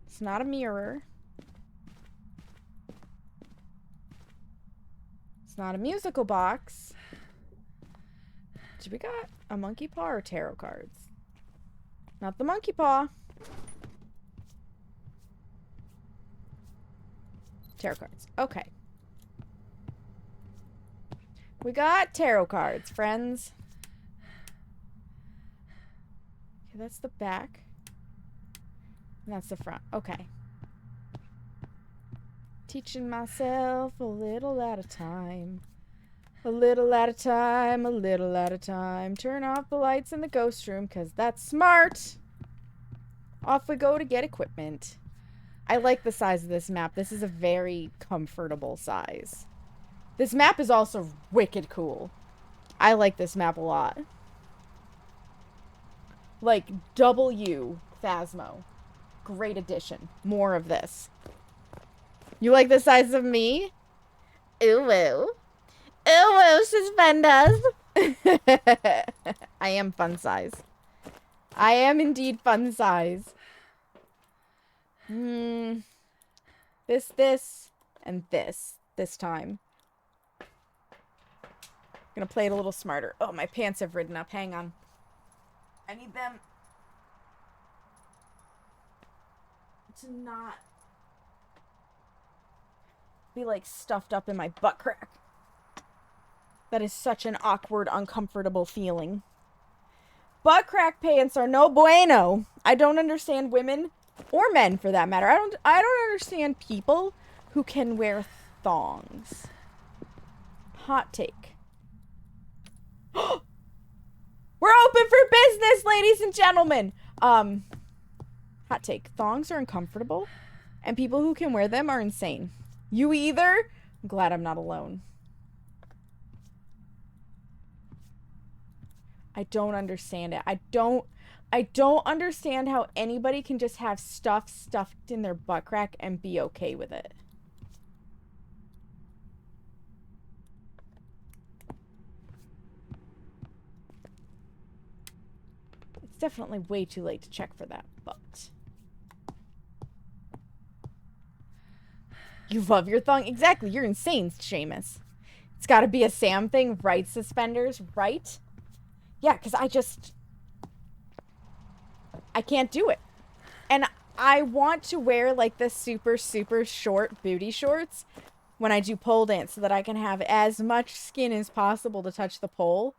It's not a mirror. It's not a musical box. Do we got a monkey paw or tarot cards? Not the monkey paw. Tarot cards. Okay. We got tarot cards, friends. Okay, that's the back. And that's the front. Okay. Teaching myself a little at a time. A little at a time, a little at a time. Turn off the lights in the ghost room, because that's smart. Off we go to get equipment. I like the size of this map. This is a very comfortable size. This map is also wicked cool. I like this map a lot. Like, W Phasmo. Great addition. More of this. You like the size of me? Ooh, ooh. Ooh, ooh, suspenders. I am fun size. I am indeed fun size. This, and this time. I'm gonna play it a little smarter. Oh, my pants have ridden up. Hang on. I need them to not be like stuffed up in my butt crack. That is such an awkward, uncomfortable feeling. Butt crack pants are no bueno. I don't understand women or men for that matter. I don't understand people who can wear thongs. Hot take. We're open for business, ladies and gentlemen. Hot take. Thongs are uncomfortable, and people who can wear them are insane. You either? I'm glad I'm not alone. I don't understand it. I I don't understand how anybody can just have stuff stuffed in their butt crack and be okay with it. It's definitely way too late to check for that, but... You love your thong? Exactly, you're insane, Seamus. It's gotta be a Sam thing, right, Suspenders? Right? Yeah, because I can't do it. And I want to wear, like, the super, super short booty shorts when I do pole dance so that I can have as much skin as possible to touch the pole.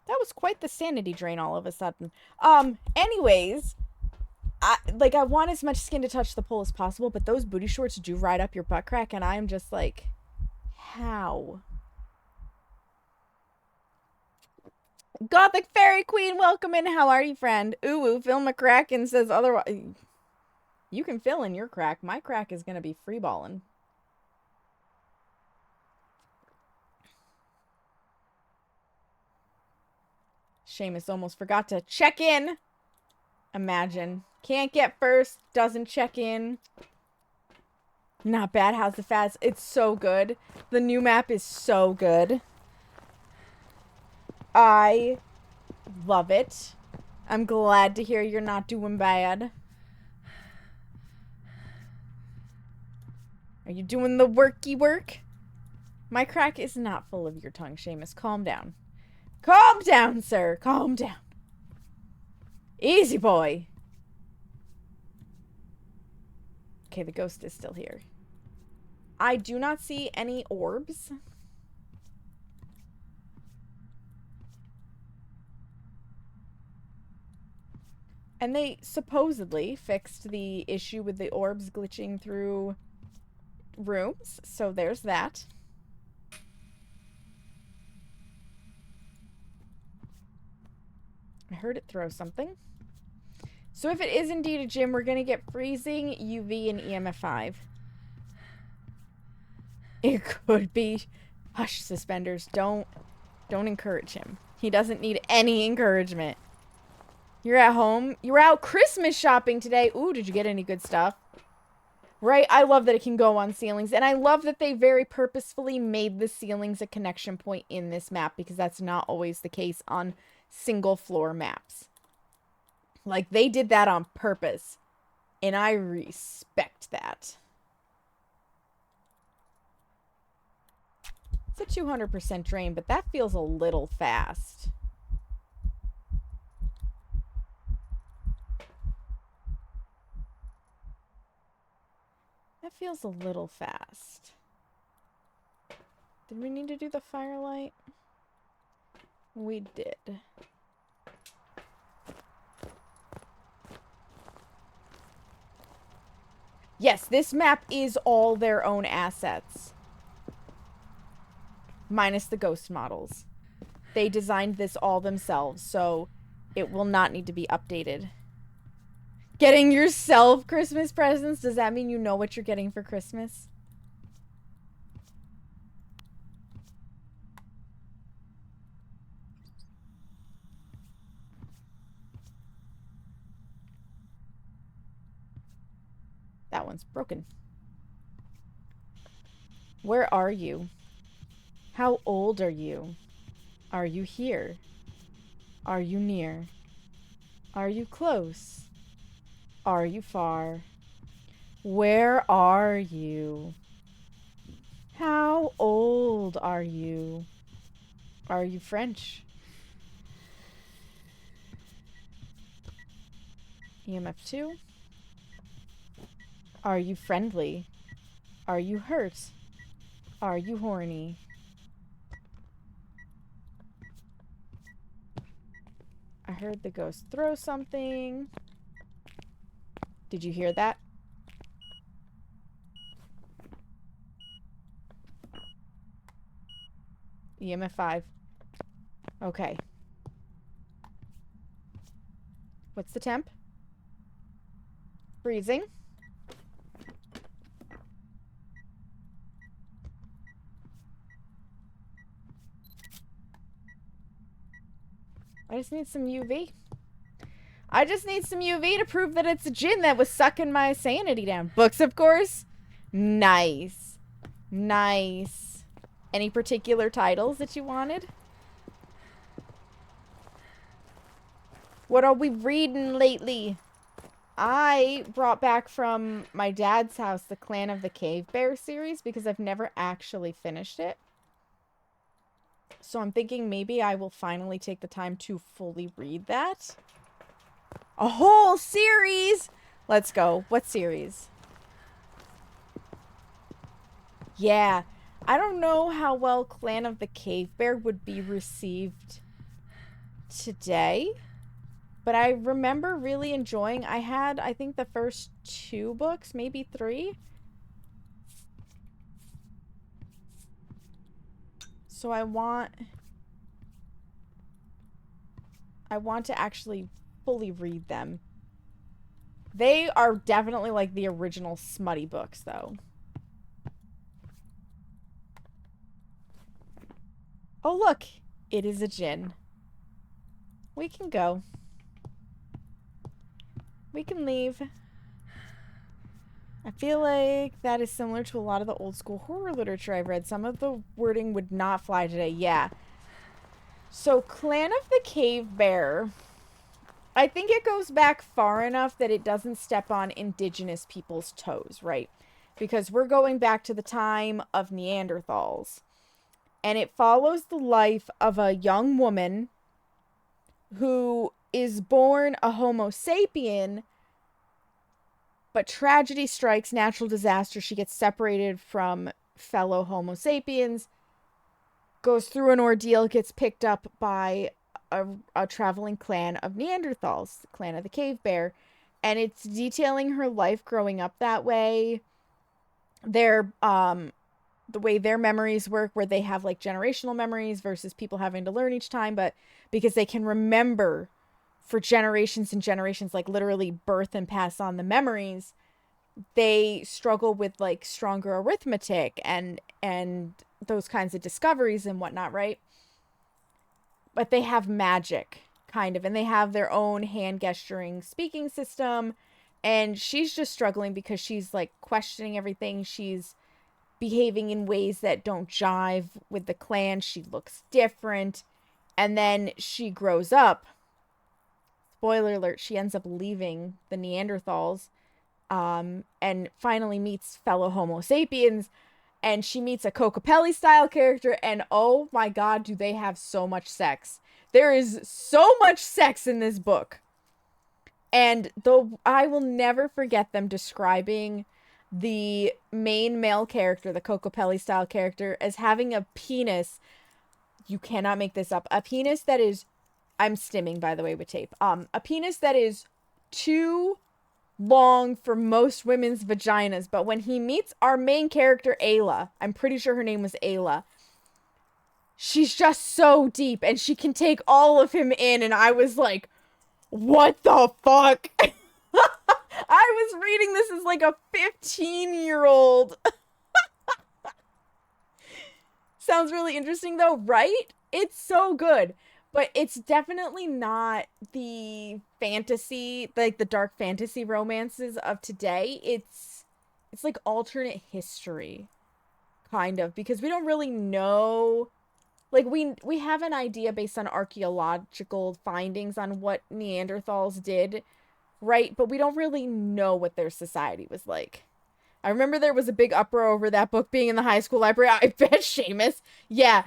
That was quite the sanity drain all of a sudden. Anyways, I want as much skin to touch the pole as possible, but those booty shorts do ride up your butt crack, and I'm just like, how? Gothic Fairy Queen, welcome in. How are you, friend? Ooh, Phil McCracken says otherwise. You can fill in your crack. My crack is gonna be freeballing. Seamus almost forgot to check in. Imagine. Can't get first, doesn't check in. Not bad. How's the Faz? It's so good. The new map is so good. I love it. I'm glad to hear you're not doing bad. Are you doing the worky work? My crack is not full of your tongue, Seamus. Calm down. Calm down, sir. Calm down. Easy, boy. Okay, the ghost is still here. I do not see any orbs. And they supposedly fixed the issue with the orbs glitching through rooms, so there's that. I heard it throw something. So if it is indeed a gym, we're gonna get freezing, UV, and EMF 5. It could be. Hush, Suspenders. Don't encourage him. He doesn't need any encouragement. You're at home. You were out Christmas shopping today. Ooh, did you get any good stuff? Right? I love that it can go on ceilings. And I love that they very purposefully made the ceilings a connection point in this map, because that's not always the case on single floor maps. Like, they did that on purpose. And I respect that. It's a 200% drain, but that feels a little fast. That feels a little fast. Did we need to do the firelight? We did. Yes, this map is all their own assets. Minus the ghost models. They designed this all themselves, so it will not need to be updated. Getting yourself Christmas presents? Does that mean you know what you're getting for Christmas? That one's broken. Where are you? How old are you? Are you here? Are you near? Are you close? Are you far? Where are you? How old are you? Are you French? EMF 2. Are you friendly? Are you hurt? Are you horny? I heard the ghost throw something. Did you hear that? EMF 5. Okay. What's the temp? freezing. I just need some UV. I just need some UV to prove that it's a djinn that was sucking my sanity down. Books, of course. Nice. Nice. Any particular titles that you wanted? What are we reading lately? I brought back from my dad's house the Clan of the Cave Bear series because I've never actually finished it. So I'm thinking maybe I will finally take the time to fully read that. A whole series! Let's go. What series? Yeah. I don't know how well Clan of the Cave Bear would be received today. But I remember really enjoying... I had, I think, the first 2 books, maybe 3. So I want to actually fully read them. They are definitely like the original smutty books, though. Oh, look. It is a djinn. We can go. We can leave. I feel like that is similar to a lot of the old school horror literature I've read. Some of the wording would not fly today. Yeah. So, Clan of the Cave Bear. I think it goes back far enough that it doesn't step on indigenous people's toes, right? Because we're going back to the time of Neanderthals. And it follows the life of a young woman who is born a Homo sapien, but tragedy strikes, natural disaster. She gets separated from fellow Homo sapiens, goes through an ordeal, gets picked up by a traveling clan of Neanderthals, the Clan of the Cave Bear. And it's detailing her life growing up that way. The way their memories work, where they have like generational memories versus people having to learn each time, but because they can remember for generations and generations, like literally birth and pass on the memories, they struggle with like stronger arithmetic and those kinds of discoveries and whatnot, right? But they have magic, kind of, and they have their own hand gesturing speaking system, and she's just struggling because she's like questioning everything. She's behaving in ways that don't jive with the clan. She looks different, and then she grows up. Spoiler alert, she ends up leaving the Neanderthals, and finally meets fellow Homo sapiens, and she meets a Cocopelli style character, and oh my god, do they have so much sex. There is so much sex in this book. And though I will never forget them describing the main male character, the Cocopelli style character, as having a penis. You cannot make this up. A penis that is, I'm stimming, by the way, with tape. A penis that is too long for most women's vaginas. But when he meets our main character, Ayla, I'm pretty sure her name was Ayla, she's just so deep and she can take all of him in. And I was like, what the fuck? I was reading this as like a 15-year-old. Sounds really interesting though, right? It's so good. But it's definitely not the fantasy, like the dark fantasy romances of today. It's like alternate history, kind of, because we don't really know. Like, we have an idea based on archaeological findings on what Neanderthals did, right? But we don't really know what their society was like. I remember there was a big uproar over that book being in the high school library. I bet, Seamus. Yeah,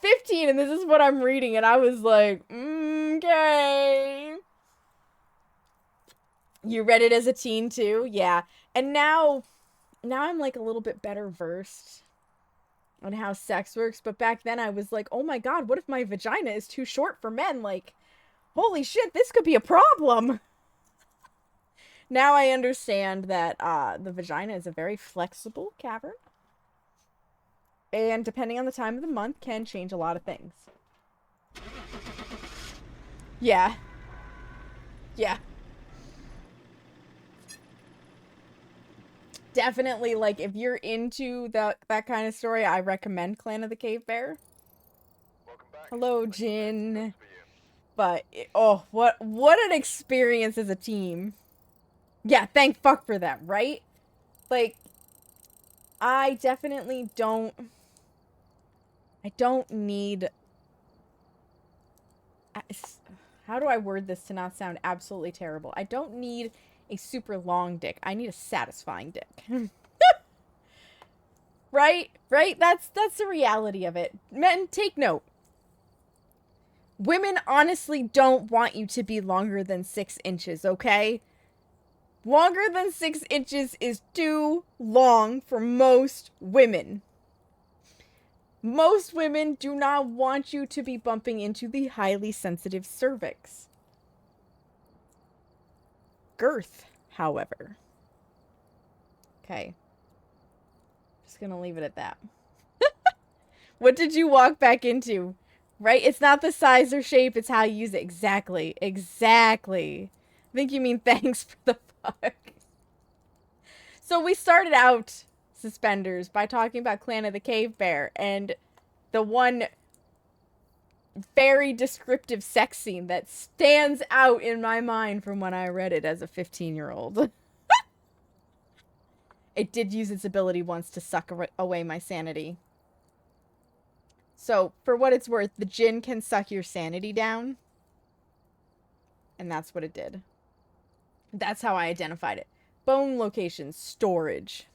15, and this is what I'm reading, and I was like, okay. You read it as a teen, too? Yeah. And now I'm, like, a little bit better versed on how sex works, but back then I was like, oh my god, what if my vagina is too short for men? Like, holy shit, this could be a problem. Now I understand that the vagina is a very flexible cavern. And depending on the time of the month, can change a lot of things. Yeah. definitely, like, if you're into that kind of story, I recommend Clan of the Cave Bear. Hello, Jin. But, oh, what an experience as a team. Yeah, thank fuck for them, right? Like, I definitely don't need... How do I word this to not sound absolutely terrible? I don't need a super long dick. I need a satisfying dick. Right? Right? That's the reality of it. Men, take note. Women honestly don't want you to be longer than 6 inches, okay? Longer than 6 inches is too long for most women. Most women do not want you to be bumping into the highly sensitive cervix. Girth, however. Okay. Just gonna leave it at that. What did you walk back into? Right? It's not the size or shape, it's how you use it. Exactly. Exactly. I think you mean thanks for the fuck. So we started out, Suspenders, by talking about Clan of the Cave Bear, and the one very descriptive sex scene that stands out in my mind from when I read it as a 15-year-old. It did use its ability once to suck away my sanity. So, for what it's worth, the djinn can suck your sanity down. And that's what it did. That's how I identified it. Bone location, storage.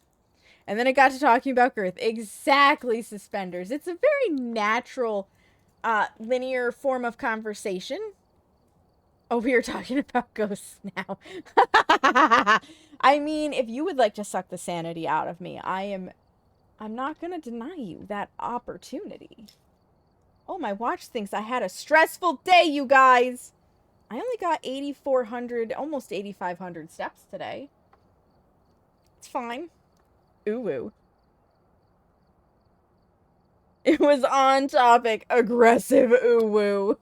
And then it got to talking about girth. Exactly, Suspenders. It's a very natural, linear form of conversation. Oh, we are talking about ghosts now. I mean, if you would like to suck the sanity out of me, I'm not gonna deny you that opportunity. Oh, my watch thinks I had a stressful day, you guys! I only got 8,400, almost 8,500 steps today. It's fine. Ooh. It was on topic. Aggressive ooh.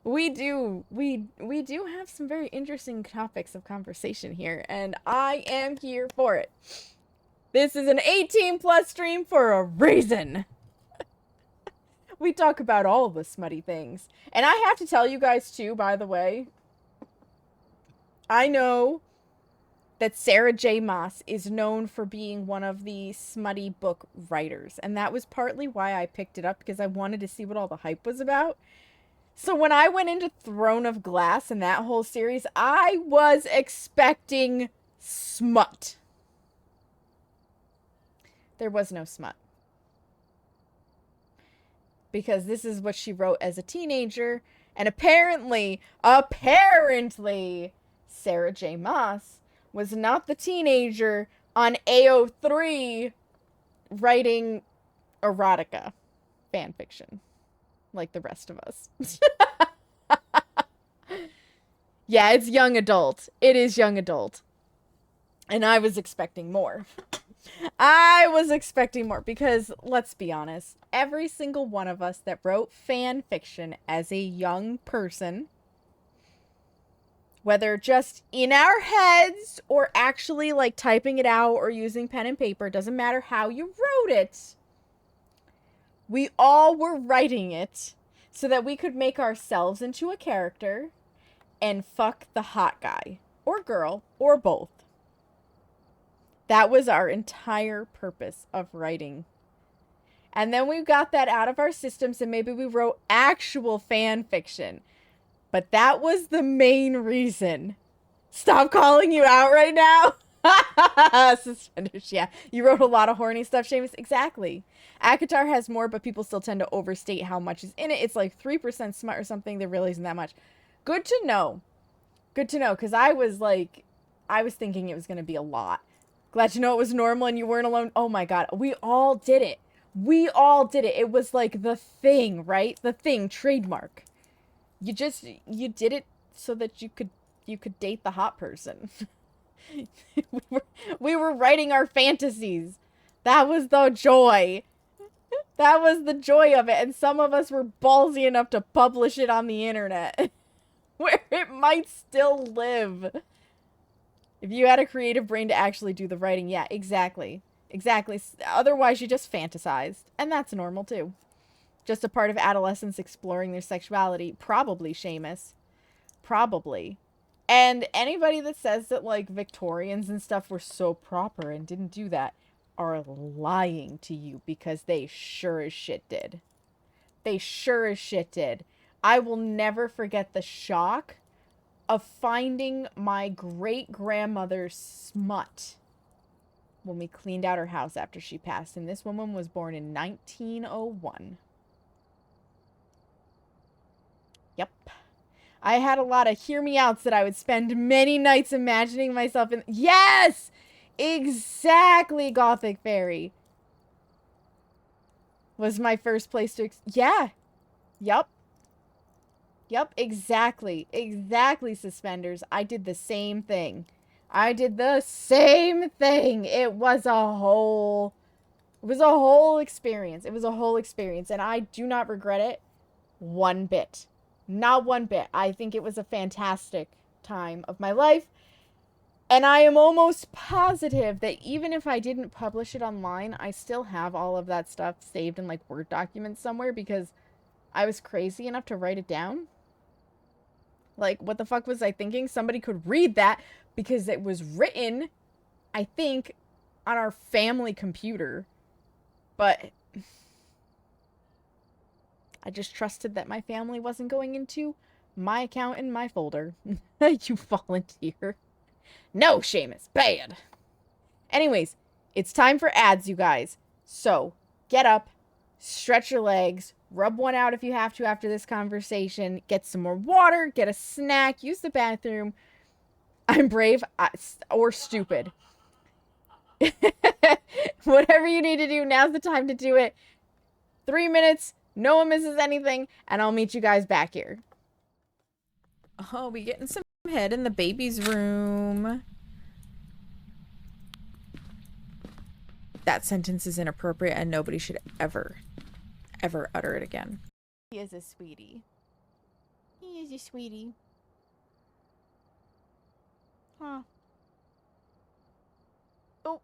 We do have some very interesting topics of conversation here, and I am here for it. This is an 18+ stream for a reason. We talk about all the smutty things. And I have to tell you guys too, by the way, I know that Sarah J. Maas is known for being one of the smutty book writers, and that was partly why I picked it up, because I wanted to see what all the hype was about. So when I went into Throne of Glass and that whole series, I was expecting smut. There was no smut. Because this is what she wrote as a teenager, and apparently, Sarah J. Maas was not the teenager on AO3 writing erotica fanfiction. Like the rest of us. Yeah, it's young adult. It is young adult. And I was expecting more. I was expecting more because, let's be honest, every single one of us that wrote fan fiction as a young person, whether just in our heads or actually like typing it out or using pen and paper, doesn't matter how you wrote it, we all were writing it so that we could make ourselves into a character and fuck the hot guy or girl or both. That was our entire purpose of writing. And then we got that out of our systems and maybe we wrote actual fan fiction. But that was the main reason. Stop calling you out right now. Suspenders, yeah. You wrote a lot of horny stuff, Seamus. Exactly. Akatar has more, but people still tend to overstate how much is in it. It's like 3% smut or something. There really isn't that much. Good to know. Good to know, because I was thinking it was going to be a lot. Glad to know it was normal and you weren't alone. Oh my god. We all did it. We all did it. It was like the thing, right? The thing, trademark. You did it so that you could date the hot person. we were writing our fantasies. That was the joy. That was the joy of it. And some of us were ballsy enough to publish it on the internet. Where it might still live. If you had a creative brain to actually do the writing, yeah, exactly. Exactly. Otherwise, you just fantasized. And that's normal, too. Just a part of adolescents exploring their sexuality. Probably, Seamus. Probably. And anybody that says that, like, Victorians and stuff were so proper and didn't do that are lying to you because they sure as shit did. They sure as shit did. I will never forget the shock of finding my great-grandmother's smut when we cleaned out her house after she passed. And this woman was born in 1901. Yep. I had a lot of hear me outs that I would spend many nights imagining myself in. Yes! Exactly, Gothic Fairy. Was my first place to. Yeah. Yup. Yup, exactly. Exactly, Suspenders. I did the same thing. I did the same thing. It was a whole experience. It was a whole experience. And I do not regret it one bit. Not one bit. I think it was a fantastic time of my life. And I am almost positive that even if I didn't publish it online, I still have all of that stuff saved in, like, Word documents somewhere because I was crazy enough to write it down. Like, what the fuck was I thinking? Somebody could read that because it was written, I think, on our family computer. But I just trusted that my family wasn't going into my account in my folder. You volunteer. No, Seamus. Bad. Anyways, it's time for ads, you guys. So, get up, stretch your legs, rub one out if you have to after this conversation, get some more water, get a snack, use the bathroom. I'm brave or stupid. Whatever you need to do, now's the time to do it. 3 minutes, no one misses anything, and I'll meet you guys back here. Oh, we getting some head in the baby's room. That sentence is inappropriate and nobody should ever utter it again. He is a sweetie. He is a sweetie. Huh. Oh.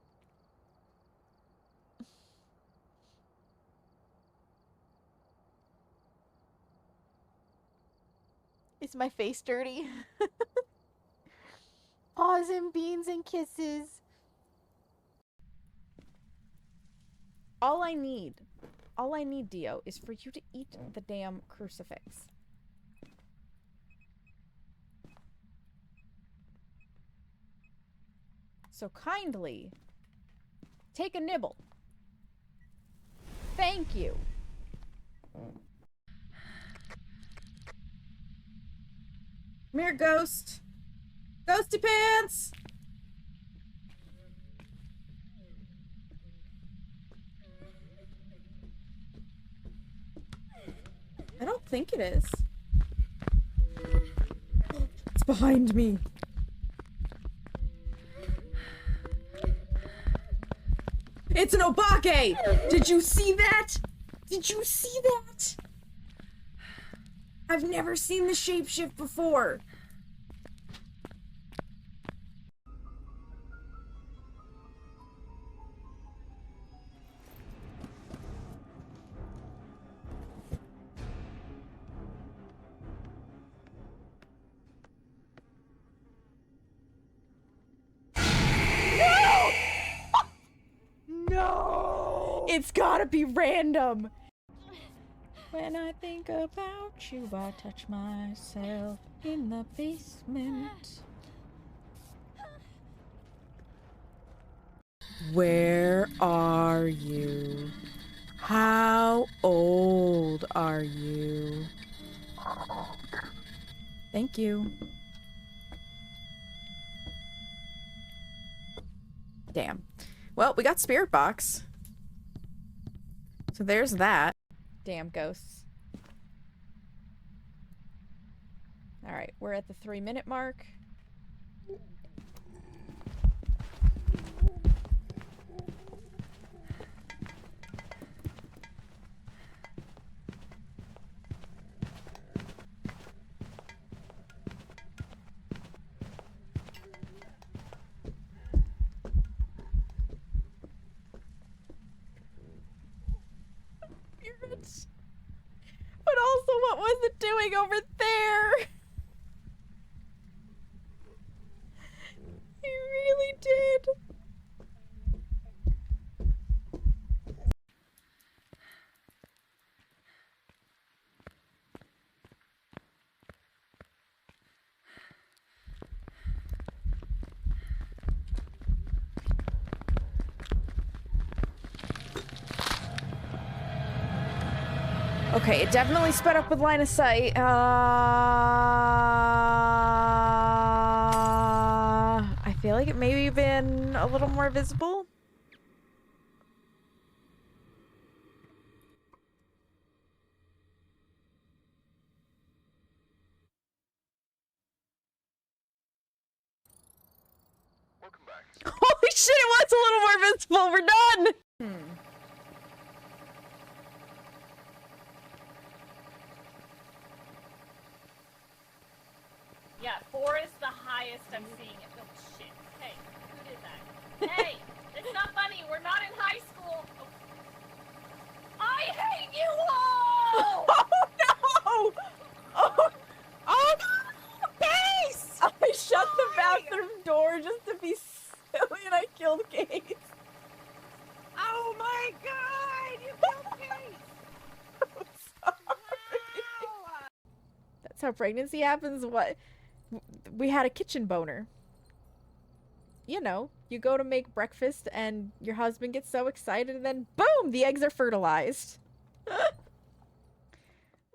Is my face dirty? Paws and beans and kisses. All I need, Dio, is for you to eat the damn crucifix. So kindly take a nibble. Thank you. Come here, Ghost. Ghosty Pants! I don't think it is. It's behind me. It's an Obake! Did you see that? Did you see that? I've never seen the shapeshift before. No! It's gotta be random. When I think about you, I touch myself in the basement. Where are you? How old are you? Thank you. Damn. Well, we got Spirit Box. So there's that. Damn ghosts. Alright, we're at the 3-minute mark. But also, what was it doing over there? He really did. Okay, it definitely sped up with line of sight. I feel like it maybe been a little more visible. Welcome back. Holy shit, it was a little more visible. We're done. Yeah, 4 is the highest I'm seeing it. Oh, shit. Hey, who did that? Hey, it's not funny. We're not in high school. Oh. I hate you all! Oh no! Oh, Oh, Case! I shut the bathroom door just to be silly and I killed Case. Oh my god! You killed Case! Wow! That's how pregnancy happens. What? We had a kitchen boner. You know, you go to make breakfast and your husband gets so excited and then boom, the eggs are fertilized.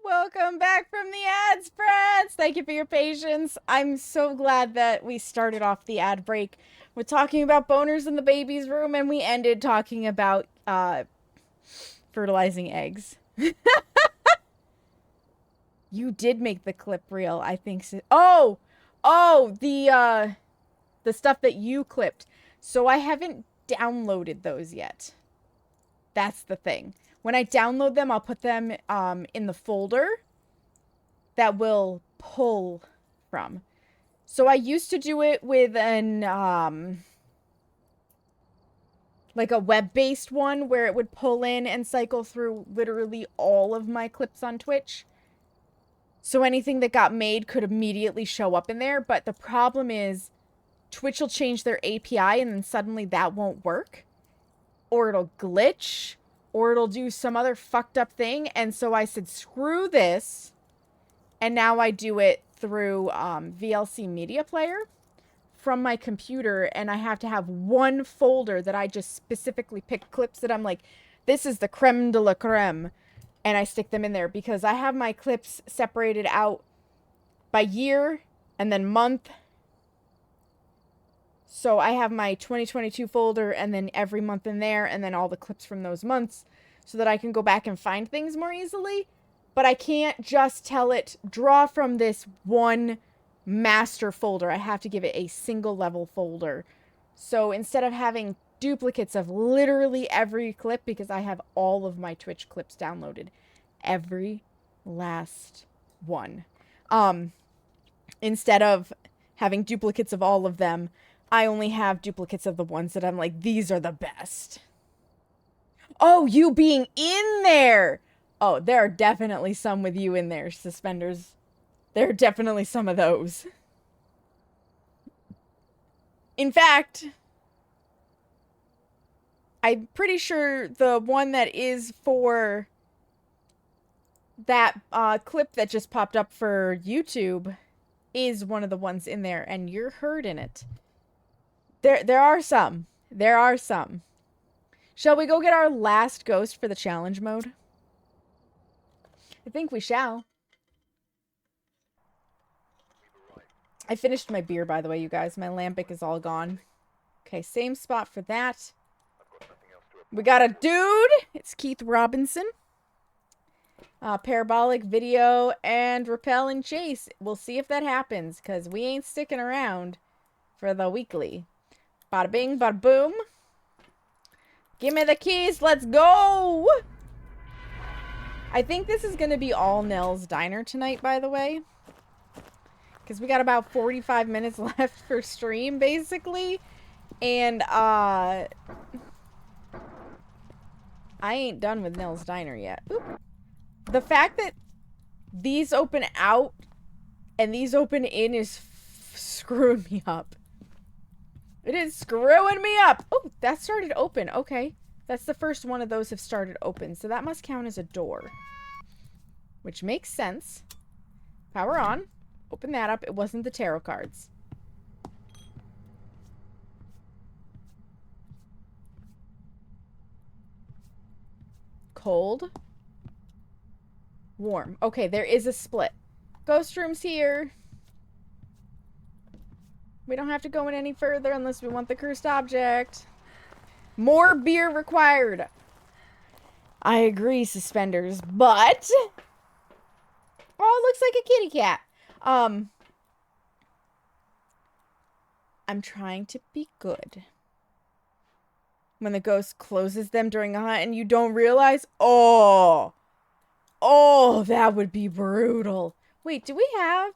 Welcome back from the ad spreads. Thank you for your patience. I'm so glad that we started off the ad break with talking about boners in the baby's room and we ended talking about fertilizing eggs. You did make the clip reel, I think so. Oh, the stuff that you clipped. So I haven't downloaded those yet. That's the thing. When I download them, I'll put them in the folder that will pull from. So I used to do it with an like a web-based one where it would pull in and cycle through literally all of my clips on Twitch. So anything that got made could immediately show up in there, but the problem is Twitch will change their API and then suddenly that won't work. Or it'll glitch, or it'll do some other fucked up thing, and so I said, screw this, and now I do it through VLC Media Player from my computer, and I have to have one folder that I just specifically pick clips that I'm like, this is the creme de la creme. And I stick them in there because I have my clips separated out by year and then month. So I have my 2022 folder and then every month in there and then all the clips from those months so that I can go back and find things more easily. But I can't just tell it, draw from this one master folder. I have to give it a single level folder. So instead of having duplicates of literally every clip, because I have all of my Twitch clips downloaded, every last one, instead of having duplicates of all of them, I only have duplicates of the ones that I'm like, these are the best. Oh, you being in there. Oh, there are definitely some with you in there, Suspenders. There are definitely some of those. In fact, I'm pretty sure the one that is for that clip that just popped up for YouTube is one of the ones in there, and you're heard in it. There are some. There are some. Shall we go get our last ghost for the challenge mode? I think we shall. I finished my beer, by the way, you guys. My lambic is all gone. Okay, same spot for that. We got a dude. It's Keith Robinson. Parabolic video and repel and chase. We'll see if that happens, because we ain't sticking around for the weekly. Bada bing, bada boom. Give me the keys. Let's go. I think this is going to be all Nell's Diner tonight, by the way. Because we got about 45 minutes left for stream, basically. And, I ain't done with Nell's Diner yet. Oop. The fact that these open out and these open in is screwing me up. It is screwing me up. Oh, that started open. Okay. That's the first one of those have started open. So that must count as a door. Which makes sense. Power on. Open that up. It wasn't the tarot cards. Cold. Warm. Okay, there is a split. Ghost room's here. We don't have to go in any further unless we want the cursed object. More beer required. I agree, suspenders, but... Oh, it looks like a kitty cat. I'm trying to be good. When the ghost closes them during a hunt and you don't realize... Oh! Oh, that would be brutal. Wait, do we have...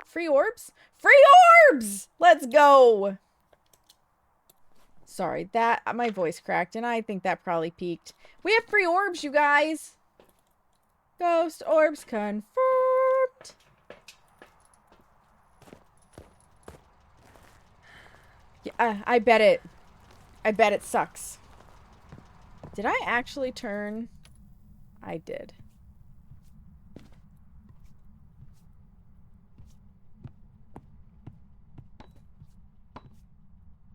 Free orbs? Free orbs! Let's go! Sorry, that... My voice cracked, and I think that probably peaked. We have free orbs, you guys! Ghost orbs confirmed. Yeah, I bet it sucks. Did I actually turn? I did.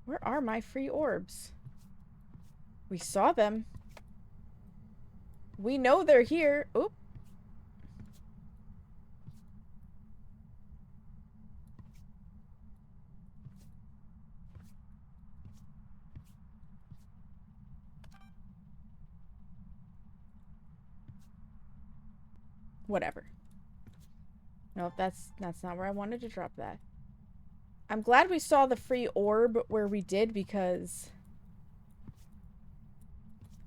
Where are my free orbs? We saw them. We know they're here. Oop. Whatever. Nope, that's not where I wanted to drop that. I'm glad we saw the free orb where we did because...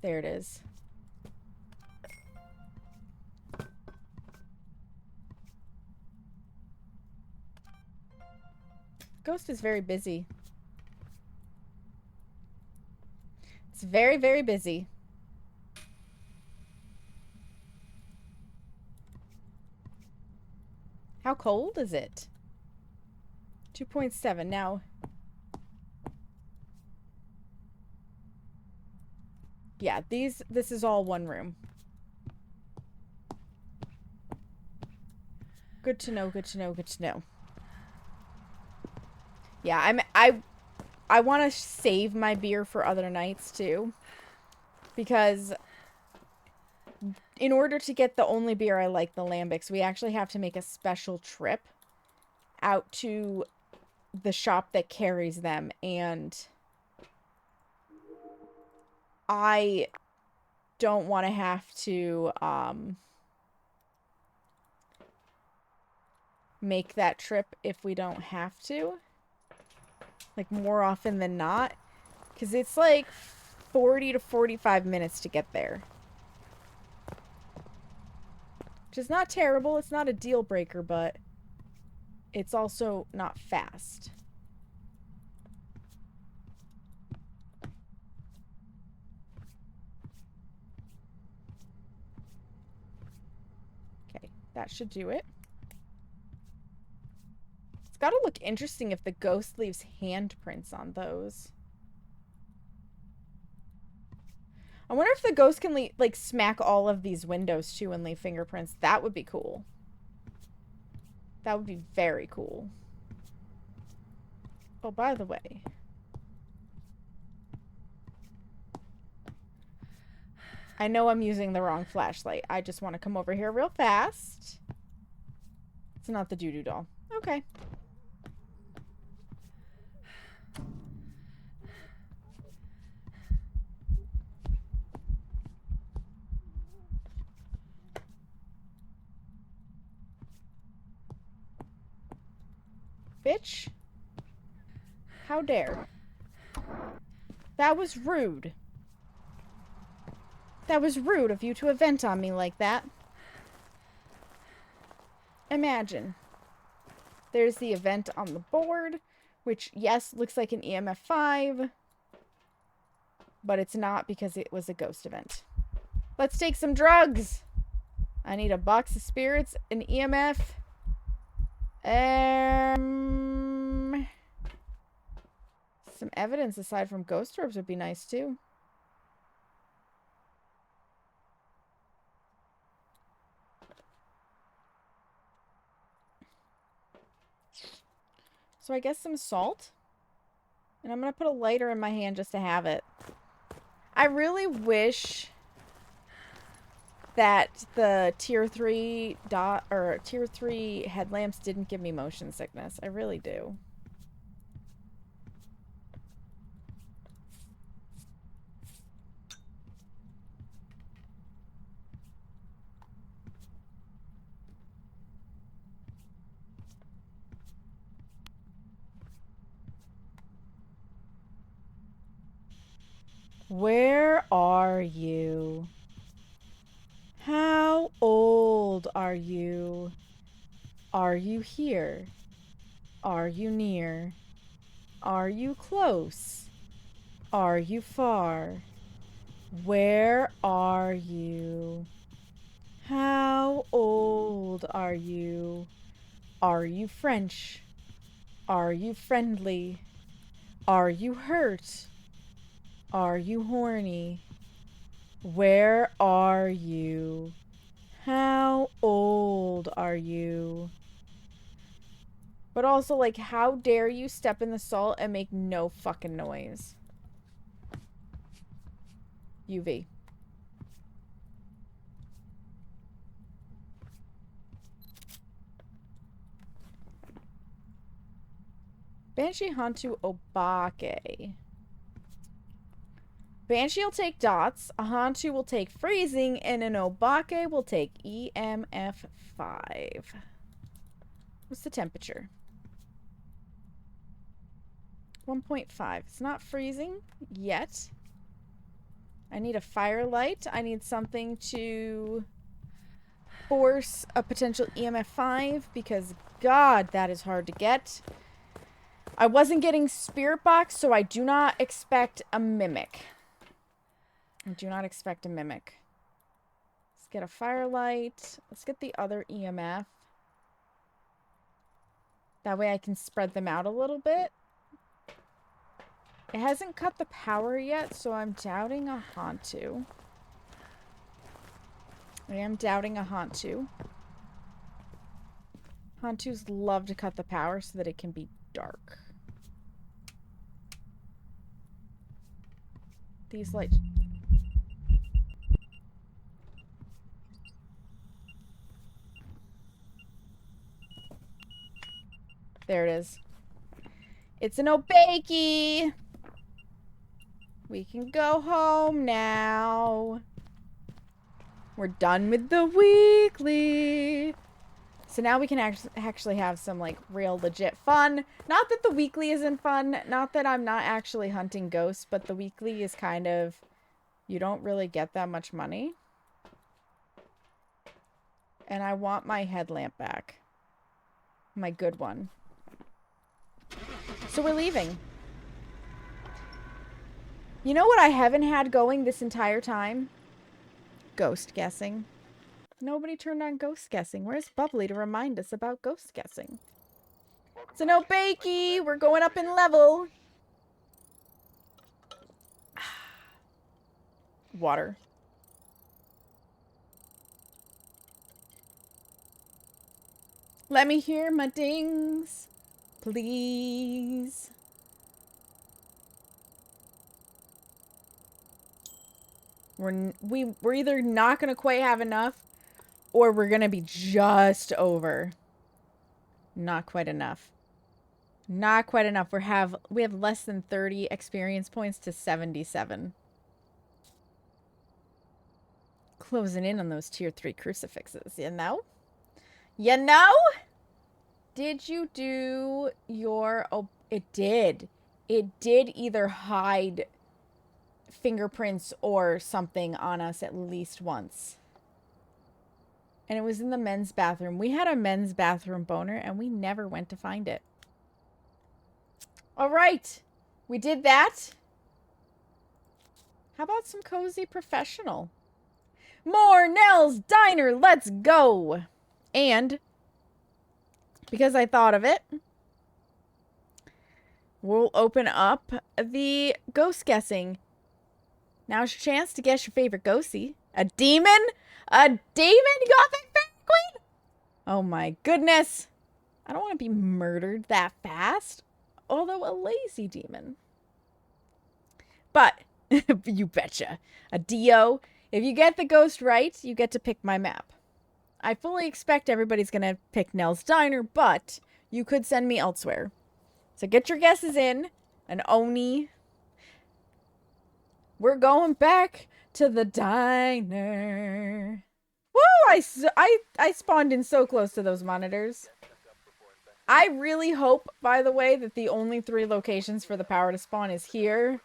There it is. Ghost is very busy. It's very, very busy. How cold is it? 2.7. Now... Yeah, this is all one room. Good to know, good to know, good to know. Yeah, I want to save my beer for other nights too. Because in order to get the only beer I like, the lambics, we actually have to make a special trip out to the shop that carries them, and I don't want to have to make that trip if we don't have to. Like, more often than not. Because it's like 40 to 45 minutes to get there. Which is not terrible. It's not a deal breaker, but it's also not fast. Okay, that should do it. It's gotta look interesting if the ghost leaves handprints on those. I wonder if the ghost can like smack all of these windows too and leave fingerprints. That would be cool. That would be very cool. Oh, by the way. I know I'm using the wrong flashlight. I just want to come over here real fast. It's not the doo-doo doll. Okay. Bitch. How dare. That was rude. That was rude of you to event on me like that. Imagine. There's the event on the board, which, yes, looks like an EMF 5, but it's not because it was a ghost event. Let's take some drugs. I need a box of spirits, an EMF. Some evidence aside from ghost orbs would be nice too. So I guess some salt. And I'm going to put a lighter in my hand just to have it. I really wish that the tier 3 headlamps didn't give me motion sickness. I really do. Where are you? How old are you? Are you here? Are you near? Are you close? Are you far? Where are you? How old are you? Are you French? Are you friendly? Are you hurt? Are you horny? Where are you? How old are you? But also, like, how dare you step in the salt and make no fucking noise? UV. Banshee Hantu Obake. Banshee will take dots, a Hantu will take freezing, and an Obake will take EMF 5. What's the temperature? 1.5. It's not freezing yet. I need a firelight. I need something to force a potential EMF 5 because, God, that is hard to get. I wasn't getting Spirit Box, so I do not expect a Mimic. I do not expect a Mimic. Let's get a firelight. Let's get the other EMF. That way I can spread them out a little bit. It hasn't cut the power yet, so I'm doubting a Hantu. I am doubting a Hantu. Hantus love to cut the power so that it can be dark. These lights... There it is. It's an Obakey! We can go home now. We're done with the weekly. So now we can actually have some, like, real legit fun. Not that the weekly isn't fun. Not that I'm not actually hunting ghosts. But the weekly is kind of... You don't really get that much money. And I want my headlamp back. My good one. So we're leaving. You know what I haven't had going this entire time? Ghost guessing. Nobody turned on ghost guessing. Where's Bubbly to remind us about ghost guessing? It's an Obakey! We're going up in level! Water. Let me hear my dings. Please. We're either not gonna quite have enough, or we're gonna be just over. Not quite enough. Not quite enough. We have less than 30 experience points to 77. Closing in on those tier 3 crucifixes, you know? You know? Did you do your... Oh, it did. It did either hide fingerprints or something on us at least once. And it was in the men's bathroom. We had a men's bathroom boner and we never went to find it. All right. We did that. How about some cozy professional? More Nell's Diner. Let's go. And because I thought of it, we'll open up the ghost guessing. Now's your chance to guess your favorite ghostie. A demon? A demon? Gothic fairy queen? Oh my goodness. I don't want to be murdered that fast. Although a lazy demon. But, you betcha. A Dio. If you get the ghost right, you get to pick my map. I fully expect everybody's going to pick Nell's Diner, but you could send me elsewhere. So get your guesses in. An Oni. We're going back to the diner. Woo! I spawned in so close to those monitors. I really hope, by the way, that the only 3 locations for the power to spawn is here,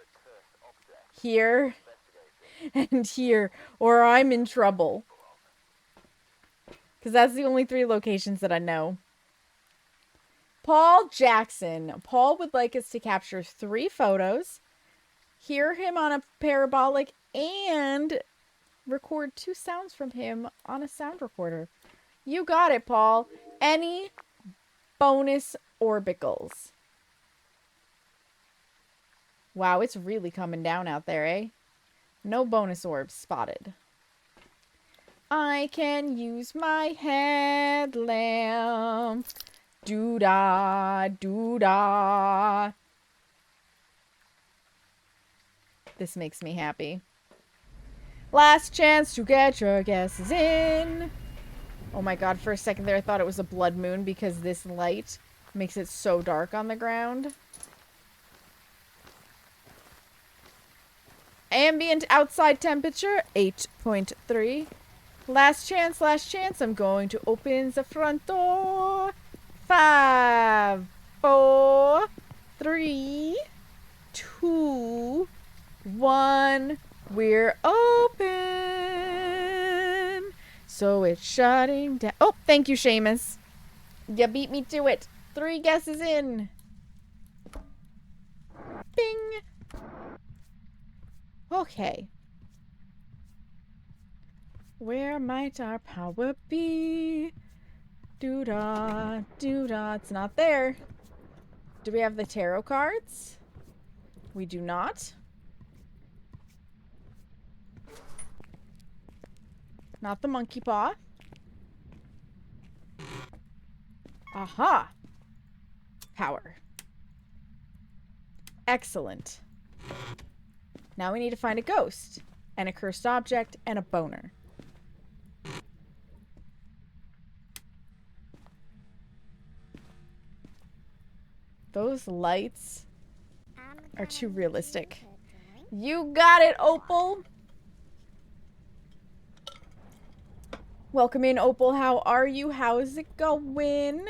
here, and here, or I'm in trouble. Because that's the only 3 locations that I know. Paul Jackson. Paul would like us to capture 3 photos, hear him on a parabolic, and record 2 sounds from him on a sound recorder. You got it, Paul. Any bonus orbicals. Wow, it's really coming down out there, eh? No bonus orbs spotted. I can use my headlamp. Doo-da, doo-da. This makes me happy. Last chance to get your guesses in. Oh my god, for a second there I thought it was a blood moon because this light makes it so dark on the ground. Ambient outside temperature, 8.3. Last chance, I'm going to open the front door. 5, 4, 3, 2, 1. We're open. So it's shutting down. Oh, thank you, Seamus. You beat me to it. 3 guesses in. Bing. Okay. Where might our power be? Doo-da, doo-da. It's not there. Do we have the tarot cards? We do not. Not the monkey paw. Aha! Power. Excellent. Now we need to find a ghost, and a cursed object, and a boner. Those lights are too realistic. You got it, Opal! Welcome in, Opal. How are you? How's it going?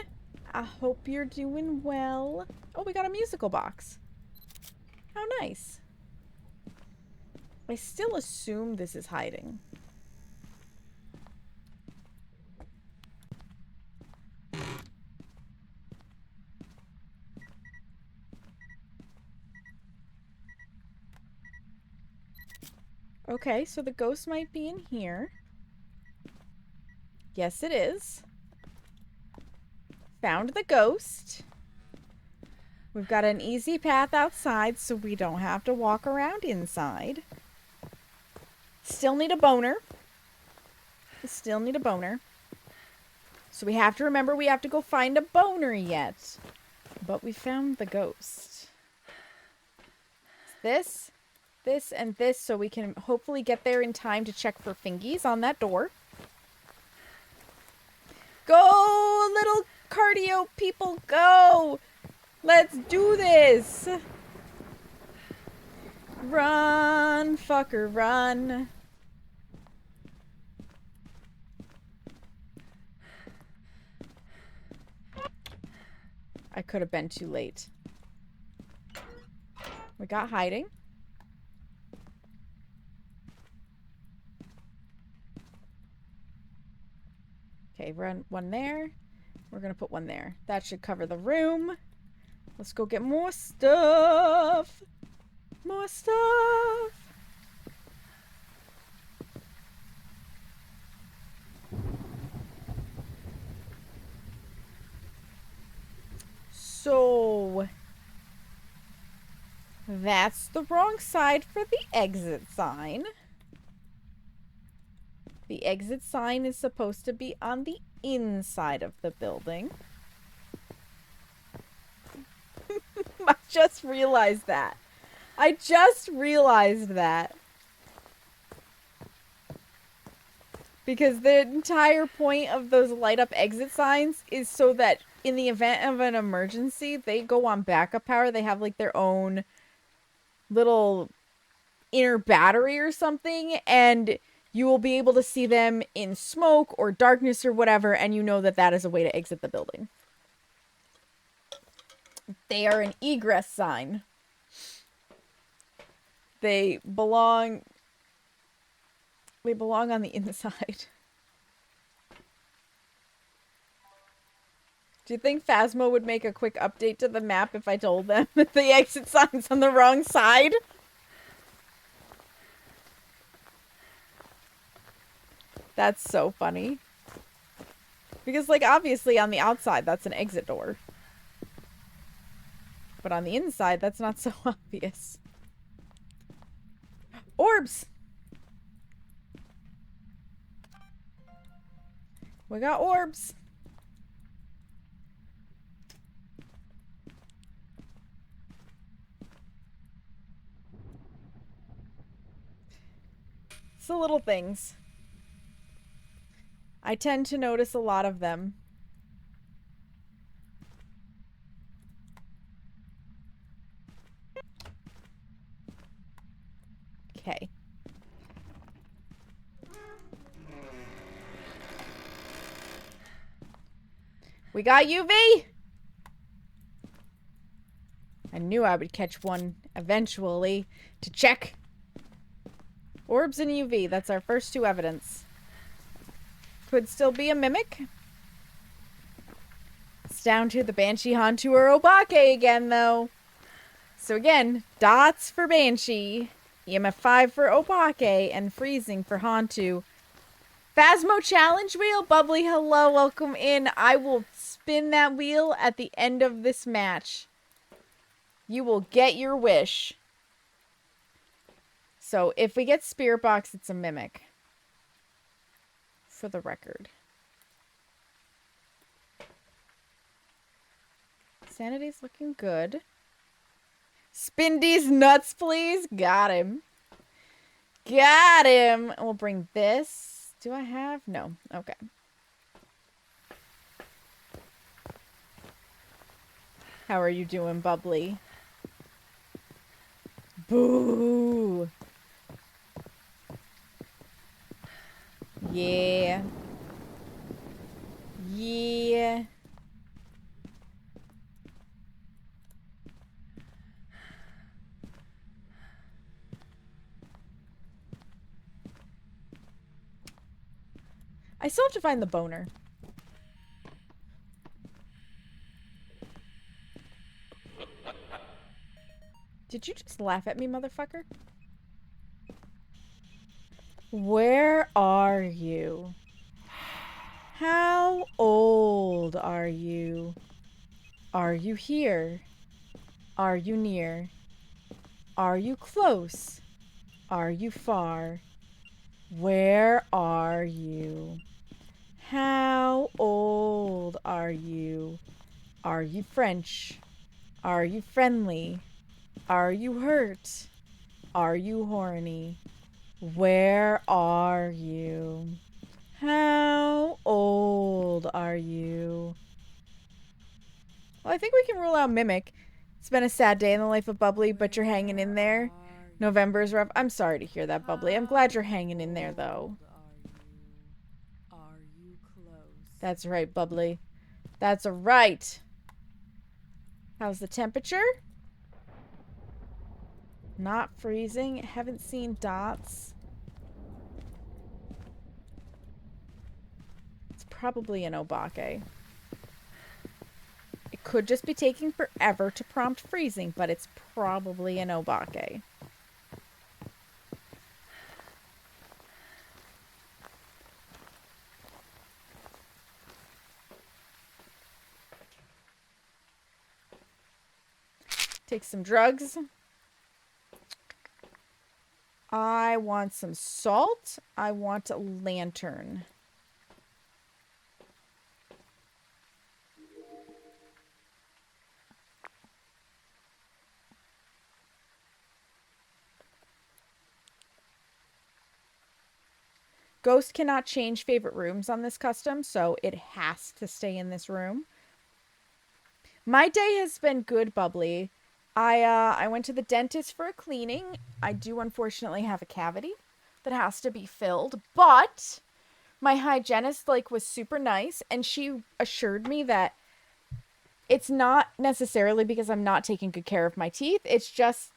I hope you're doing well. Oh, we got a musical box. How nice. I still assume this is hiding. Okay, so the ghost might be in here. Yes, it is. Found the ghost. We've got an easy path outside, so we don't have to walk around inside. Still need a boner. Still need a boner. So we have to remember we have to go find a boner yet. But we found the ghost. This, and this, so we can hopefully get there in time to check for fingies on that door. Go, little cardio people, go! Let's do this! Run, fucker, run. I could have been too late. We got hiding. Okay, run one there. We're gonna put one there. That should cover the room. Let's go get more stuff. More stuff. So that's the wrong side for the exit sign. The exit sign is supposed to be on the inside of the building. I just realized that. I just realized that. Because the entire point of those light up exit signs is so that in the event of an emergency, they go on backup power. They have like their own little inner battery or something, and you will be able to see them in smoke or darkness or whatever, and you know that that is a way to exit the building. They are an egress sign. They belong on the inside. Do you think Phasmo would make a quick update to the map if I told them that the exit sign's on the wrong side? That's so funny. Because, like, obviously on the outside, that's an exit door. But on the inside, that's not so obvious. Orbs! We got orbs. It's the little things. I tend to notice a lot of them. Okay. We got UV! I knew I would catch one eventually to check. Orbs and UV, that's our first two evidence. Could still be a mimic. It's down to the Banshee, Hantu, or Obake again, though. So again, dots for Banshee, EMF 5 for Obake, and freezing for Hantu. Phasmo challenge wheel, Bubbly, hello, welcome in. I will spin that wheel at the end of this match. You will get your wish. So if we get Spirit Box, it's a mimic. For the record. Sanity's looking good. Spin these nuts, please. Got him. Got him. We'll bring this. Do I have? No. Okay. How are you doing, Bubbly? Boo. Yeah. Yeah. I still have to find the boner. Did you just laugh at me, motherfucker? Where are you? How old are you? Are you here? Are you near? Are you close? Are you far? Where are you? How old are you? Are you French? Are you friendly? Are you hurt? Are you horny? Where are you? How old are you? Well, I think we can rule out Mimic. It's been a sad day in the life of Bubbly, but you're hanging in there. November is rough. I'm sorry to hear that, Bubbly. I'm glad you're hanging in there, though. Are you close? That's right, Bubbly. That's right. How's the temperature? Not freezing. Haven't seen dots. It's probably an Obake. It could just be taking forever to prompt freezing, but it's probably an Obake. Take some drugs. I want some salt. I want a lantern. Ghost cannot change favorite rooms on this custom, so it has to stay in this room. My day has been good, Bubbly. I went to the dentist for a cleaning. I do unfortunately have a cavity that has to be filled, but my hygienist was super nice, and she assured me that it's not necessarily because I'm not taking good care of my teeth. It's just,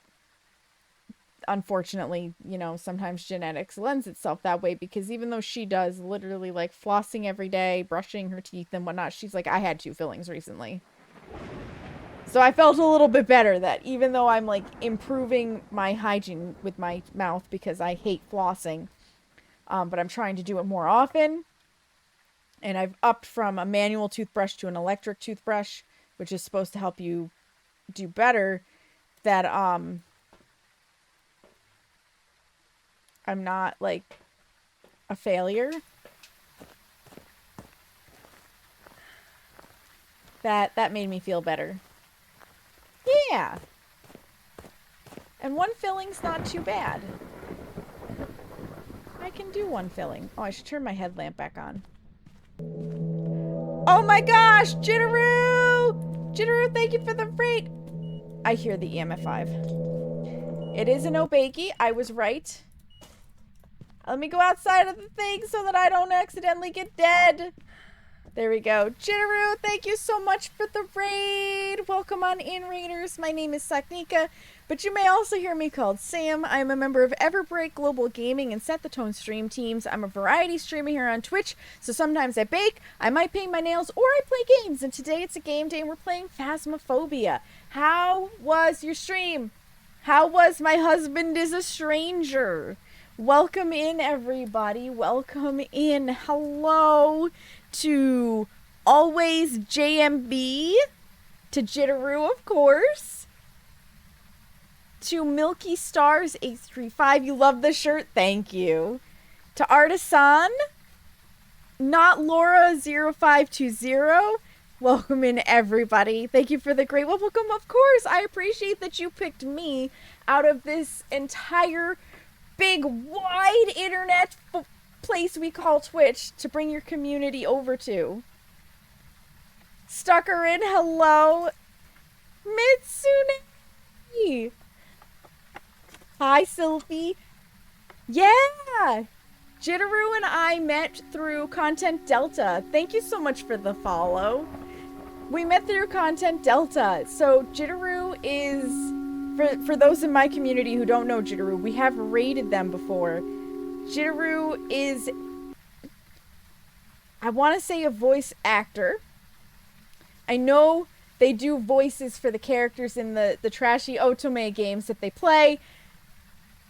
unfortunately, sometimes genetics lends itself that way, because even though she does literally flossing every day, brushing her teeth and whatnot, she's like, I had 2 fillings recently. So I felt a little bit better that even though I'm improving my hygiene with my mouth because I hate flossing, but I'm trying to do it more often. And I've upped from a manual toothbrush to an electric toothbrush, which is supposed to help you do better, that I'm not a failure. That made me feel better. Yeah. And 1 filling's not too bad. I can do 1 filling. Oh, I should turn my headlamp back on. Oh my gosh! Jitteru! Jitteru, thank you for the rate! I hear the EMF5. It is an Obakey. I was right. Let me go outside of the thing so that I don't accidentally get dead. There we go. Jitteru, thank you so much for the raid. Welcome on in, raiders. My name is Saknika, but you may also hear me called Sam. I am a member of Everbreak Global Gaming and Set the Tone stream teams. I'm a variety streamer here on Twitch, so sometimes I bake, I might paint my nails, or I play games. And today it's a game day and we're playing Phasmophobia. How was your stream? How was My Husband is a Stranger? Welcome in, everybody. Welcome in. Hello to Always JMB, to Jitteru, of course, to Milky Stars 835. You love the shirt, thank you. To Artisan, not Laura 0520. Welcome in, everybody. Thank you for the great welcome. Of course, I appreciate that you picked me out of this entire big, wide internet place we call Twitch to bring your community over to. Stuckerin, hello. Mitsune. Hi, Sylvie. Yeah. Jitteru and I met through Content Delta. Thank you so much for the follow. We met through Content Delta. So Jitteru is, for those in my community who don't know Jitteru, we have raided them before. Jitteru is, I want to say, a voice actor. I know they do voices for the characters in the trashy Otome games that they play.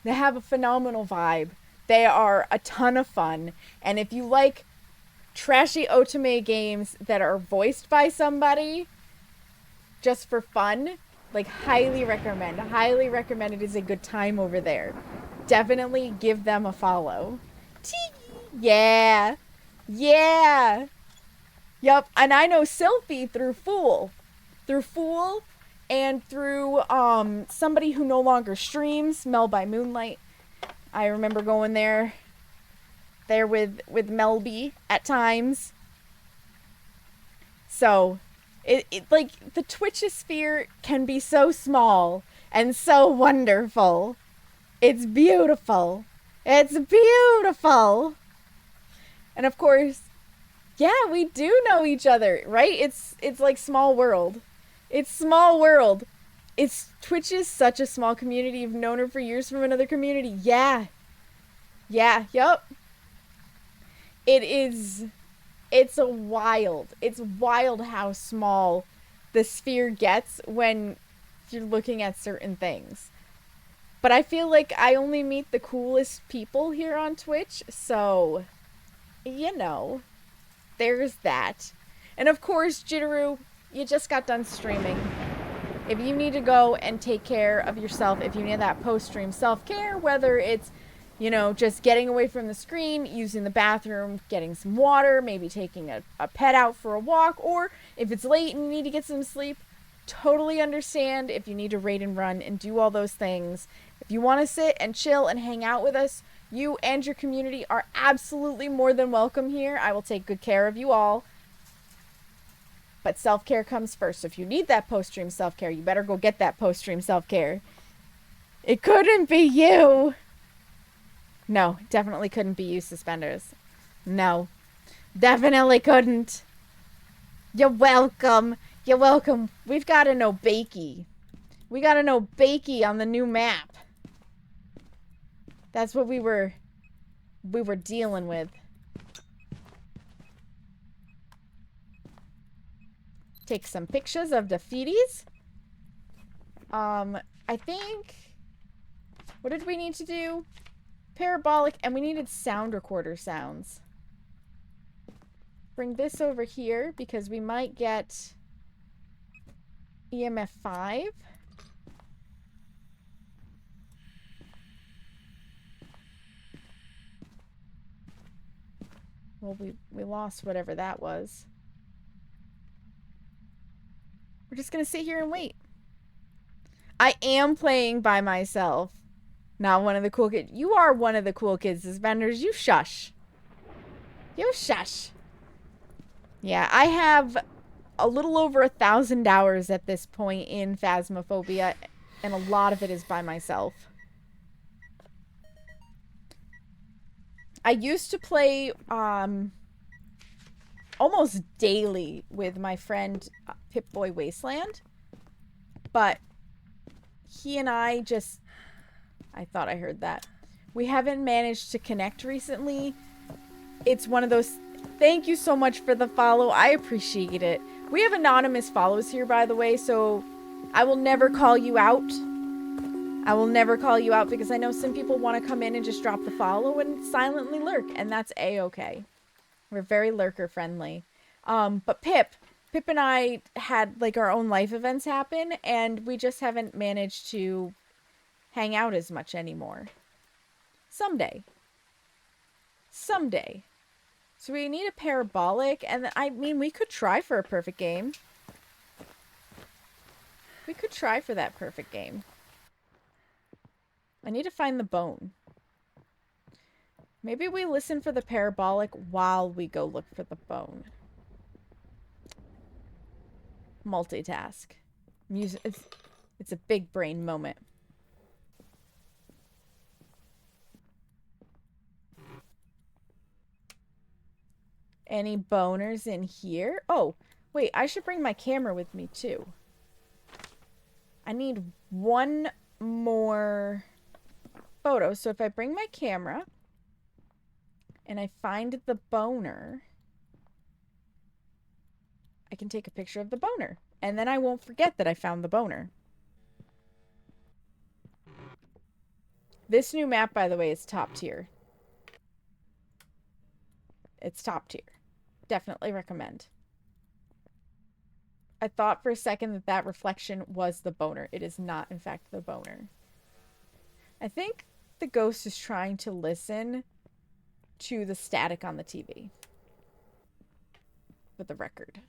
They have a phenomenal vibe. They are a ton of fun. And if you like trashy Otome games that are voiced by somebody just for fun, highly recommend. Highly recommend. It is a good time over there. Definitely give them a follow. Yeah. Yeah. Yup. And I know Sylphie through Fool. Through Fool and through somebody who no longer streams, Mel by Moonlight. I remember going there with Melby at times. So, it the Twitchosphere can be so small and so wonderful. It's beautiful. It's beautiful. And of course, yeah, we do know each other, right? It's like small world. It's small world. Twitch is such a small community. You've known her for years from another community. Yeah. Yeah, yup. It's wild how small the sphere gets when you're looking at certain things. But I feel like I only meet the coolest people here on Twitch, so, there's that. And of course, Jitteru, you just got done streaming. If you need to go and take care of yourself, if you need that post-stream self-care, whether it's, you know, just getting away from the screen, using the bathroom, getting some water, maybe taking a pet out for a walk, or if it's late and you need to get some sleep, totally understand if you need to raid and run and do all those things. If you want to sit and chill and hang out with us, you and your community are absolutely more than welcome here. I will take good care of you all. But self-care comes first. So if you need that post-stream self-care, you better go get that post-stream self-care. It couldn't be you. No, definitely couldn't be you, Suspenders. No, definitely couldn't. You're welcome. You're welcome. We've got to know Bakey. We got to know Bakey on the new map. That's what we were dealing with. Take some pictures of the feeties. I think... What did we need to do? Parabolic, and we needed sound recorder sounds. Bring this over here, because we might get EMF 5. Well, we lost whatever that was. We're just gonna sit here and wait. I am playing by myself. Not one of the cool kids. You are one of the cool kids, Suspenders. You shush. You shush. Yeah, I have a little over 1,000 hours at this point in Phasmophobia, and a lot of it is by myself. I used to play almost daily with my friend Pip-Boy Wasteland, but he and I just... I thought I heard that. We haven't managed to connect recently. It's one of those... Thank you so much for the follow. I appreciate it. We have anonymous follows here, by the way, so I will never call you out. I will never call you out because I know some people want to come in and just drop the follow and silently lurk, and that's a-okay. We're very lurker friendly. But Pip and I had like our own life events happen, and we just haven't managed to hang out as much anymore. Someday. Someday. So we need a parabolic, and I mean, we could try for a perfect game. We could try for that perfect game. I need to find the bone. Maybe we listen for the parabolic while we go look for the bone. Multitask. Music. It's a big brain moment. Any boners in here? Oh, wait, I should bring my camera with me too. I need one more photo. So if I bring my camera and I find the boner, I can take a picture of the boner. And then I won't forget that I found the boner. This new map, by the way, is top tier. It's top tier. Definitely recommend. I thought for a second that that reflection was the boner. It is not, in fact, the boner. I think the ghost is trying to listen to the static on the TV. For the record.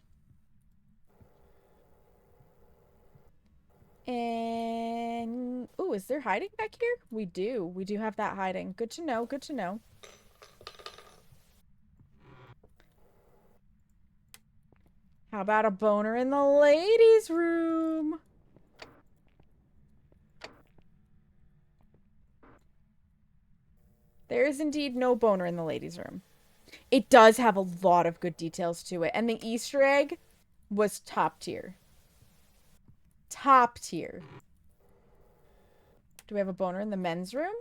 And... ooh, is there hiding back here? We do. We do have that hiding. Good to know. Good to know. How about a boner in the ladies' room? There is indeed no boner in the ladies' room. It does have a lot of good details to it. And the Easter egg was top tier. Top tier. Do we have a boner in the men's room?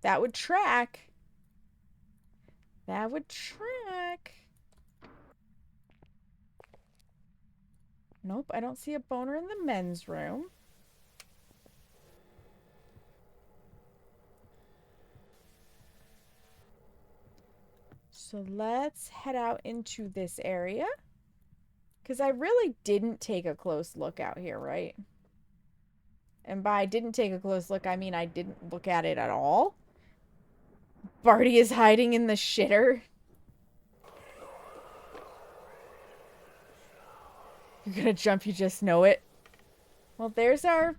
That would track. That would track. Nope, I don't see a boner in the men's room. So let's head out into this area. Because I really didn't take a close look out here, right? And by didn't take a close look, I mean I didn't look at it at all. Barty is hiding in the shitter. You're gonna jump, you just know it. Well, there's our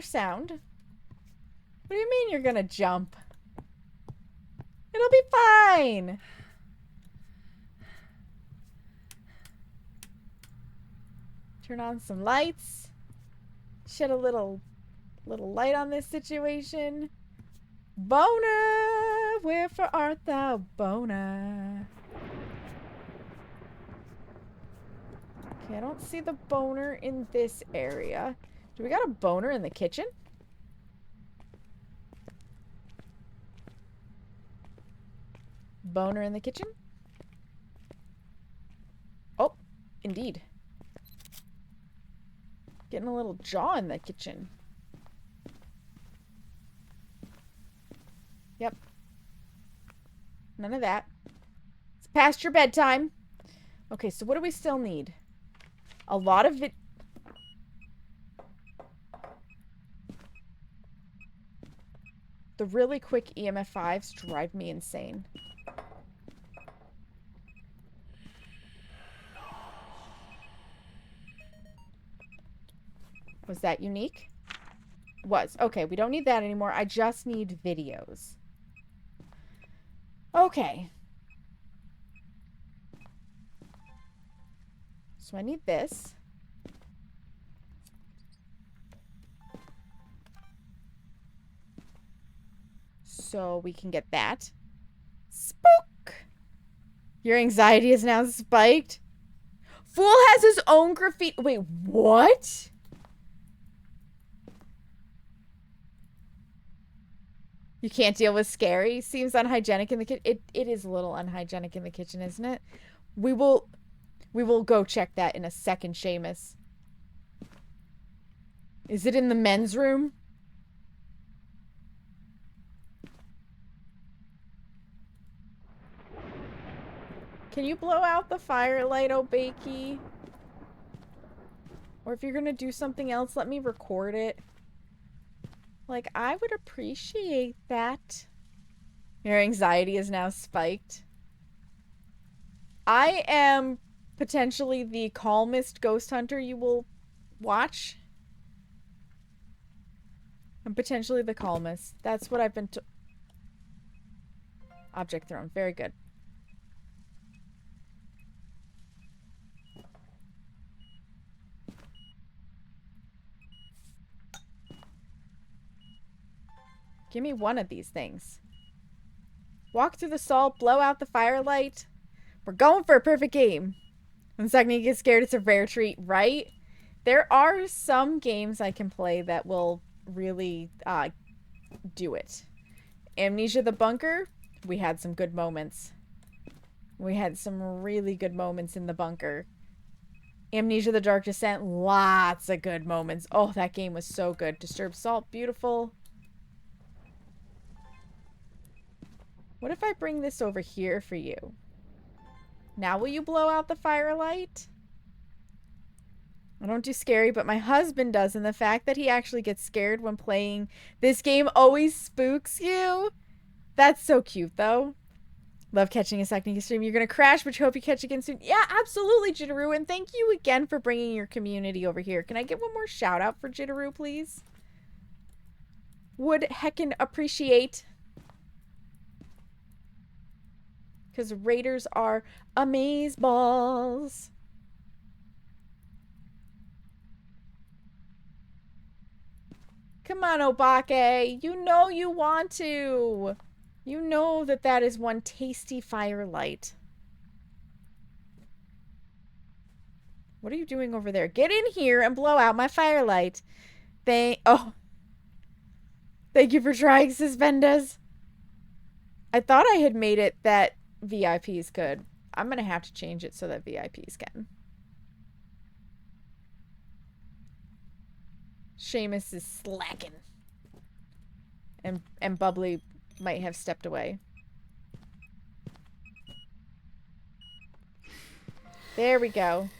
sound. What do you mean you're gonna jump? It'll be fine. Turn on some lights. Shed a little light on this situation. Bona, wherefore art thou, Bona? Okay, I don't see the boner in this area. Do we got a boner in the kitchen? Boner in the kitchen? Oh, indeed. Getting a little jaw in the kitchen. Yep. None of that. It's past your bedtime. Okay, so what do we still need? A lot of it. The really quick EMF 5s drive me insane. Was that unique? Was. Okay, we don't need that anymore. I just need videos. Okay. So I need this. So we can get that. Spook! Your anxiety is now spiked. Fool has his own graffiti. Wait, what? You can't deal with scary? Seems unhygienic in the kitchen. It is a little unhygienic in the kitchen, isn't it? We will go check that in a second, Seamus. Is it in the men's room? Can you blow out the firelight, oh Bakey? Or if you're gonna do something else, let me record it. Like, I would appreciate that. Your anxiety is now spiked. I am potentially the calmest ghost hunter you will watch. I'm potentially the calmest. That's what I've been to. Object thrown. Very good. Give me one of these things. Walk through the salt, blow out the firelight. We're going for a perfect game. When Sagni gets scared, it's a rare treat, right? There are some games I can play that will really do it. Amnesia the Bunker, we had some good moments. We had some really good moments in the bunker. Amnesia the Dark Descent, lots of good moments. Oh, that game was so good. Disturbed Salt, beautiful. What if I bring this over here for you? Now will you blow out the firelight? I don't do scary, but my husband does, and the fact that he actually gets scared when playing this game always spooks you. That's so cute, though. Love catching a second stream. You're going to crash, but you hope you catch again soon. Yeah, absolutely, Jitteru, and thank you again for bringing your community over here. Can I get one more shout out for Jitteru, please? Would heckin' appreciate. Because raiders are amazeballs. Come on, Obake. You know you want to. You know that that is one tasty firelight. What are you doing over there? Get in here and blow out my firelight. Oh. Thank you for trying, Suspendas. I thought I had made it that VIPs could. I'm going to have to change it so that VIPs can. Seamus is slacking. And Bubbly might have stepped away. There we go.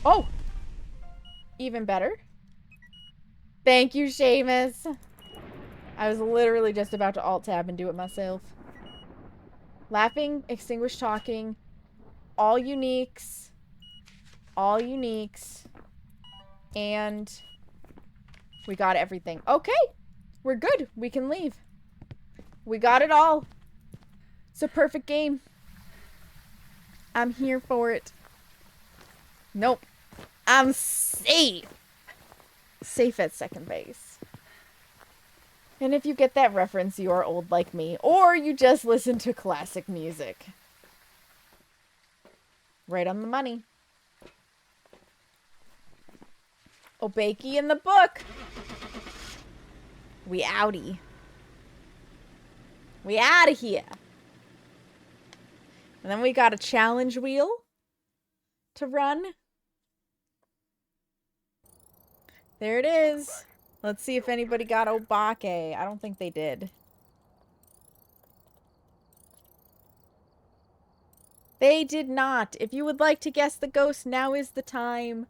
Oh! Even better. Thank you, Seamus. I was literally just about to alt-tab and do it myself. Laughing, extinguish talking, all uniques, and we got everything. Okay, we're good. We can leave. We got it all. It's a perfect game. I'm here for it. Nope. I'm safe. Safe at second base. And if you get that reference, you are old like me. Or you just listen to classic music. Right on the money. Obakey in the book. We outie. We out of here. And then we got a challenge wheel to run. There it is. Let's see if anybody got Obake. I don't think they did. They did not. If you would like to guess the ghost, now is the time.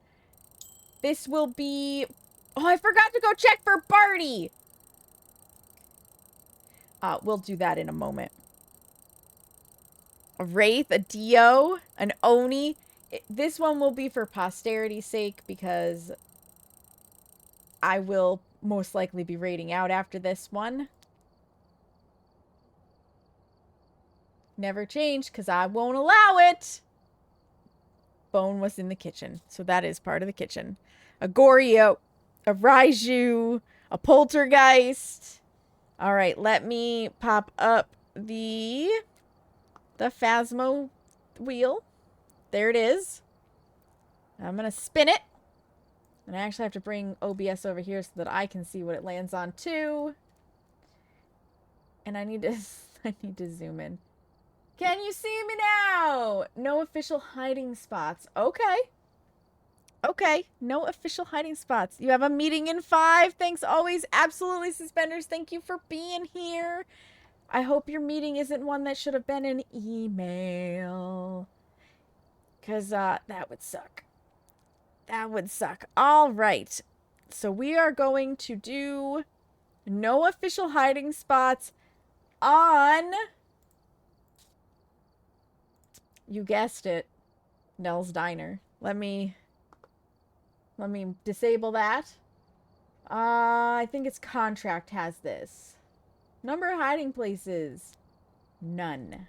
This will be... Oh, I forgot to go check for Barty! We'll do that in a moment. A Wraith, a Dio, an Oni. This one will be for posterity's sake because I will most likely be raiding out after this one. Never change because I won't allow it. Bone was in the kitchen, so that is part of the kitchen. A Goryo, a Raiju, a Poltergeist. All right, let me pop up the Phasmo wheel. There it is. I'm going to spin it. And I actually have to bring OBS over here so that I can see what it lands on too. And I need to zoom in. Can you see me now? No official hiding spots. Okay. Okay, no official hiding spots. You have a meeting in 5. Thanks always. Absolutely, Suspenders. Thank you for being here. I hope your meeting isn't one that should have been an email. Because that would suck. That would suck. All right. So we are going to do no official hiding spots on... You guessed it. Nell's Diner. Let me disable that. I think its contract has this. Number of hiding places. None.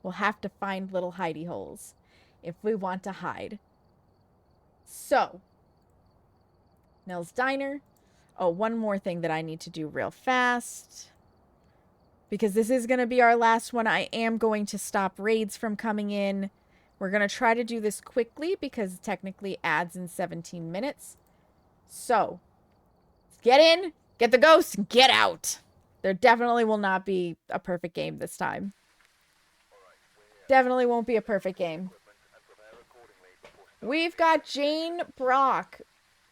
We'll have to find little hidey holes if we want to hide. So, Nell's Diner. Oh, one more thing that I need to do real fast. Because this is going to be our last one. I am going to stop raids from coming in. We're going to try to do this quickly because technically adds in 17 minutes. So, get in, get the ghosts, and get out. There definitely will not be a perfect game this time. Definitely won't be a perfect game. We've got Jane Brock.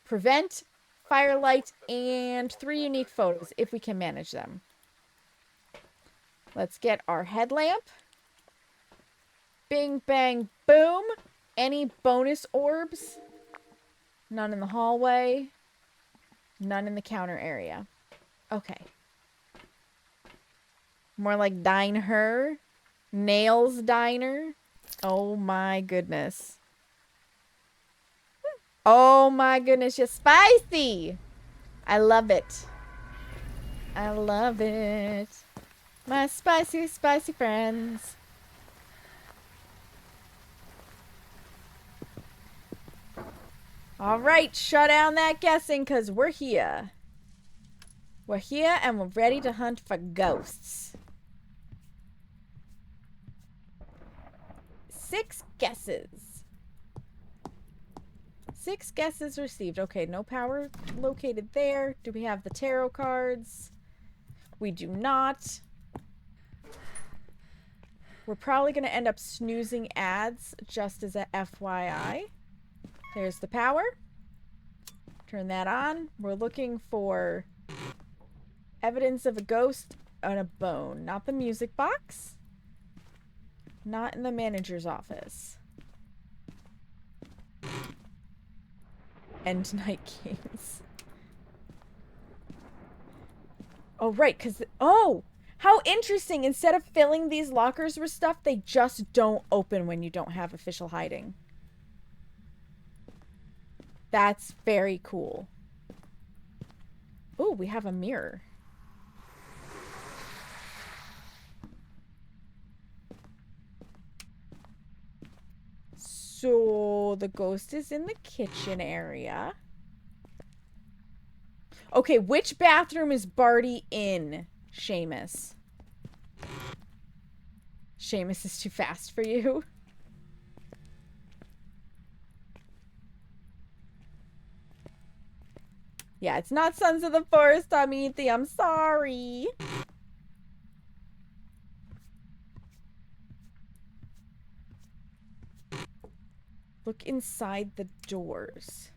Prevent, Firelight, and 3 unique photos if we can manage them. Let's get our headlamp. Bing, bang, boom. Any bonus orbs? None in the hallway. None in the counter area. Okay. More like Dine Her. Nails Diner. Oh my goodness. Oh my goodness, you're spicy. I love it. I love it. My spicy, spicy friends. All right, shut down that guessing because we're here. We're here and we're ready to hunt for ghosts. 6 guesses. 6 guesses received. Okay, no power located there. Do we have the tarot cards? We do not. We're probably going to end up snoozing ads just as a FYI. There's the power. Turn that on. We're looking for evidence of a ghost on a bone. Not the music box. Not in the manager's office. End night games. Oh, right, because... Oh! How interesting! Instead of filling these lockers with stuff, they just don't open when you don't have official hiding. That's very cool. Ooh, we have a mirror. So, the ghost is in the kitchen area. Okay, which bathroom is Barty in, Seamus? Seamus is too fast for you? Yeah, it's not Sons of the Forest, Amity. I'm sorry. Look inside the doors.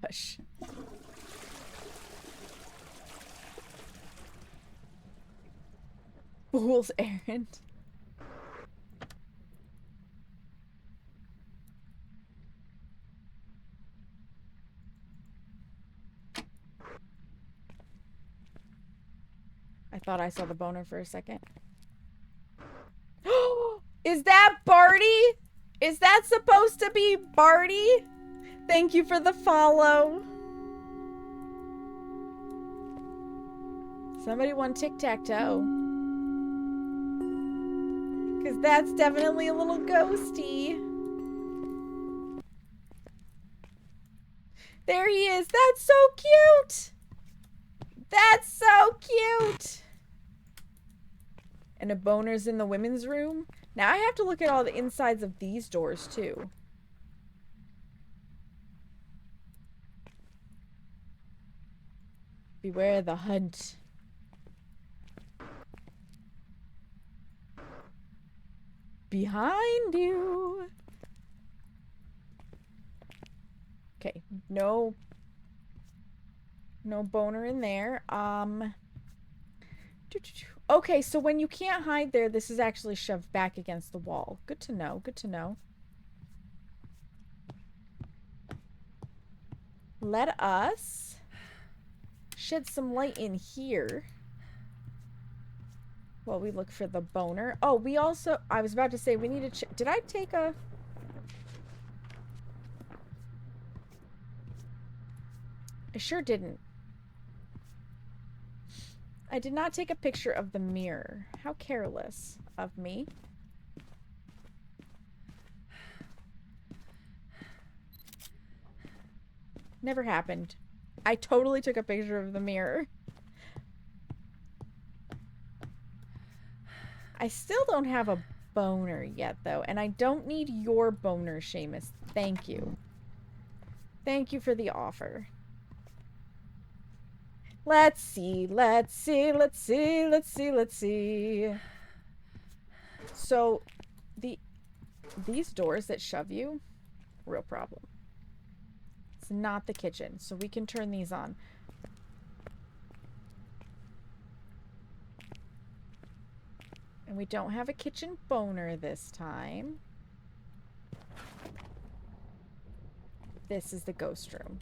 Hush. Fool's errand. I thought I saw the boner for a second. Is that Barty? Is that supposed to be Barty? Thank you for the follow. Somebody won tic-tac-toe. Because that's definitely a little ghosty. There he is. That's so cute. That's so cute. And a boner's in the women's room. Now I have to look at all the insides of these doors too. Beware the hunt. Behind you. Okay, no boner in there. Okay, so when you can't hide there, this is actually shoved back against the wall. Good to know, good to know. Let us shed some light in here while we look for the boner. Oh, we also... I was about to say, we need to... Did I take a... I sure didn't. I did not take a picture of the mirror. How careless of me. Never happened. I totally took a picture of the mirror. I still don't have a boner yet, though. And I don't need your boner, Seamus. Thank you. Thank you for the offer. Let's see, let's see, let's see, let's see, let's see. So, these doors that shove you, real problem. It's not the kitchen, so we can turn these on. And we don't have a kitchen boner this time. This is the ghost room.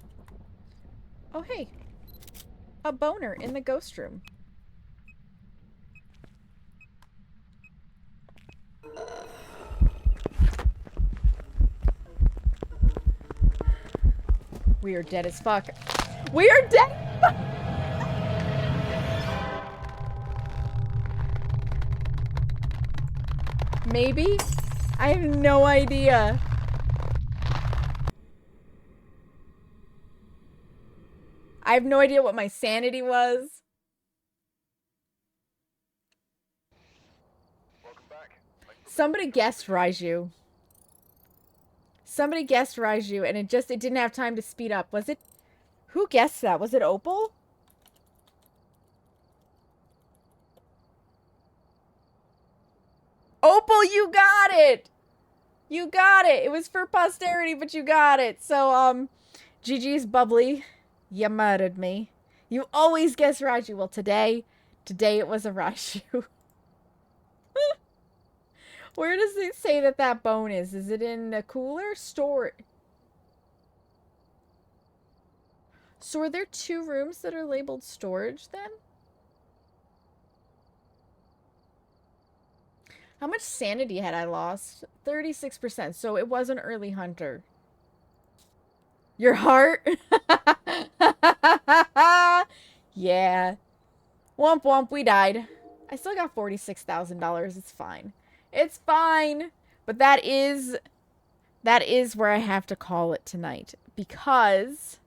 Oh, hey. A boner in the ghost room. We are dead as fuck. We are dead as fuck! Maybe? I have no idea. I have no idea what my sanity was. Somebody guessed Raiju. Somebody guessed Raiju, and it didn't have time to speed up. Was it? Who guessed that? Was it Opal? Opal, you got it! You got it! It was for posterity, but you got it. So, GG's bubbly. You murdered me. You always guess Raiju. Well, today it was a Raiju. Where does it say that that bone is? Is it in the cooler? Store. So are there 2 rooms that are labeled storage then? How much sanity had I lost? 36%. So it was an early hunter. Your heart? Yeah. Womp womp, we died. I still got $46,000. It's fine. It's fine. But that is where I have to call it tonight. Because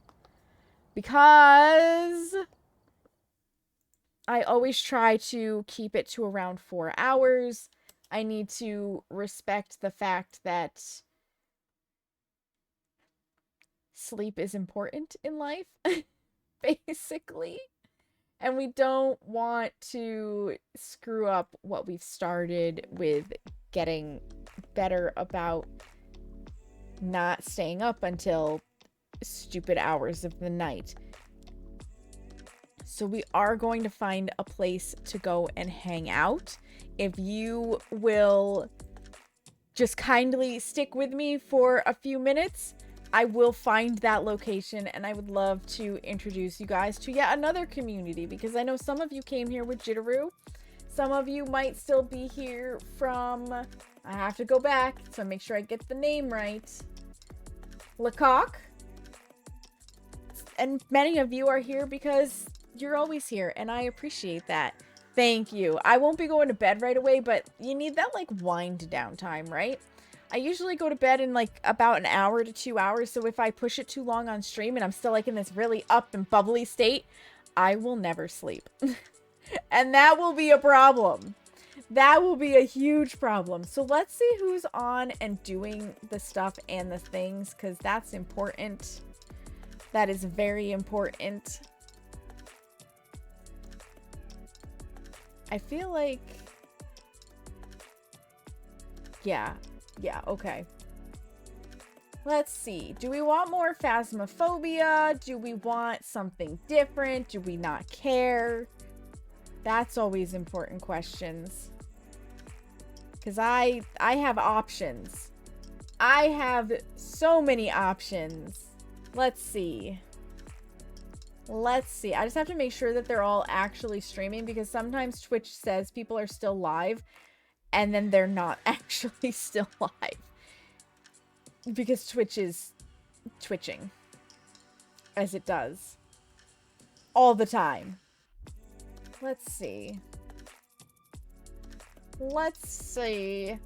I always try to keep it to around 4 hours. I need to respect the fact that sleep is important in life, basically. And we don't want to screw up what we've started with getting better about not staying up until stupid hours of the night. So we are going to find a place to go and hang out. If you will just kindly stick with me for a few minutes, I will find that location, and I would love to introduce you guys to yet another community, because I know some of you came here with Jitteroo. Some of you might still be here from, I have to go back, so make sure I get the name right, Lecoq. And many of you are here because you're always here, and I appreciate that. Thank you. I won't be going to bed right away, but you need that, like, wind down time, right? I usually go to bed in, like, about an hour to 2 hours, so if I push it too long on stream and I'm still, like, in this really up and bubbly state, I will never sleep. And that will be a problem. That will be a huge problem. So let's see who's on and doing the stuff and the things, because that's important. That is very important. I feel like... Yeah, okay. Let's see. Do we want more Phasmophobia? Do we want something different? Do we not care? That's always important questions. Because I have options. I have so many options. Let's see. Let's see. I just have to make sure that they're all actually streaming, because sometimes Twitch says people are still live and then they're not actually still live. Because Twitch is twitching. As it does. All the time. Let's see. Let's see.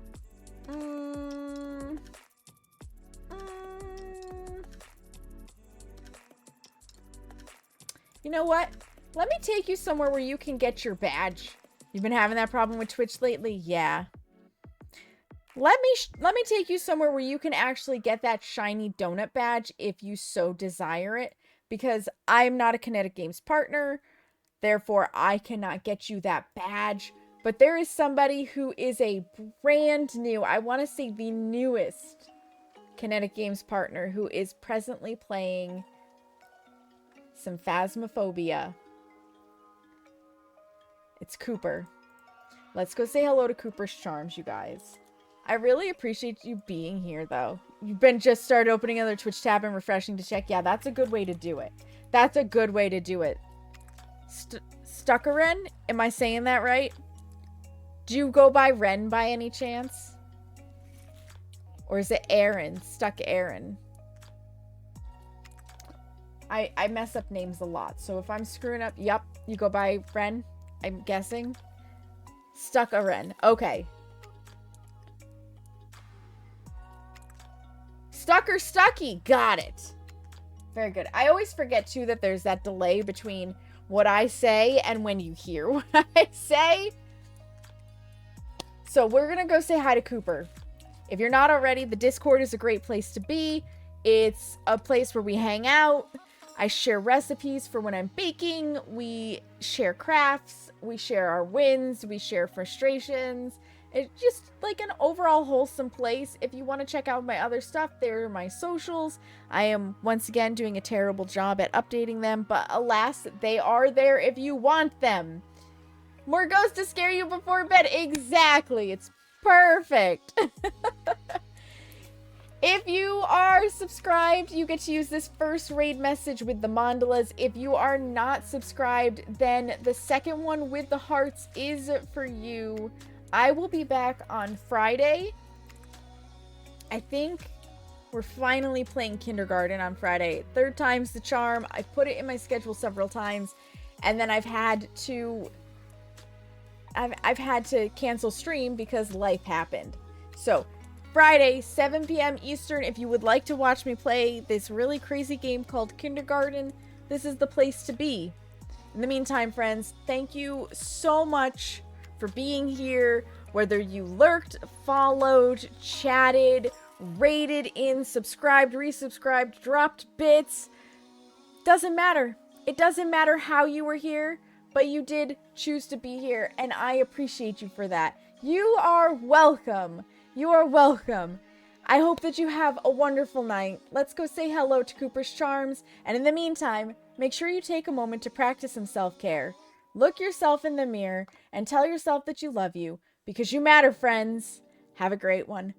You know what? Let me take you somewhere where you can get your badge. You've been having that problem with Twitch lately? Yeah. Let me take you somewhere where you can actually get that shiny donut badge if you so desire it, because I'm not a Kinetic Games partner. Therefore, I cannot get you that badge. But there is somebody who is a brand new, I want to say the newest Kinetic Games partner, who is presently playing some Phasmophobia. It's Cooper. Let's go say hello to Cooper's Charms, you guys. I really appreciate you being here, though. You've been just started opening another Twitch tab and refreshing to check. Yeah, that's a good way to do it. That's a good way to do it. Stuckeren? Am I saying that right? Do you go by Ren by any chance? Or is it Aaron? Stuck Aaron. I mess up names a lot. So if I'm screwing up, yep, you go by Ren, I'm guessing. Stuck Aren. Okay. Stuck or Stucky. Got it. Very good. I always forget, too, that there's that delay between what I say and when you hear what I say. So we're going to go say hi to Cooper. If you're not already, the Discord is a great place to be. It's a place where we hang out. I share recipes for when I'm baking. We share crafts. We share our wins. We share frustrations. It's just like an overall wholesome place. If you want to check out my other stuff, there are my socials. I am once again doing a terrible job at updating them, but alas, they are there if you want them. More ghosts to scare you before bed. Exactly. It's Perfect. If you are subscribed, you get to use this first raid message with the mandalas. If you are not subscribed, then the second one with the hearts is for you. I will be back on Friday. I think we're finally playing kindergarten on Friday. Third time's the charm. I put it in my schedule several times, and then I've had to cancel stream because life happened. So Friday, 7 p.m. Eastern, if you would like to watch me play this really crazy game called Kindergarten, this is the place to be. In the meantime, friends, thank you so much for being here. Whether you lurked, followed, chatted, rated in, subscribed, resubscribed, dropped bits, doesn't matter. It doesn't matter how you were here, but you did choose to be here, and I appreciate you for that. You are welcome. You are welcome. I hope that you have a wonderful night. Let's go say hello to Cooper's Charms. And in the meantime, make sure you take a moment to practice some self-care. Look yourself in the mirror and tell yourself that you love you, because you matter, friends. Have a great one.